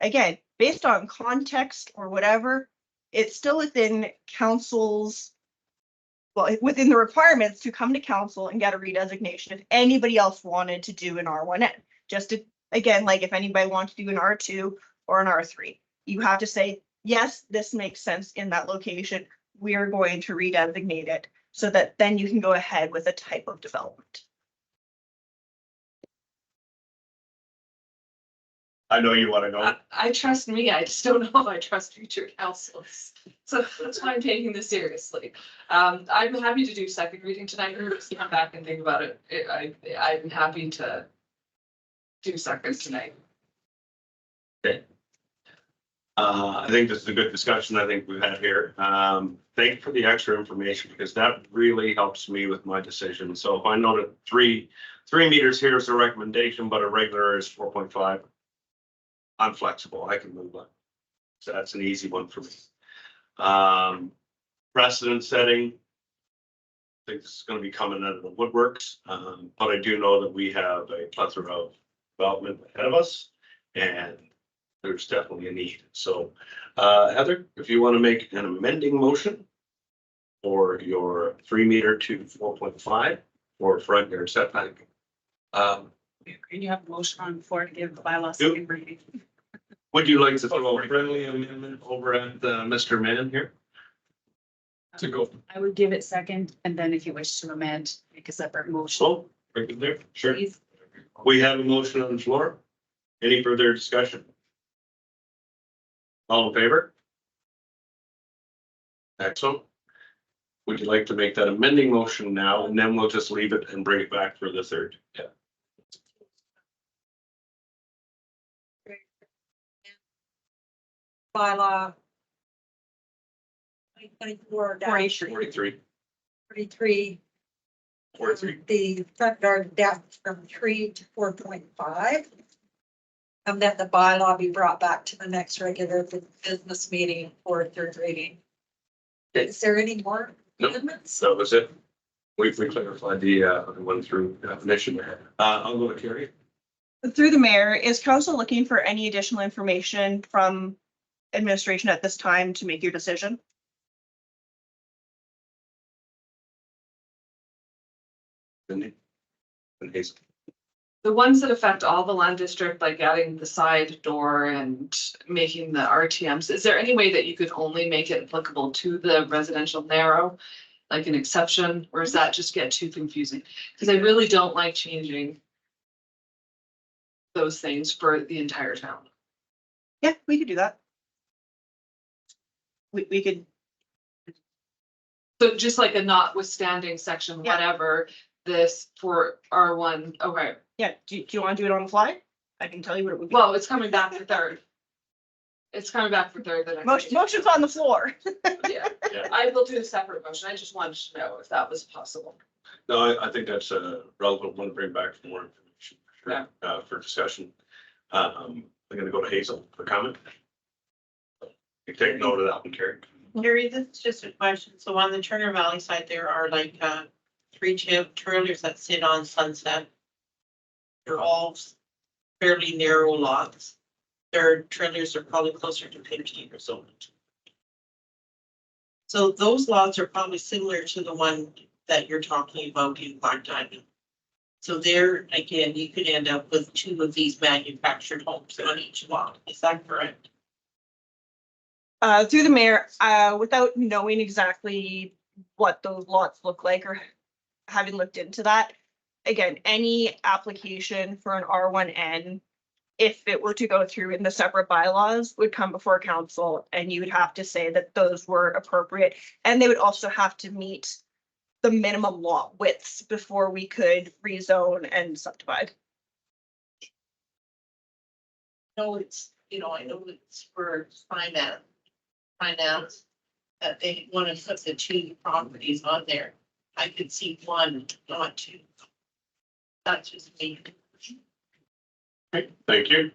again, based on context or whatever, it's still within council's, well, within the requirements to come to council and get a redesignation if anybody else wanted to do an R1N. Just to, again, like if anybody wants to do an R2 or an R3, you have to say, yes, this makes sense in that location. We are going to redesignate it so that then you can go ahead with a type of development. I know you want to go. I trust me, I just don't know if I trust future councils. So that's why I'm taking this seriously. I'm happy to do second reading tonight, or just come back and think about it. I'm happy to do second tonight. Okay. I think this is a good discussion I think we've had here. Thank you for the extra information because that really helps me with my decision. So if I know that three meters here is the recommendation, but a regular is 4.5. I'm flexible. I can move on. So that's an easy one for me. Precedent setting. I think this is going to be coming out of the woodworks, but I do know that we have a plethora of development ahead of us, and there's definitely a need. So, Heather, if you want to make an amending motion for your 3 meter to 4.5 or front yard setback. You have a motion on the floor to give the bylaw second reading. Would you like to throw a friendly amendment over at Mr. Mann here? To go. I would give it second, and then if you wish to amend, make a separate motion. Oh, right there, sure. Please. We have a motion on the floor. Any further discussion? All in favor? Excellent. Would you like to make that amending motion now, and then we'll just leave it and bring it back for the third? Yeah. Bylaw. 2024 43. 43. 43. The front yard depth from 3 to 4.5. And that the bylaw be brought back to the next regular business meeting for third reading. Is there any more amendments? That was it. We clarified the one through definition. I'll go to Carrie. Through the mayor, is council looking for any additional information from administration at this time to make your decision? And Hazel. The ones that affect all the land district, like adding the side door and making the RTMs, is there any way that you could only make it applicable to the residential narrow? Like an exception, or does that just get too confusing? Because I really don't like changing those things for the entire town. Yeah, we could do that. We could, So just like a notwithstanding section, Yeah. whatever, this for R1, okay. yeah, do you want to do it on the fly? I can tell you what it would be. Well, it's coming back for third. It's coming back for third. The next Motion's on the floor. Yeah, I will do a separate motion. I just wanted to know if that was possible. No, I think that's a relevant one to bring back for more information. Yeah. For discussion. I'm gonna go to Hazel for comment. You take note of that one, Carrie. Gary, this is just a question. So on the Turner Valley side, there are like 3 trailers that sit on Sunset. They're all fairly narrow lots. Their trailers are probably closer to 15 years old. So those lots are probably similar to the one that you're talking about in Black Diamond. So there, again, you could end up with 2 of these manufactured homes on each lot. Is that correct? Through the mayor, without knowing exactly what those lots look like or having looked into that, again, any application for an R1N, if it were to go through in the separate bylaws, would come before council and you would have to say that those were appropriate. And they would also have to meet the minimum lot widths before we could rezone and subdivide. No, it's, I know it's for finance, that they want to put the two properties on there. I could see one, not two. That's just me. Okay, thank you.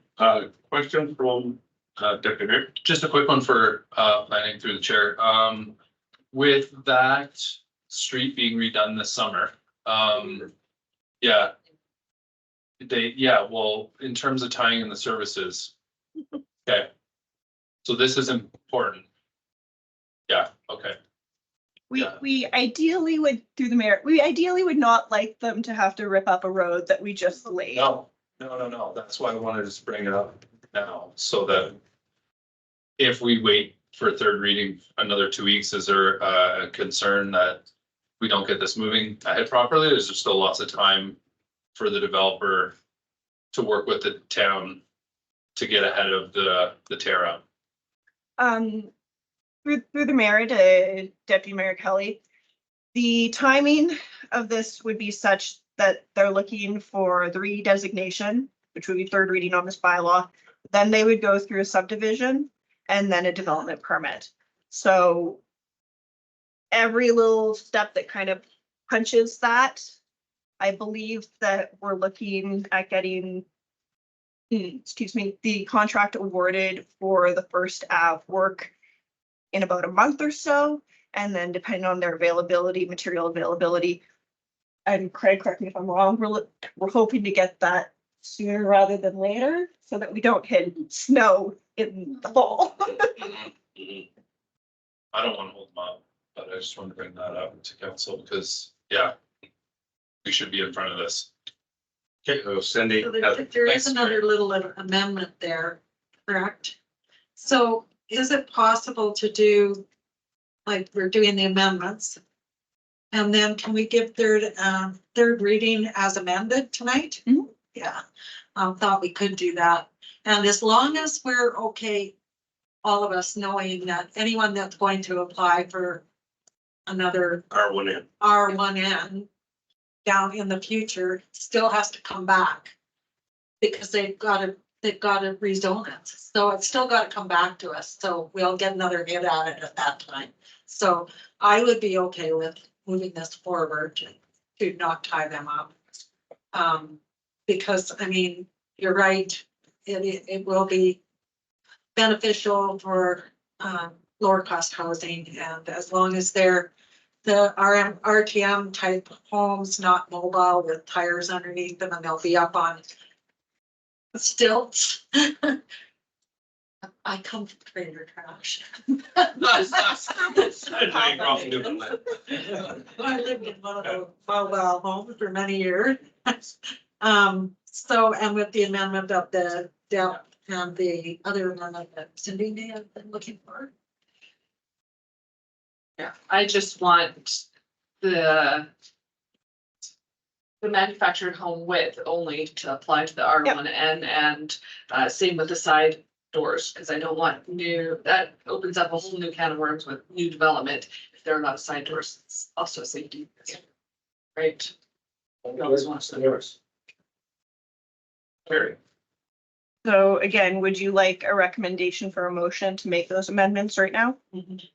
Question from Deputy Mayor. Just a quick one for planning through the chair. With that street being redone this summer, yeah. Well, in terms of tying in the services. Okay. So this is important. Yeah, okay. We ideally would, through the mayor, we ideally would not like them to have to rip up a road that we just laid. No. That's why I wanted to bring it up now, so that if we wait for third reading another 2 weeks, is there a concern that we don't get this moving ahead properly? Is there still lots of time for the developer to work with the town to get ahead of the tear up? Through the mayor to Deputy Mayor Kelly, the timing of this would be such that they're looking for the redesignation, which would be third reading on this bylaw. Then they would go through a subdivision and then a development permit. So every little step that kind of punches that, I believe that we're looking at getting, the contract awarded for the first work in about a month or so. And then depending on their availability, material availability, and Craig, correct me if I'm wrong, we're hoping to get that sooner rather than later so that we don't hit snow in the fall. I don't want to hold them up, but I just want to bring that up to council because, yeah, we should be in front of this. Okay, so Cindy. So there is another little amendment there, correct? So is it possible to do, like, we're doing the amendments? And then can we give third reading as amended tonight? Mhm. Yeah, thought we could do that. And as long as we're okay, all of us knowing that anyone that's going to apply for another R1N. R1N down in the future still has to come back because they've got to rezone it. So it's still got to come back to us. So we'll get another hit at it at that time. So I would be okay with moving this forward to not tie them up. Because I mean, you're right, it will be beneficial for lower cost housing, and as long as they're the RTM type homes, not mobile with tires underneath them, and they'll be up on stilts. I come from trailer trash. I lived in one of those mobile homes for many years. So, and with the amendment of the depth and the other amendment that Cindy may have been looking for. Yeah, I just want the manufactured home width only to apply to the R1N and same with the side doors, because I don't want that opens up a whole new can of worms with new development. If there are not side doors, it's also a safety, right? Doors, the doors. Carrie. So again, would you like a recommendation for a motion to make those amendments right now?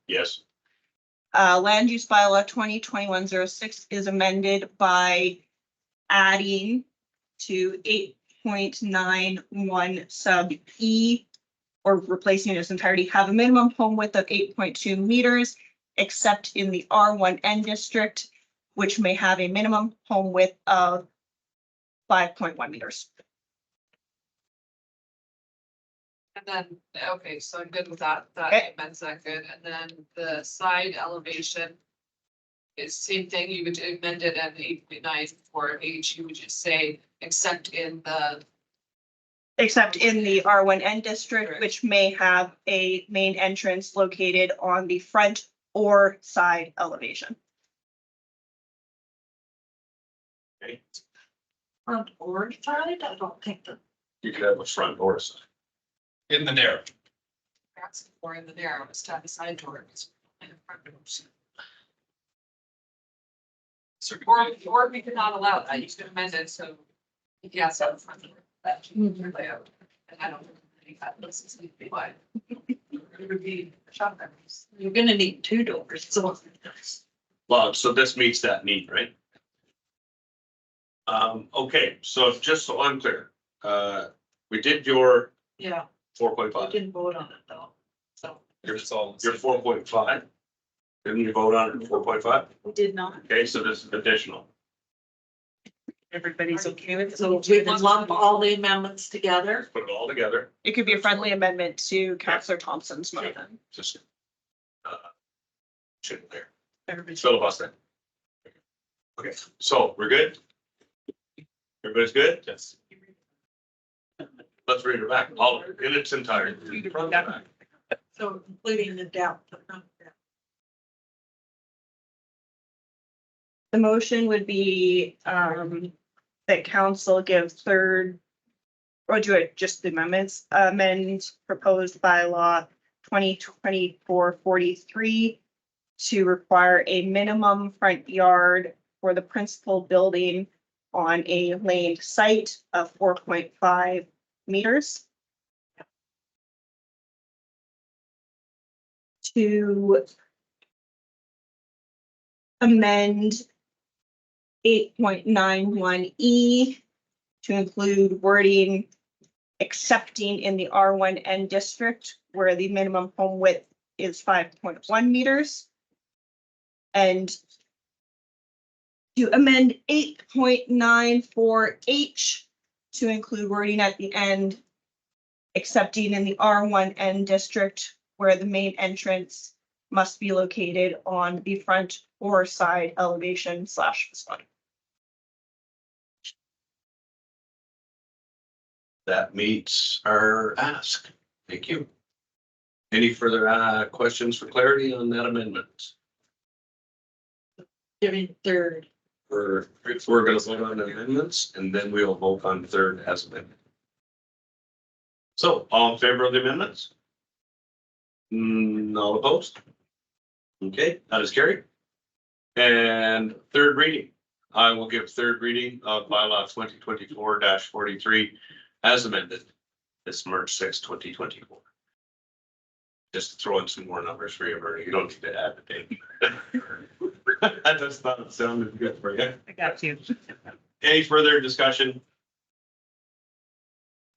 Yes. Land use bylaw 2021-06 is amended by adding to 8.91 sub E, or replacing its entirety, have a minimum home width of 8.2 meters, except in the R1N district, which may have a minimum home width of 5.1 meters. And then, okay, so I'm good with that. That Okay. amends that good. And then the side elevation is same thing. You would amend it at 8.9 for H. You would just say, except in the R1N district, which may have a main entrance located on the front or side elevation. Okay. Front or side, I don't think that. You could have a front or a side. In the narrow. perhaps or in the narrow, it's to have a side door. And a front doors. Or we could not allow that. You could amend it so you have to have a front door. That changes your layout. And I don't think that this is need to be wide. It would be shotguns. You're gonna need 2 doors, so. Well, so this meets that need, right? Okay, so just so I'm clear, we did your Yeah, 4.5. we didn't vote on it though, so. Your 4.5. Didn't you vote on it, 4.5? We did not. Okay, so this is additional. Everybody's okay with it. So we can lump all the amendments together. Put it all together, It could be a friendly amendment to Councillor Thompson's motion. just. Shouldn't there, Everybody's- filibuster. Okay, so we're good? Everybody's good? Yes. Let's read it back, all of it, in its entirety. Front and back. So including the depth. The motion would be, that council give third, or do it just the amendments, amend proposed bylaw 2024-43 to require a minimum front yard for the principal building on a laned site of 4.5 meters. To amend 8.91E to include wording excepting in the R1N district where the minimum home width is 5.1 meters. And to amend 8.94H to include wording at the end excepting in the R1N district where the main entrance must be located on the front or side elevation / facade. That meets our ask. Thank you. Any further questions for clarity on that amendment? Giving third. We're gonna vote on amendments and then we'll vote on third as amended. So all in favor of the amendments? All opposed? Okay, that is carried. And third reading, I will give third reading of bylaw 2024-43 as amended this March 6, 2024. Just throw in some more numbers for you, Bernie. You don't need to add the date. I just thought it sounded good for you. I got you. Any further discussion?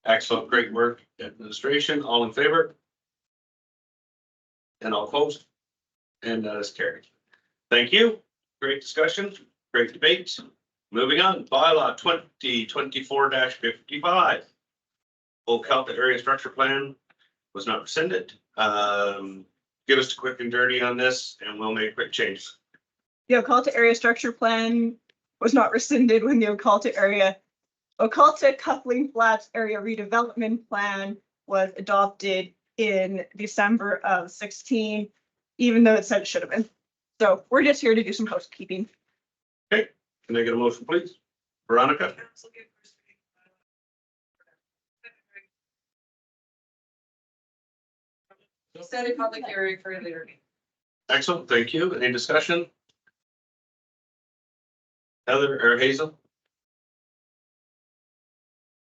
Excellent, great work, administration, all in favor? And all opposed? And that is carried. Thank you, great discussion, great debate. Moving on, bylaw 2024-55. Old Calta area structure plan was not rescinded. Give us a quick and dirty on this and we'll make quick changes. The Okalta area structure plan was not rescinded when the Okalta coupling flats area redevelopment plan was adopted in December of 16, even though it said it should have been. So we're just here to do some housekeeping. Okay, can I get a motion, please? Veronica? Set a public hearing for a later meeting. Excellent, thank you. Any discussion? Heather or Hazel?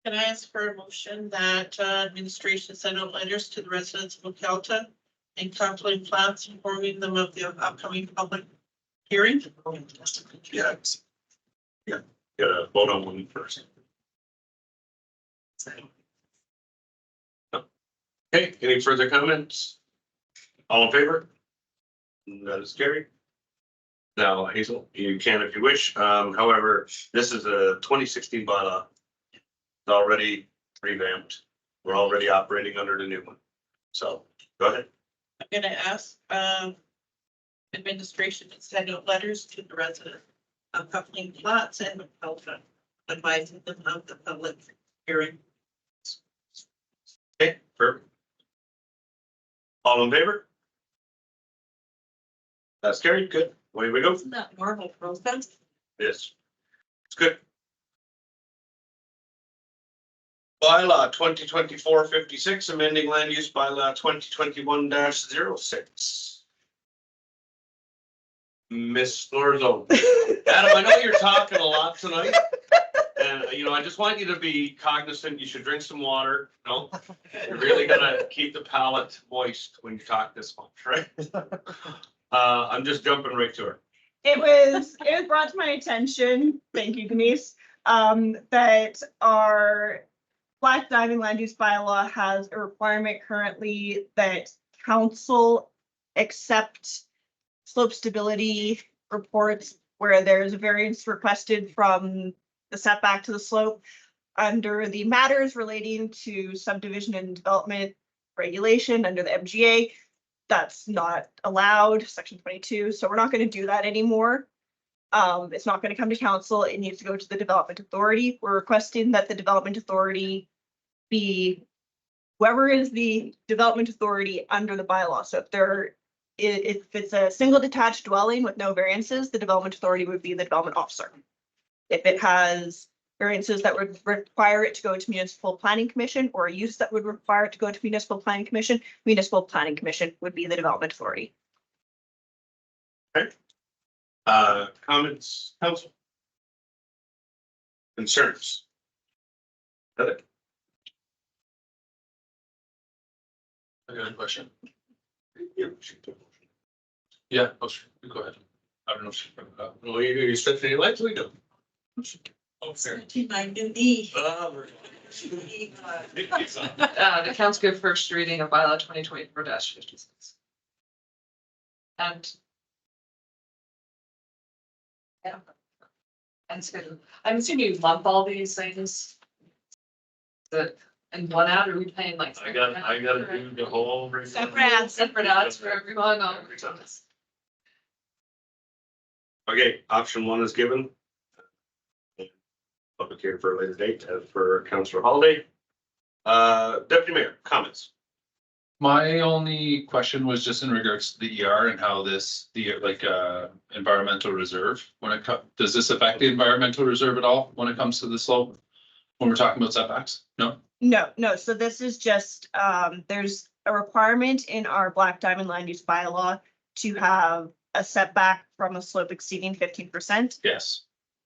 Can I ask for a motion that administration send out letters to the residents of Ocalta and counseling plans informing them of the upcoming public hearing? Yeah. Yeah, gotta vote on one first. Okay, any further comments? All in favor? That is carried. Now, Hazel, you can if you wish. However, this is a 2016 bylaw. It's already revamped. We're already operating under the new one. So go ahead. I'm gonna ask administration to send out letters to the residents of coupling flats and Ocalta, advising them of the public hearing. Okay, perfect. All in favor? That's carried. Good. Away we go. Isn't that normal process? Yes. It's good. Bylaw 2024-56, amending land use bylaw 2021-06. Miss Florzo. Adam, I know you're talking a lot tonight. And, you know, I just want you to be cognizant, you should drink some water, no? You're really gonna keep the palate moist when you talk this much, right? I'm just jumping right to her. It was brought to my attention, thank you Denise, that our Black Diamond land use bylaw has a requirement currently that council accept slope stability reports where there's a variance requested from the setback to the slope under the matters relating to subdivision and development regulation under the MGA. That's not allowed, section 22, so we're not going to do that anymore. It's not going to come to council, it needs to go to the development authority. We're requesting that the development authority be whoever is the development authority under the bylaw. So if it's a single detached dwelling with no variances, the development authority would be the development officer. If it has variances that would require it to go to municipal planning commission, or a use that would require it to go to municipal planning commission would be the development authority. Okay. Comments, council? Concerns? Heather? I got a question. Yeah, Yeah, oh, sure. Go ahead. I don't know if she brought it up. well, you stretching any legs, we do. Oh, fair. My new knee. The council give first reading of bylaw 2024-56. And. Yeah. And it's good. I'm assuming you lump all these things. That in one ad, or are we paying like? I gotta do the whole. Separate ads for everyone on. Okay, option one is given. Public hearing for a later date as per Councillor Holiday. Deputy Mayor, comments? My only question was just in regards to the ER and how environmental reserve, does this affect the environmental reserve at all when it comes to the slope? When we're talking about setbacks? No? No, so this is just, there's a requirement in our Black Diamond land use bylaw to have a setback from a slope exceeding 15%. Yes.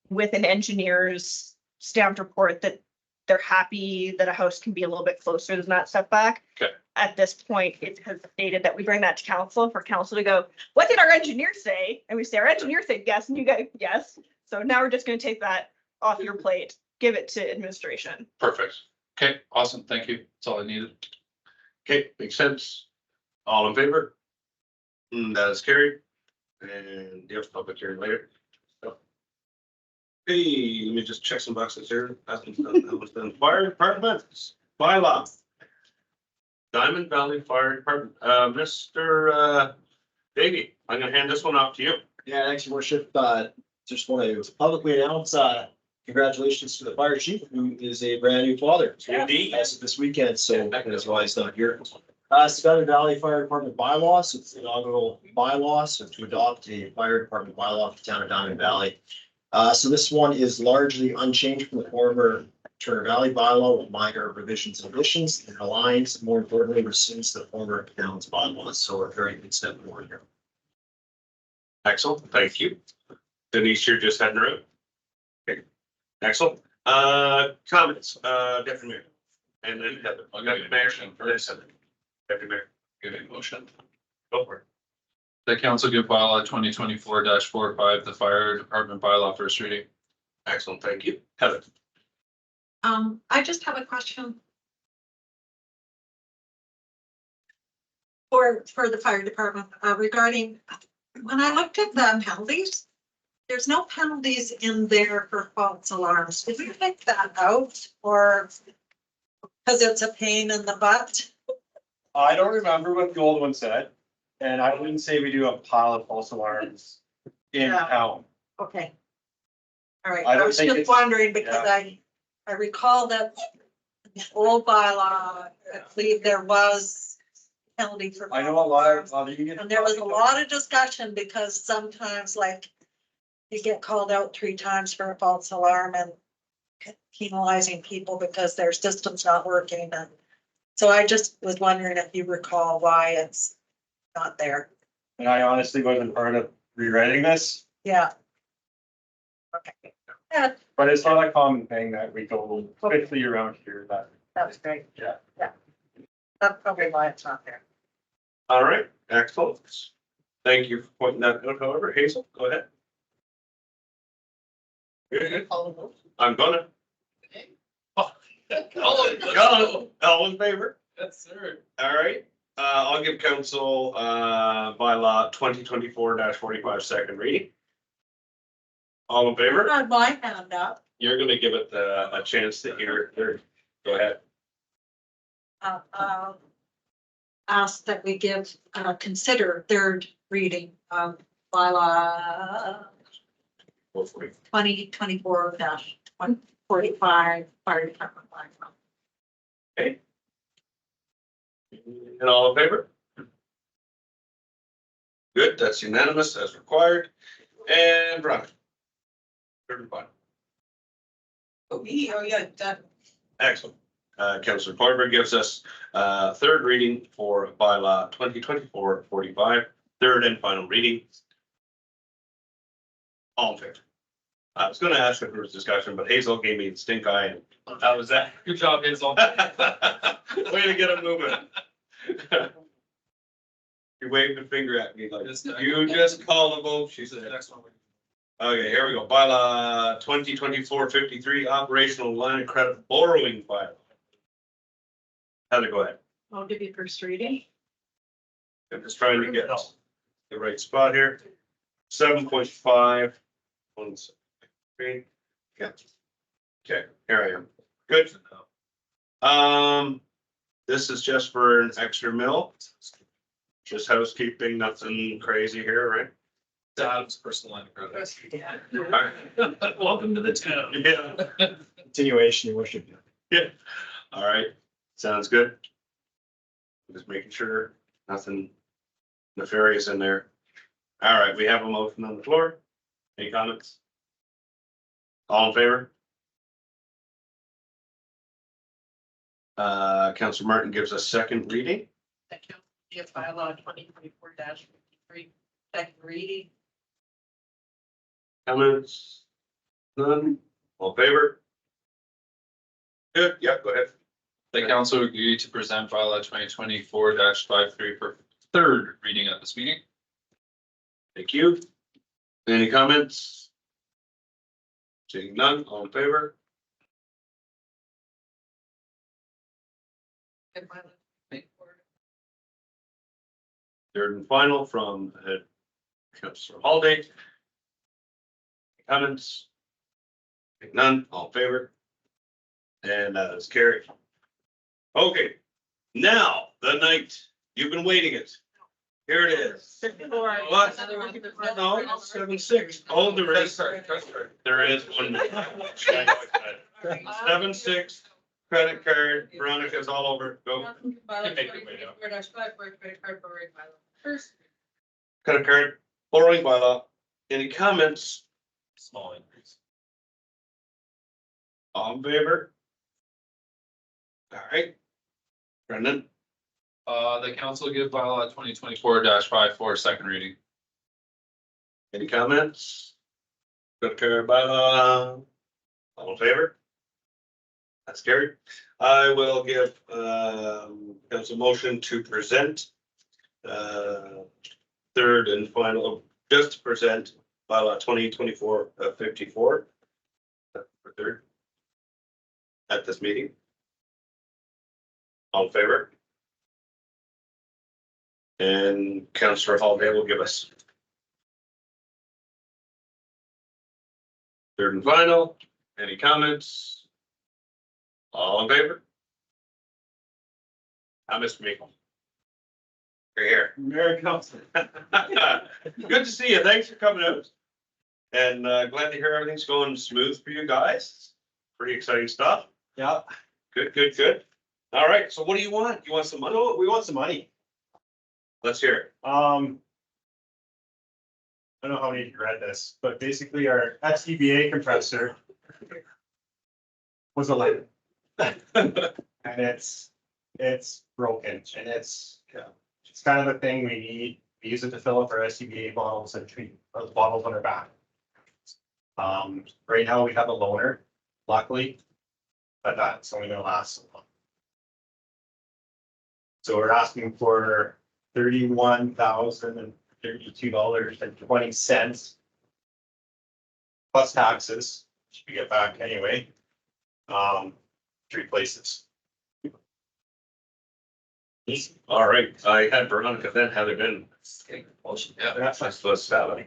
With an engineer's stamped report that they're happy that a house can be a little bit closer than that setback. Okay. At this point, it has stated that we bring that to council for council to go, what did our engineer say? And we say, our engineer said yes, and you go, yes. So now we're just gonna take that off your plate, give it to administration. Perfect. Okay, awesome. Thank you. That's all I needed. Okay, makes sense. All in favor? That is carried. And you have public hearing later. So. Hey, let me just check some boxes here. That was done. Fire department, bylaw. Diamond Valley Fire Department, Mr. Davey, I'm gonna hand this one off to you. Yeah, thanks, your worship. Just want to publicly announce, congratulations to the fire chief, who is a brand new father. Indeed. As of this weekend, so that's why he's not here. Diamond Valley Fire Department bylaw, so it's the inaugural bylaw, so to adopt a fire department bylaw for the town of Diamond Valley. So this one is largely unchanged from the former Turner Valley bylaw with minor revisions and additions, and aligns, more importantly, rescinds the former town's bylaws, so a very good step forward here. Excellent, thank you. Denise, you're just heading around. Okay, excellent. Comments, Deputy Mayor. And then Heather. I'll give you a motion first. Deputy Mayor, Give a motion. go for it. The council give bylaw 2024-45, the fire department bylaw first reading. Excellent, thank you. Heather. I just have a question. For the fire department, regarding, when I looked at the penalties, there's no penalties in there for false alarms. Did we take that out, or because it's a pain in the butt? I don't remember what the old one said, and I wouldn't say we do a pile of false alarms in town. Okay. All right, I I don't was think just it's- wondering because I recall that the old bylaw, I believe there was penalty for. I know a lot of, you get. And there was a lot of discussion because sometimes like you get called out 3 times for a false alarm and penalizing people because their system's not working. And so I just was wondering if you recall why it's not there. And I honestly wasn't part of rewriting this. Yeah. Okay. But it's not a common thing that we go quickly around here, that, That's great. yeah. That's probably why it's not there. All right, excellent. Thank you for pointing that out, however. Hazel, go ahead. I'm gonna. All in favor? Yes, sir. All right, I'll give council, bylaw 2024-45 second reading. All in favor? I had my hand up. You're gonna give it a chance to hear. Go ahead. Ask that we give, consider third reading of bylaw 2024-145 fire department bylaw. Okay. And all in favor? Good, that's unanimous as required. And Veronica. Third and final. Oh, me, oh, yeah, that, Excellent. Councillor Coiber gives us third reading for bylaw 2024-45, third and final reading. All in favor? I was gonna ask if there was discussion, but Hazel gave me the stink eye and that was that. Good job, Hazel. Way to get him moving. You waved a finger at me like, you just called the vote, she said. Next one. Okay, here we go. Bylaw 2024-53, operational line of credit borrowing bylaw. Heather, go ahead. I'll give you first reading. I'm just trying to get the right spot here. 7.5. 1 second. Yeah. Okay, here I am. Good. This is just for an extra mill. Just housekeeping, nothing crazy here, right? Adam's personal line of credit. All right. Welcome to the town. Yeah. Continuation, your worship. Yeah. All right. Sounds good. Just making sure nothing nefarious in there. All right, we have a motion on the floor. Any comments? All in favor? Councillor Martin gives us second reading. thank you. If bylaw 2024-53, second reading. Comments? None? All in favor? Good, yeah, go ahead. The council agreed to present bylaw 2024-53 for third reading at this meeting. Thank you. Any comments? Seeing none, all in favor? Third and final from Councillor Holiday. Comments? Seeing none, all in favor? And that is carried. Okay, now the night you've been waiting it. Here it is. What? No, 7-6. Oh, there is. There is one. 7-6 credit card. Veronica's all over. Go. First, Credit card, borrowing bylaw. Any comments? Small increase. All in favor? All right. Brendan, The council give bylaw 2024-54 second reading. any comments? Credit card bylaw. All in favor? That's carried. I will give, council motion to present third and final, just to present bylaw 2024-54 for third at this meeting. All in favor? And Councillor Holiday will give us third and final. Any comments? All in favor? Mr. Meekel. You're here. Mayor Council. Good to see you. Thanks for coming out. And glad to hear everything's going smooth for you guys. Pretty exciting stuff. Yeah. Good, good, good. All right, so what do you want? You want some money? No, we want some money. Let's hear it. I don't know how many of you read this, but basically our SCBA compressor was elected. And it's broken and it's kind of the thing we need. We use it to fill up our SCBA bottles and treat the bottles on our back. Right now we have a loaner, luckily, but that's only gonna last so long. So we're asking for $31,032.20 plus taxes, which we get back anyway. To replace this. All right, I had Veronica then Heather been. Yeah, that's supposed to happen.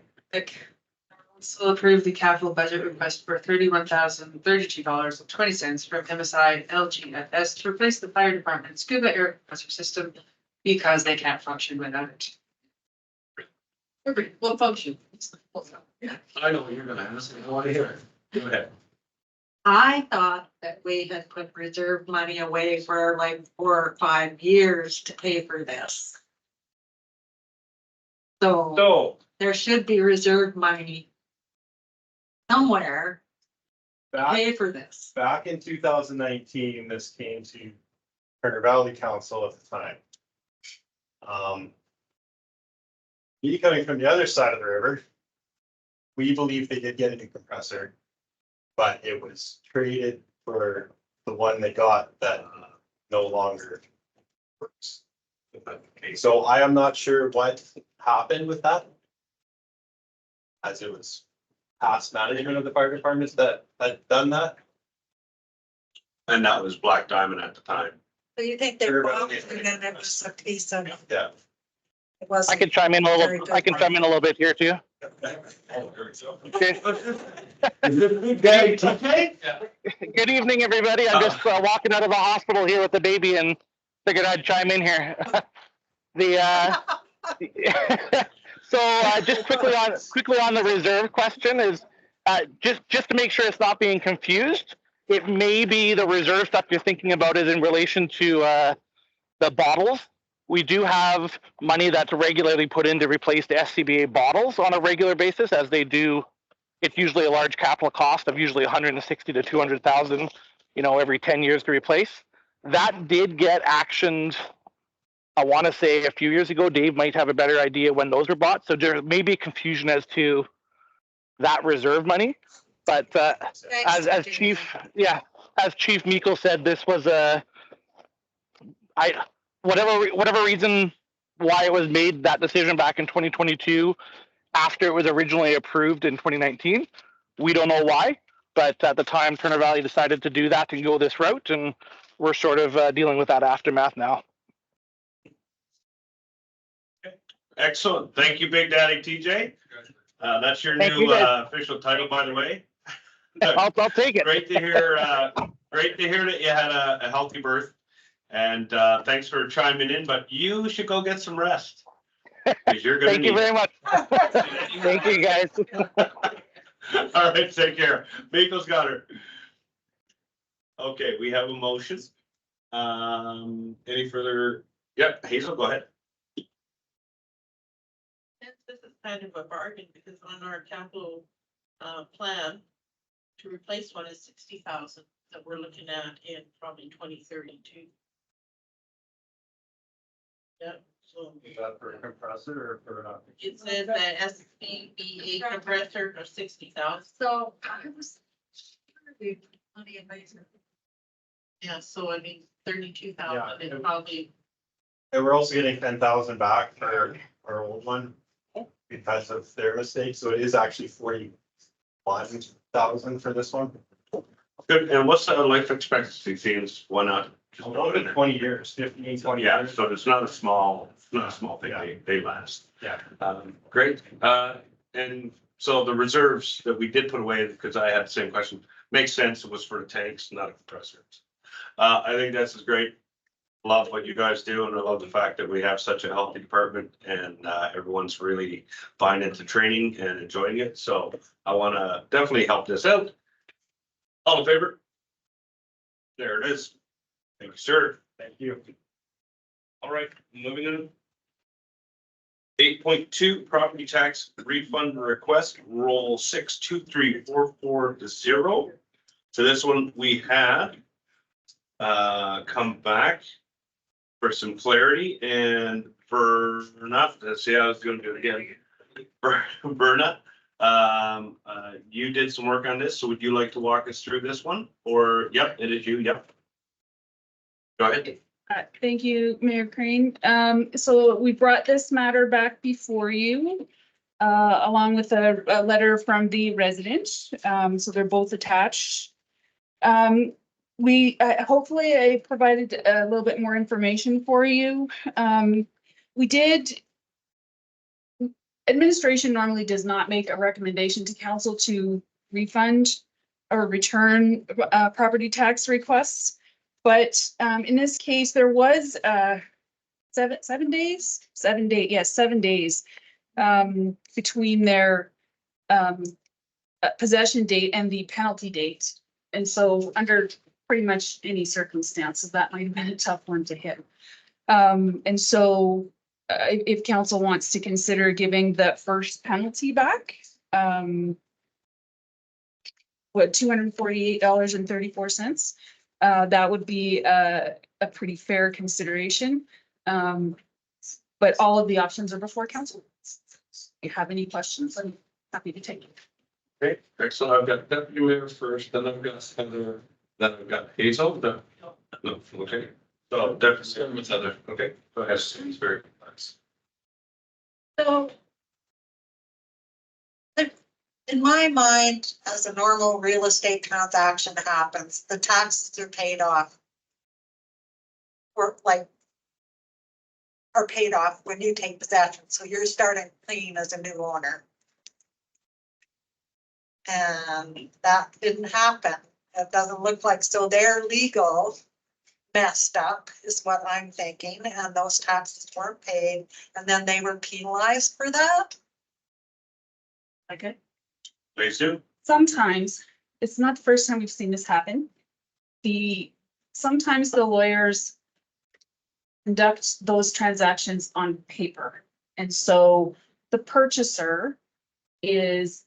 So approve the capital budget request for $31,032.20 from MSI LGFS to replace the fire department scuba air compressor system because they can't function without it. What function? I know what you're gonna ask, I want to hear it. Go ahead. I thought that we had put reserve money away for like 4 or 5 years to pay for this. So there should be reserve money somewhere to Back, pay for this. back in 2019, this came to Turner Valley Council at the time. Me coming from the other side of the river, we believe they did get a new compressor, but it was traded for the one they got that no longer works. So I am not sure what happened with that. As it was past management of the fire departments that had done that. And that was Black Diamond at the time. So you think they're probably gonna was a piece of. Yeah. It wasn't. I can chime in a very little, good I can one. chime in a little bit here too. Okay. Good evening, everybody. I'm just walking out of the hospital here with the baby and figured I'd chime in here. So just quickly on the reserve question is just to make sure it's not being confused. It may be the reserve stuff you're thinking about is in relation to the bottles. We do have money that's regularly put in to replace the SCBA bottles on a regular basis as they do. It's usually a large capital cost of usually 160 to 200,000, every 10 years to replace. That did get actioned, I want to say a few years ago. Dave might have a better idea when those were bought. So there may be confusion as to that reserve money. But as Chief Miko said, this was whatever reason why it was made that decision back in 2022 after it was originally approved in 2019. We don't know why, but at the time Turner Valley decided to do that and go this route, and we're sort of dealing with that aftermath now. Excellent. Thank you, Big Daddy TJ. That's your Thank new you, guys. official title, by the way. I'll take it. Great to hear that you had a healthy birth. And thanks for chiming in, but you should go get some rest. 'Cause you're gonna Thank you need very it. much. Thank you, guys. All right, take care. Miko's got her. Okay, we have a motion. Any further? Yep, Hazel, go ahead. This is kind of a bargain because on our capital plan to replace one is 60,000 that we're looking at in probably 2032. Yeah, so Is that for a compressor or for it says that SCBA compressor of 60,000. So I was. Money advisor. Yeah, so I mean, 32,000 is probably. And we're also getting 10,000 back for our old one because of their mistake. So it is actually 41,000 for this one. Good. And what's the life expectancy seems? Why not? Just About 20 years, 15, 20 Yeah, years. so it's not a small thing. Yeah. They last. Yeah. Great. And so the reserves that we did put away, because I had the same question, makes sense. It was for the tanks, not a compressor. I think this is great. Love what you guys do, and I love the fact that we have such a healthy department and everyone's really buying into training and enjoying it. So I want to definitely help this out. All in favor? There it is. Thank you, sir. Thank you. All right, moving on. 8.2 property tax refund request, roll 623440. So this one we had come back for some clarity, and for not, let's see, I was going to do it again. Berna, You did some work on this, so would you like to walk us through this one? Or, yep, it is you, yep. Go ahead. Thank you, Mayor Crane. So we brought this matter back before you, along with a letter from the resident. So they're both attached. Hopefully I provided a little bit more information for you. Administration normally does not make a recommendation to council to refund or return property tax requests. But in this case, there was 7 days between their possession date and the penalty date. And so under pretty much any circumstances, that might have been a tough one to hit. And so if council wants to consider giving the first penalty back, $248.34. That would be a pretty fair consideration. But all of the options are before council. If you have any questions, I'm happy to take it. Okay, excellent. I've got Deputy Mayor first, then I've got Heather, then I've got Hazel, no, okay. So Deputy with Heather, okay, go ahead, it's very complex. So in my mind, as a normal real estate transaction happens, the taxes are paid off. Or are paid off when you take possession. So you're starting clean as a new owner. And that didn't happen. It doesn't look like, so their legal messed up is what I'm thinking, and those taxes weren't paid, and then they were penalized for that. Okay. Please do. Sometimes, it's not the first time we've seen this happen. Sometimes the lawyers conduct those transactions on paper. And so the purchaser is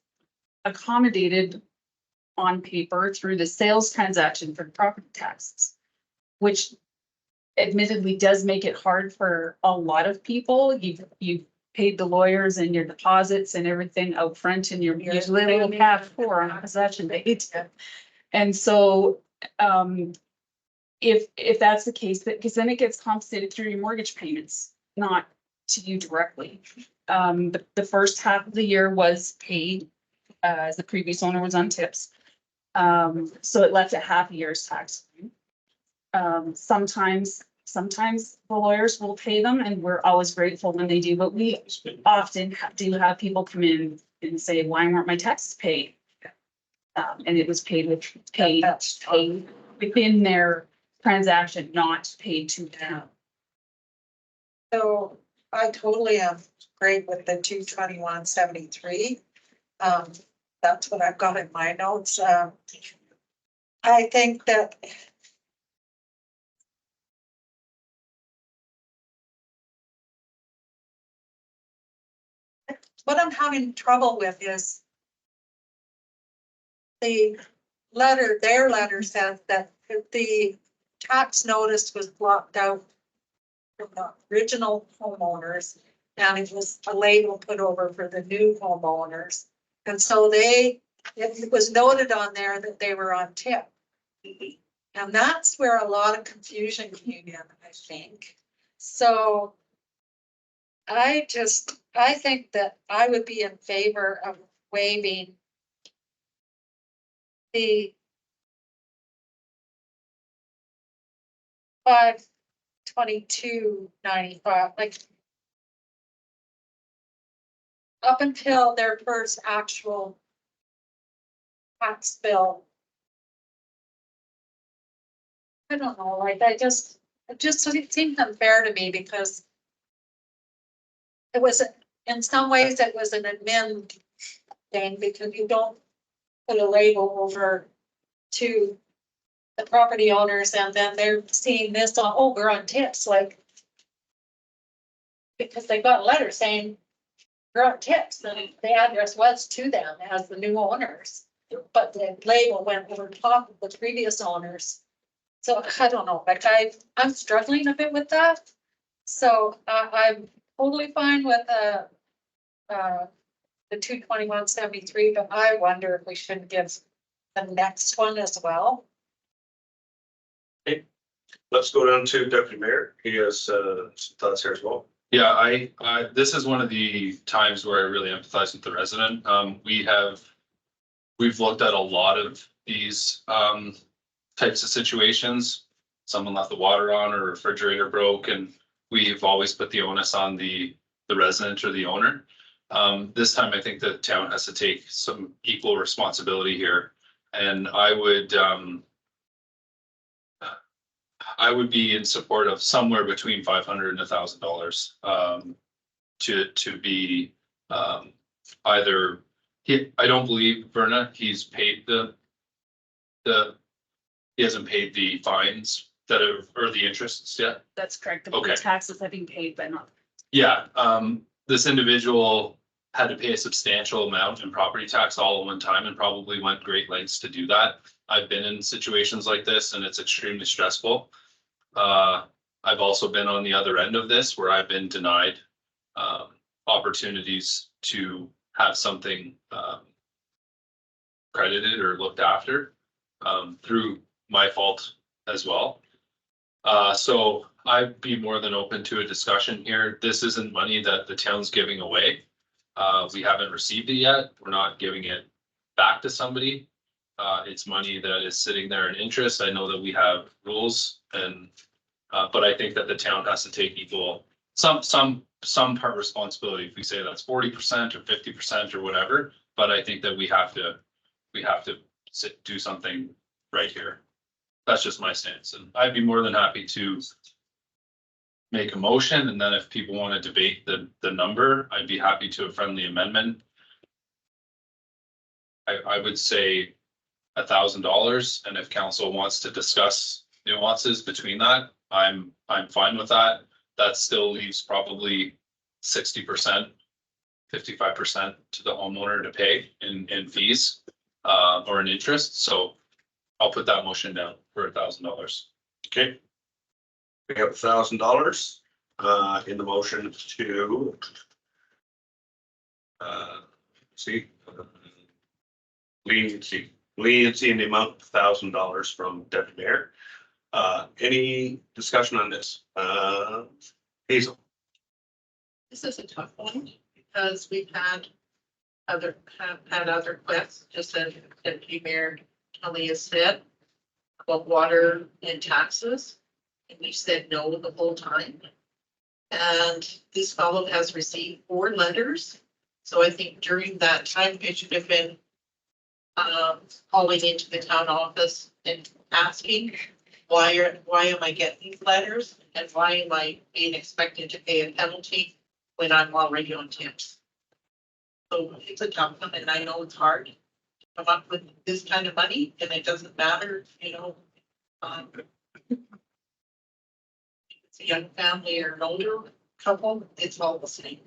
accommodated on paper through the sales transaction for property taxes, which admittedly does make it hard for a lot of people. You've paid the lawyers and your deposits and everything out front, and you're usually a little half for on a possession date. And so if that's the case, because then it gets compensated through your mortgage payments, not to you directly. The first half of the year was paid as the previous owner was on tips. So it left a half a year's tax. Sometimes the lawyers will pay them, and we're always grateful when they do, but we often do have people come in and say, why weren't my taxes paid? And it was paid within their transaction, not paid to them. So I totally am great with the 221.73. That's what I've got in my notes. I think that what I'm having trouble with is their letter says that if the tax notice was blocked out from the original homeowners, and it was a label put over for the new homeowners. And so it was noted on there that they were on tip. And that's where a lot of confusion came in, I think. So I think that I would be in favor of waiving the $522.95, like up until their first actual tax bill. I don't know, like it just seemed unfair to me because it was, in some ways, it was an admin thing because you don't put a label over to the property owners and then they're seeing this on, oh, we're on tips, like, because they got a letter saying we're on tips, and the address was to them as the new owners, but the label went over top of the previous owners. So I don't know, like I'm struggling a bit with that. So I'm totally fine with the 22173, but I wonder if we shouldn't give the next one as well. Let's go down to Deputy Mayor. He has some thoughts here as well. Yeah, this is one of the times where I really empathize with the resident. We've looked at a lot of these types of situations. Someone left the water on or refrigerator broke, and we've always put the onus on the resident or the owner. This time I think the town has to take some equal responsibility here. And I would be in support of somewhere between $500 and $1,000 to be either. I don't believe Verna, he's paid he hasn't paid the fines or the interests yet. That's correct. The Okay. taxes have been paid, but not. Yeah, this individual had to pay a substantial amount in property tax all at one time and probably went great lengths to do that. I've been in situations like this and it's extremely stressful. I've also been on the other end of this where I've been denied opportunities to have something credited or looked after through my fault as well. So I'd be more than open to a discussion here. This isn't money that the town's giving away. We haven't received it yet. We're not giving it back to somebody. It's money that is sitting there in interest. I know that we have rules and, but I think that the town has to take equal, some part responsibility. If we say that's 40% or 50% or whatever, but I think that we have to do something right here. That's just my stance, and I'd be more than happy to make a motion, and then if people want to debate the number, I'd be happy to a friendly amendment. I would say $1,000, and if council wants to discuss nuances between that, I'm fine with that. That still leaves probably 60%, 55% to the homeowner to pay in fees or in interest. So I'll put that motion down for $1,000. Okay. We have $1,000 in the motion to leniency in the amount of $1,000 from Deputy Mayor. Any discussion on this? Hazel. This is a tough one because we've had other quests, just as Deputy Mayor Kelly has said, about water and taxes. And we said no the whole time. And this fellow has received 4 letters. So I think during that time, it should have been calling into the town office and asking, why am I getting these letters? And why am I being expected to pay a penalty when I'm already on tips? So it's a tough one, and I know it's hard to come up with this kind of money, and it doesn't matter, if it's a young family or an older couple, it's all the same.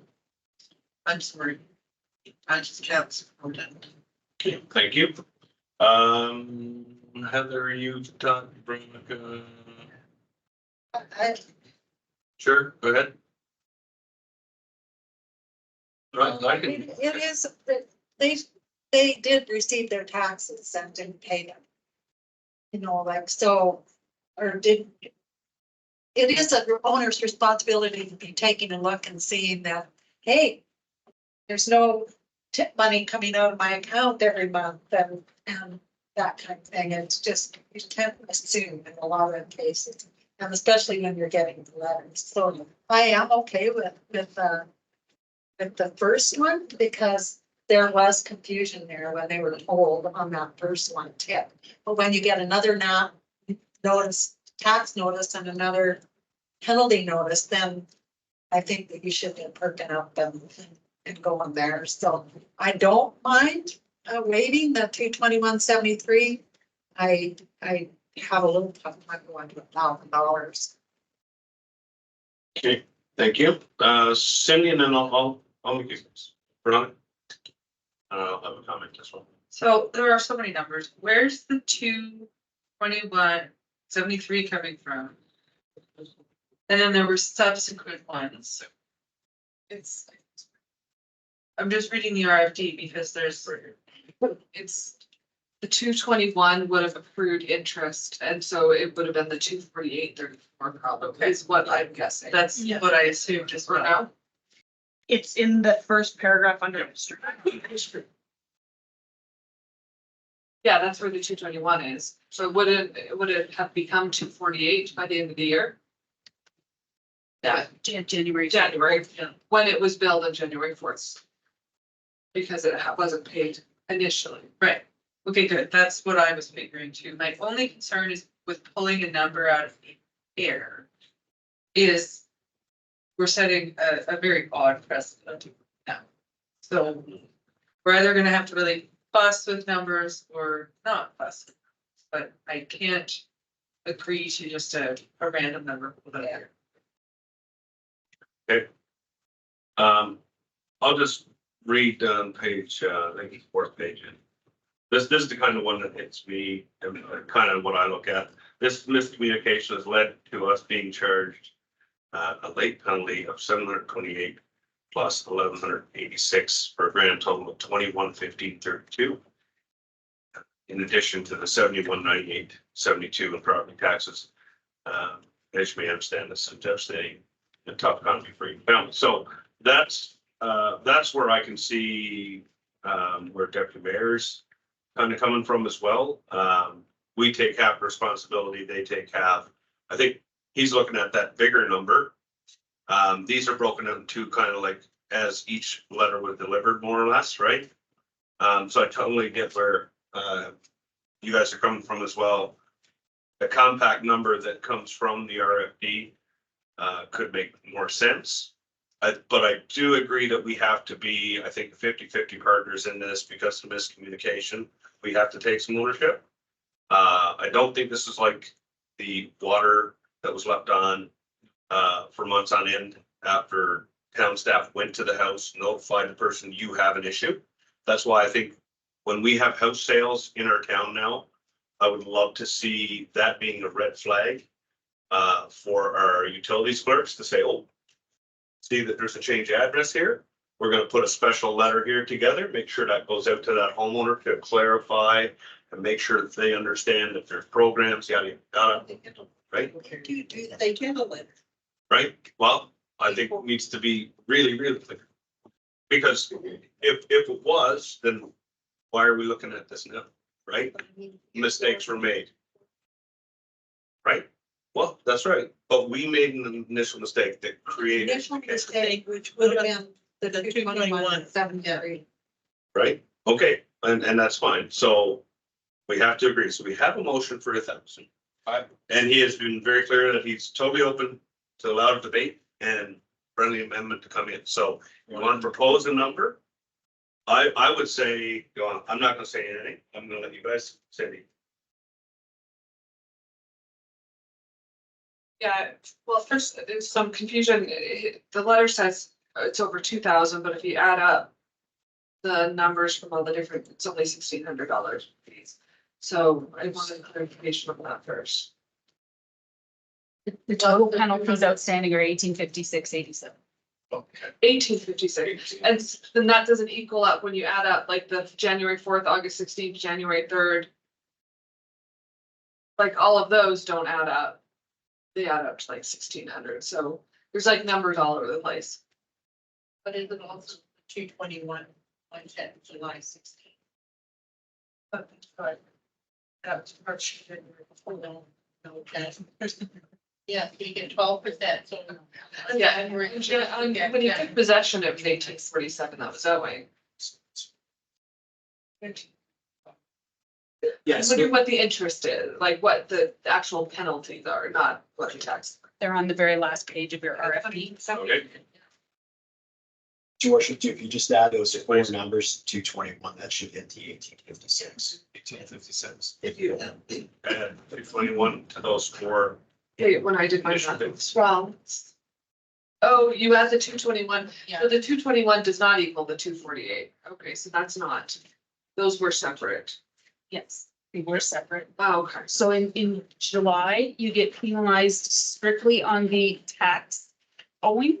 I'm sorry. I just can't support it. Okay, thank you. Heather, you've done, Veronica. Sure, go ahead. It is, they did receive their taxes and didn't pay them. So, it is an owner's responsibility to be taking a look and seeing that, hey, there's no tip money coming out of my account every month and that kind of thing. It's just, you can't assume in a lot of cases, and especially when you're getting the letters. So I am okay with the first one because there was confusion there when they were told on that first one tip. But when you get another tax notice and another penalty notice, then I think that you should be perking up and going there. So I don't mind waiving the 221.73. I have a little tough time going to $1,000. Okay, thank you. Cindy, and then I'll make you this. Veronica? I'll have a comment as well. So there are so many numbers. Where's the 221.73 coming from? And then there were subsequent ones. I'm just reading the RFD because it's. The 221 would have accrued interest, and so it would have been the 248.34 probably, is what I'm guessing. That's what I assumed as well. Now. It's in the first paragraph under history. Yeah, that's where the 221 is. So would it have become 248 by the end of the year? Yeah, January. When it was billed on January 4th. Because it wasn't paid initially. Right. Okay, good. That's what I was figuring too. My only concern is with pulling a number out of the air is we're setting a very odd precedent now. So we're either gonna have to really fuss with numbers or not fuss. But I can't agree to just a random number pulled out of here. Okay. I'll just read on page, I think it's 4th page in. This is the kind of one that hits me and kind of what I look at. This miscommunication has led to us being charged a late penalty of 728 plus 1,186 for a grand total of 21,1532. In addition to the 71,9872 in property taxes. As you may understand, this is devastating and tough economy for your family. So that's where I can see where Deputy Mayor's kind of coming from as well. We take half responsibility, they take half. I think he's looking at that bigger number. These are broken into kind of like as each letter was delivered, more or less, right? So I totally get where you guys are coming from as well. The compact number that comes from the RFD could make more sense. But I do agree that we have to be, I think, 50-50 partners in this because of miscommunication. We have to take some ownership. I don't think this is like the water that was left on for months on end after town staff went to the house, notified the person you have an issue. That's why I think when we have house sales in our town now, I would love to see that being a red flag for our utilities clerks to say, oh, see that there's a change of address here. We're going to put a special letter here together, make sure that goes out to that homeowner to clarify and make sure that they understand that there's programs, yada, yada, right? They get a letter. Right? Well, I think it needs to be really, really clear. Because if it was, then why are we looking at this now? Right? Mistakes were made. Right? Well, that's right. But we made an initial mistake that created. Initial mistake, which would have been the 221. Right? Okay, and that's fine. So we have to agree. So we have a motion for 1,000. And he has been very clear that he's totally open to allow debate and friendly amendment to come in. So you want to propose a number? I would say, go on. I'm not gonna say anything. I'm gonna let you guys say it. Yeah, well, first, there's some confusion. The letter says it's over 2,000, but if you add up the numbers from all the different, it's only $1,600 fees. So I wanted clarification on that first. The total penalties outstanding are 1856.87. Okay. 1856, and then that doesn't equal up when you add up like the January 4th, August 16th, January 3rd. Like all of those don't add up. They add up to like 1,600, so there's like numbers all over the place. But is it also 221, July 16th? That's March. Yeah, you get 12%, so. Yeah, and when you took possession, it was 1847 that was owing. Yes. I wonder what the interest is, like what the actual penalties are, not what the tax. They're on the very last page of your RFP. Okay. Your worship, if you just add those four numbers, 221, that should hit the 1856. 1856. If you. And 221 to those four. Hey, when I did my math, Initiatives. wrong. Oh, you add the 221, Yeah. so the 221 does not equal the 248. Okay, so that's not, those were separate. Yes, they were separate. Oh, okay. So in July, you get penalized strictly on the tax owing.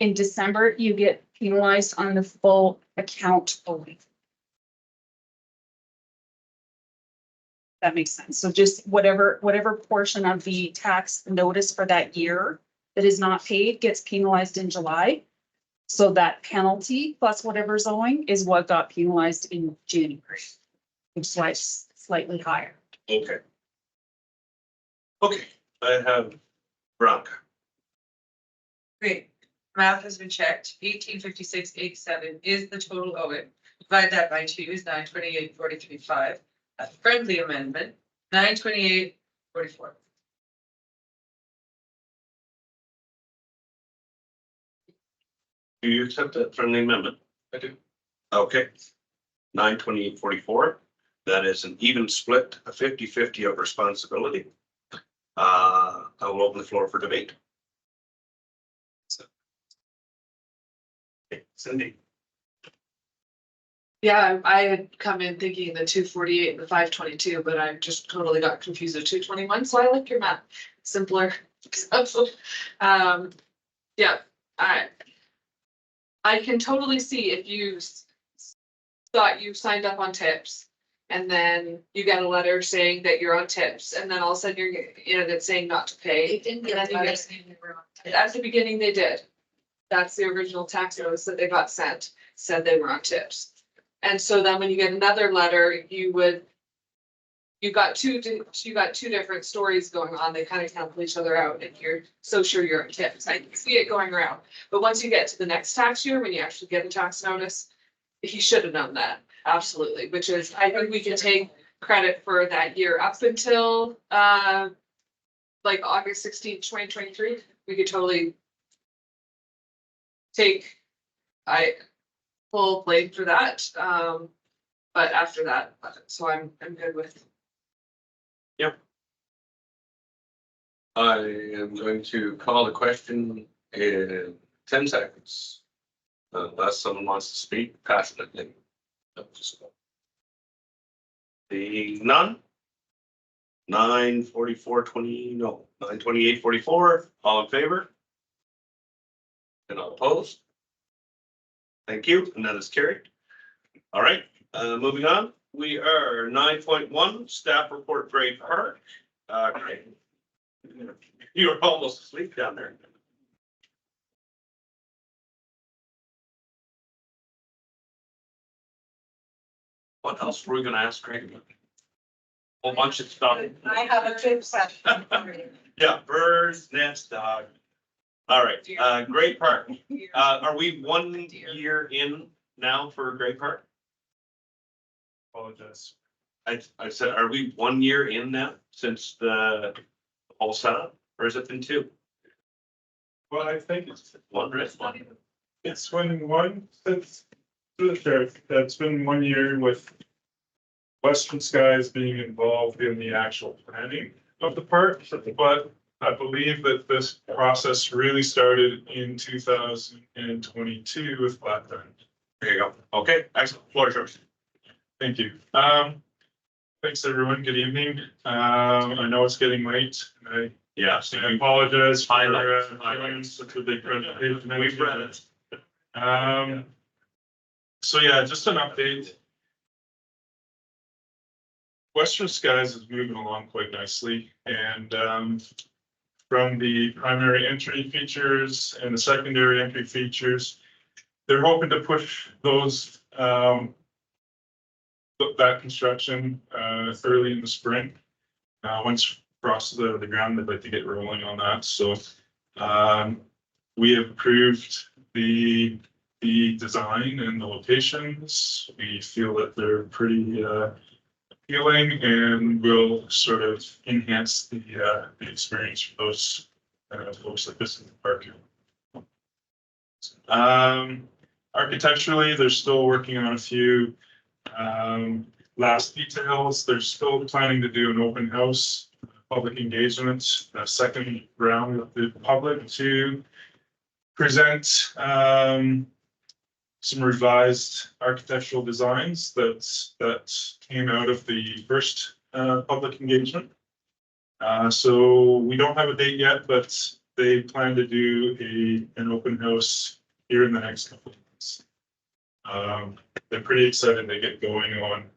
In December, you get penalized on the full account only. That makes sense. So just whatever portion of the tax notice for that year that is not paid gets penalized in July. So that penalty plus whatever's owing is what got penalized in January, which is why it's slightly higher. Okay. Okay, I have Veronica. Great, math has been checked, 1856.87 is the total owed. Divide that by 2 is 928.43.5. A friendly amendment, 928.44. Do you accept that friendly amendment? I do. Okay. 928.44. That is an even split, a 50-50 of responsibility. I will open the floor for debate. Okay, Cindy. Yeah, I had come in thinking the 248 and the 522, but I just totally got confused with 221, so I like your math, simpler. So, yeah, I can totally see if you thought you signed up on tips and then you get a letter saying that you're on tips and then all of a sudden you're, that's saying not to pay. They didn't get a letter saying they were on tips. At the beginning, they did. That's the original tax notice that they got sent, said they were on tips. And so then when you get another letter, you got two different stories going on. They kind of cancel each other out and you're so sure you're on tips. I can see it going around. But once you get to the next tax year, when you actually get a tax notice, he should have known that, absolutely, which is, I think we can take credit for that year up until like August 16th, 2023. We could totally take full blame for that. But after that, so I'm good with. Yep. I am going to call the question in 10 seconds. Unless someone wants to speak passionately. The none. 9:44:20, no, 9:28:44, all in favor? And all opposed? Thank you, and that is carried. All right, moving on, we are 9.1, staff report Gray Park. Great. You were almost asleep down there. What else were we gonna ask Craig? Whole bunch of stuff. I have a good question. Yeah, birds, nest, dog. All right, Gray Park. Are we 1 year in now for Gray Park? Apologize. I said, are we 1 year in now since the whole setup, or has it been 2? Well, I think it's One, right? been one since the sheriff. That's been 1 year with Western Skies being involved in the actual planning of the park, but I believe that this process really started in 2022 with Black Diamond. There you go. Okay, excellent. Floor is yours. Thank you. Thanks, everyone. Good evening. I know it's getting late. And I apologize for doing such a big presentation. We've read it. So yeah, just an update. Western Skies is moving along quite nicely, and from the primary entry features and the secondary entry features, they're hoping to push those that construction early in the spring. Once frost is out of the ground, they'd like to get rolling on that. So we have approved the design and the locations. We feel that they're pretty appealing and will sort of enhance the experience for those folks that visit the park. Architecturally, they're still working on a few last details. They're still planning to do an open house, public engagement, a second round with the public to present some revised architectural designs that came out of the first public engagement. So we don't have a date yet, but they plan to do an open house here in the next couple of months. They're pretty excited to get going on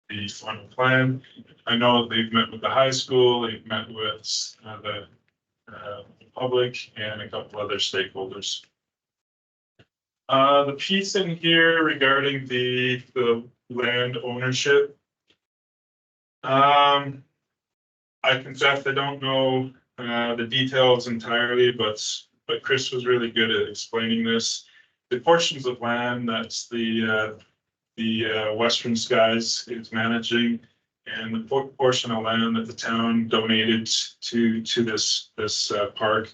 the final plan. I know they've met with the high school, they've met with the public and a couple other stakeholders. The piece in here regarding the land ownership. I confess I don't know the details entirely, but Chris was really good at explaining this. The portions of land that's the Western Skies is managing, and the portion of land that the town donated to this park.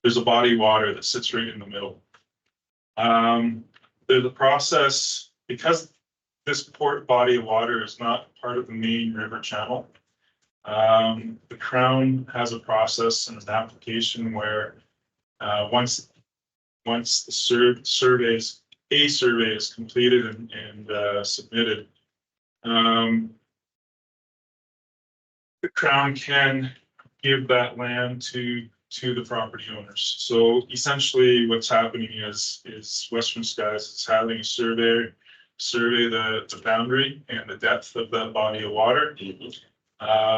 There's a body of water that sits right in the middle. There's a process because this body of water is not part of the main river channel. The Crown has a process and an application where once the survey is completed and submitted, the Crown can give that land to the property owners. So essentially what's happening is Western Skies is having a survey the boundary and the depth of that body of water.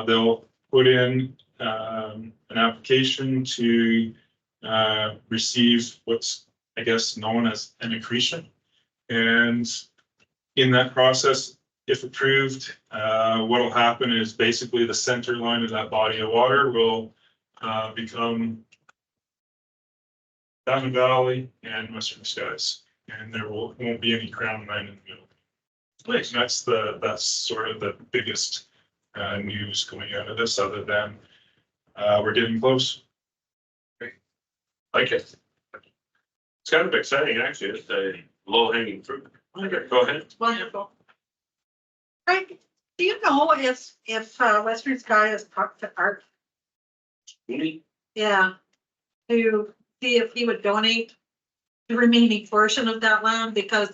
They'll put in an application to receive what's, I guess, known as an accretion. And in that process, if approved, what will happen is basically the center line of that body of water will become Diamond Valley and Western Skies, and there won't be any Crown land in the middle. And that's sort of the biggest news coming out of this, other than we're getting close. Great. Like it. It's kind of exciting, actually. It's a low hanging fruit. Okay, go ahead. Wonderful. Frank, do you know if Western Sky has talked to Art? Really? Yeah, to see if he would donate the remaining portion of that land, because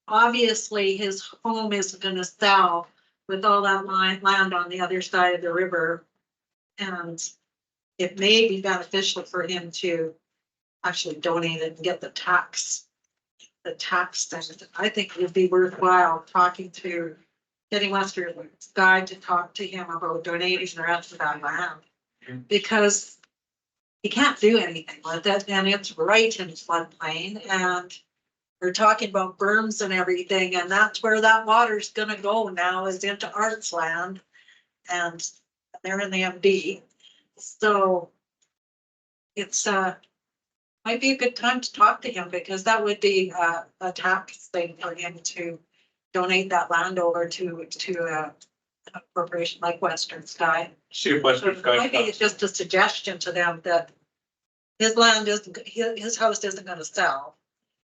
obviously his home isn't gonna sell with all that land on the other side of the river. And it may be beneficial for him to actually donate it and get the tax thing. I think it would be worthwhile getting Western Sky to talk to him about donating the rest of that land. Because he can't do anything with it, and it's right in floodplain, and we're talking about berms and everything, and that's where that water's gonna go now, is into Art's land. And they're in the MD, so it's might be a good time to talk to him, because that would be a tax thing for him to donate that land over to a corporation like Western Sky. See if Western Sky. Maybe it's just a suggestion to them that his land isn't, his house isn't gonna sell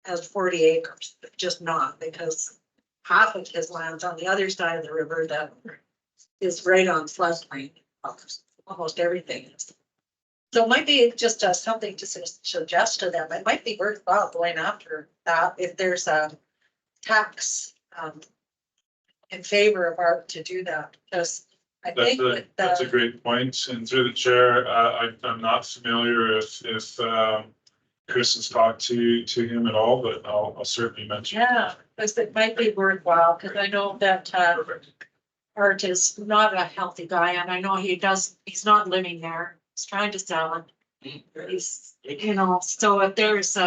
as 40 acres, just not, because half of his land's on the other side of the river that is right on floodplain. Almost everything is. So it might be just something to suggest to them. It might be worthwhile going after that if there's a tax in favor of Art to do that, because I think That's a great point. And through the chair, I'm not familiar if Chris has talked to him at all, but I'll certainly mention. Yeah, because it might be worthwhile, because I know that Art is not a healthy guy, and I know he's not living there. He's trying to sell it. He's, so if there's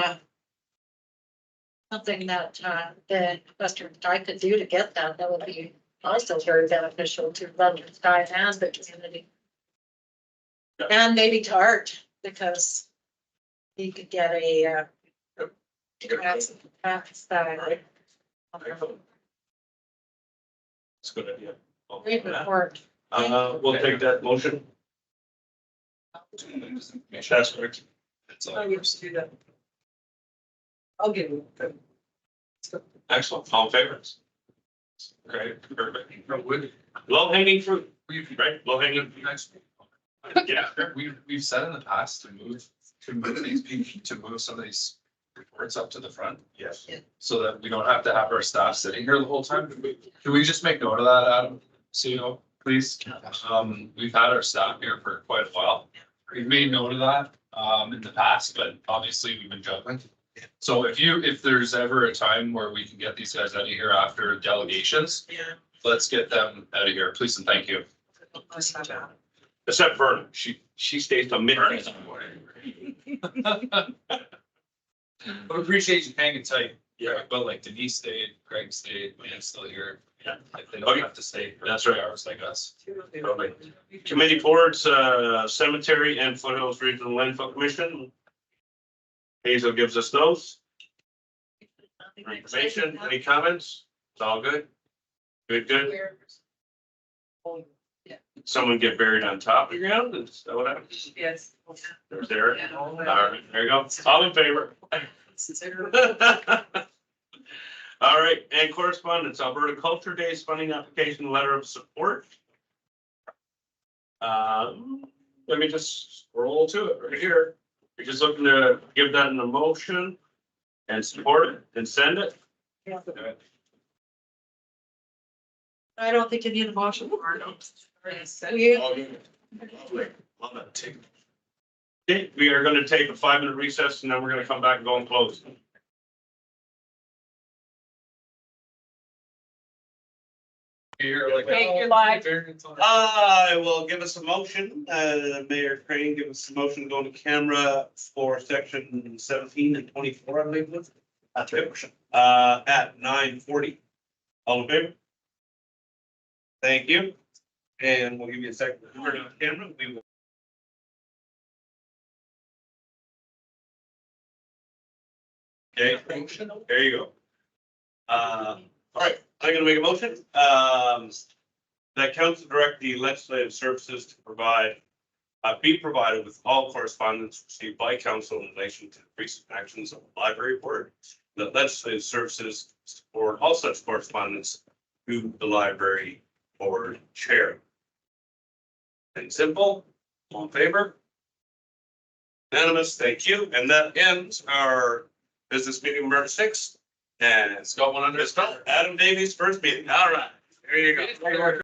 something that the Western Sky could do to get that would be also very beneficial to Western Sky and the community. And maybe to Art, because he could get a tax that. It's a good idea. Great report. We'll take that motion. That's correct. I used to do that. I'll give you. Excellent. All in favor? Great, perfect. Low hanging fruit, right? Low hanging. Yeah, we've said in the past to move some of these reports up to the front. Yes. So that we don't have to have our staff sitting here the whole time. Can we just make note of that, Adam? CEO, please. We've had our staff here for quite a while. We've made note of that in the past, but obviously we've been juggling. So if there's ever a time where we can get these guys out of here after delegations, Yeah. let's get them out of here, please and thank you. Let's have that. Except Vernon, she stays till midnight. I appreciate you hanging tight. Yeah, but like Denise stayed, Craig stayed, Man's still here. Yeah. Like they don't have to stay. That's right. Hours like us. Committee boards, Cemetery and Foothills Regional Landfill Commission. Hazel gives us those. Information, any comments? It's all good? Good. Someone get buried on top of the ground? Is that what happens? Yes. There's Derek. All right, there you go. All in favor? All right, and correspondence, Alberta Culture Days funding application letter of support. Let me just scroll to it right here. We're just looking to give that an emotion and support it and send it. I don't think you need a motion for it. Love that too. Okay, we are gonna take a 5-minute recess and then we're gonna come back and go and close. Here, like. Hey, you're live. I will give us a motion, Mayor Crane, give us a motion to go to camera for section 17 and 24, I believe it was. That's right. At 9:40. All in favor? Thank you. And we'll give you a second to turn on the camera. We will. Okay, there you go. All right, I'm gonna make a motion, that council direct the legislative services to provide, be provided with all correspondence received by council in relation to the recent actions of the library board. The legislative services support all such correspondence to the library board chair. And simple, all in favor? Unanimous, thank you, and that ends our business meeting number 6. And It's got one under his belt. Adam Davies' first meeting, all right, there you go.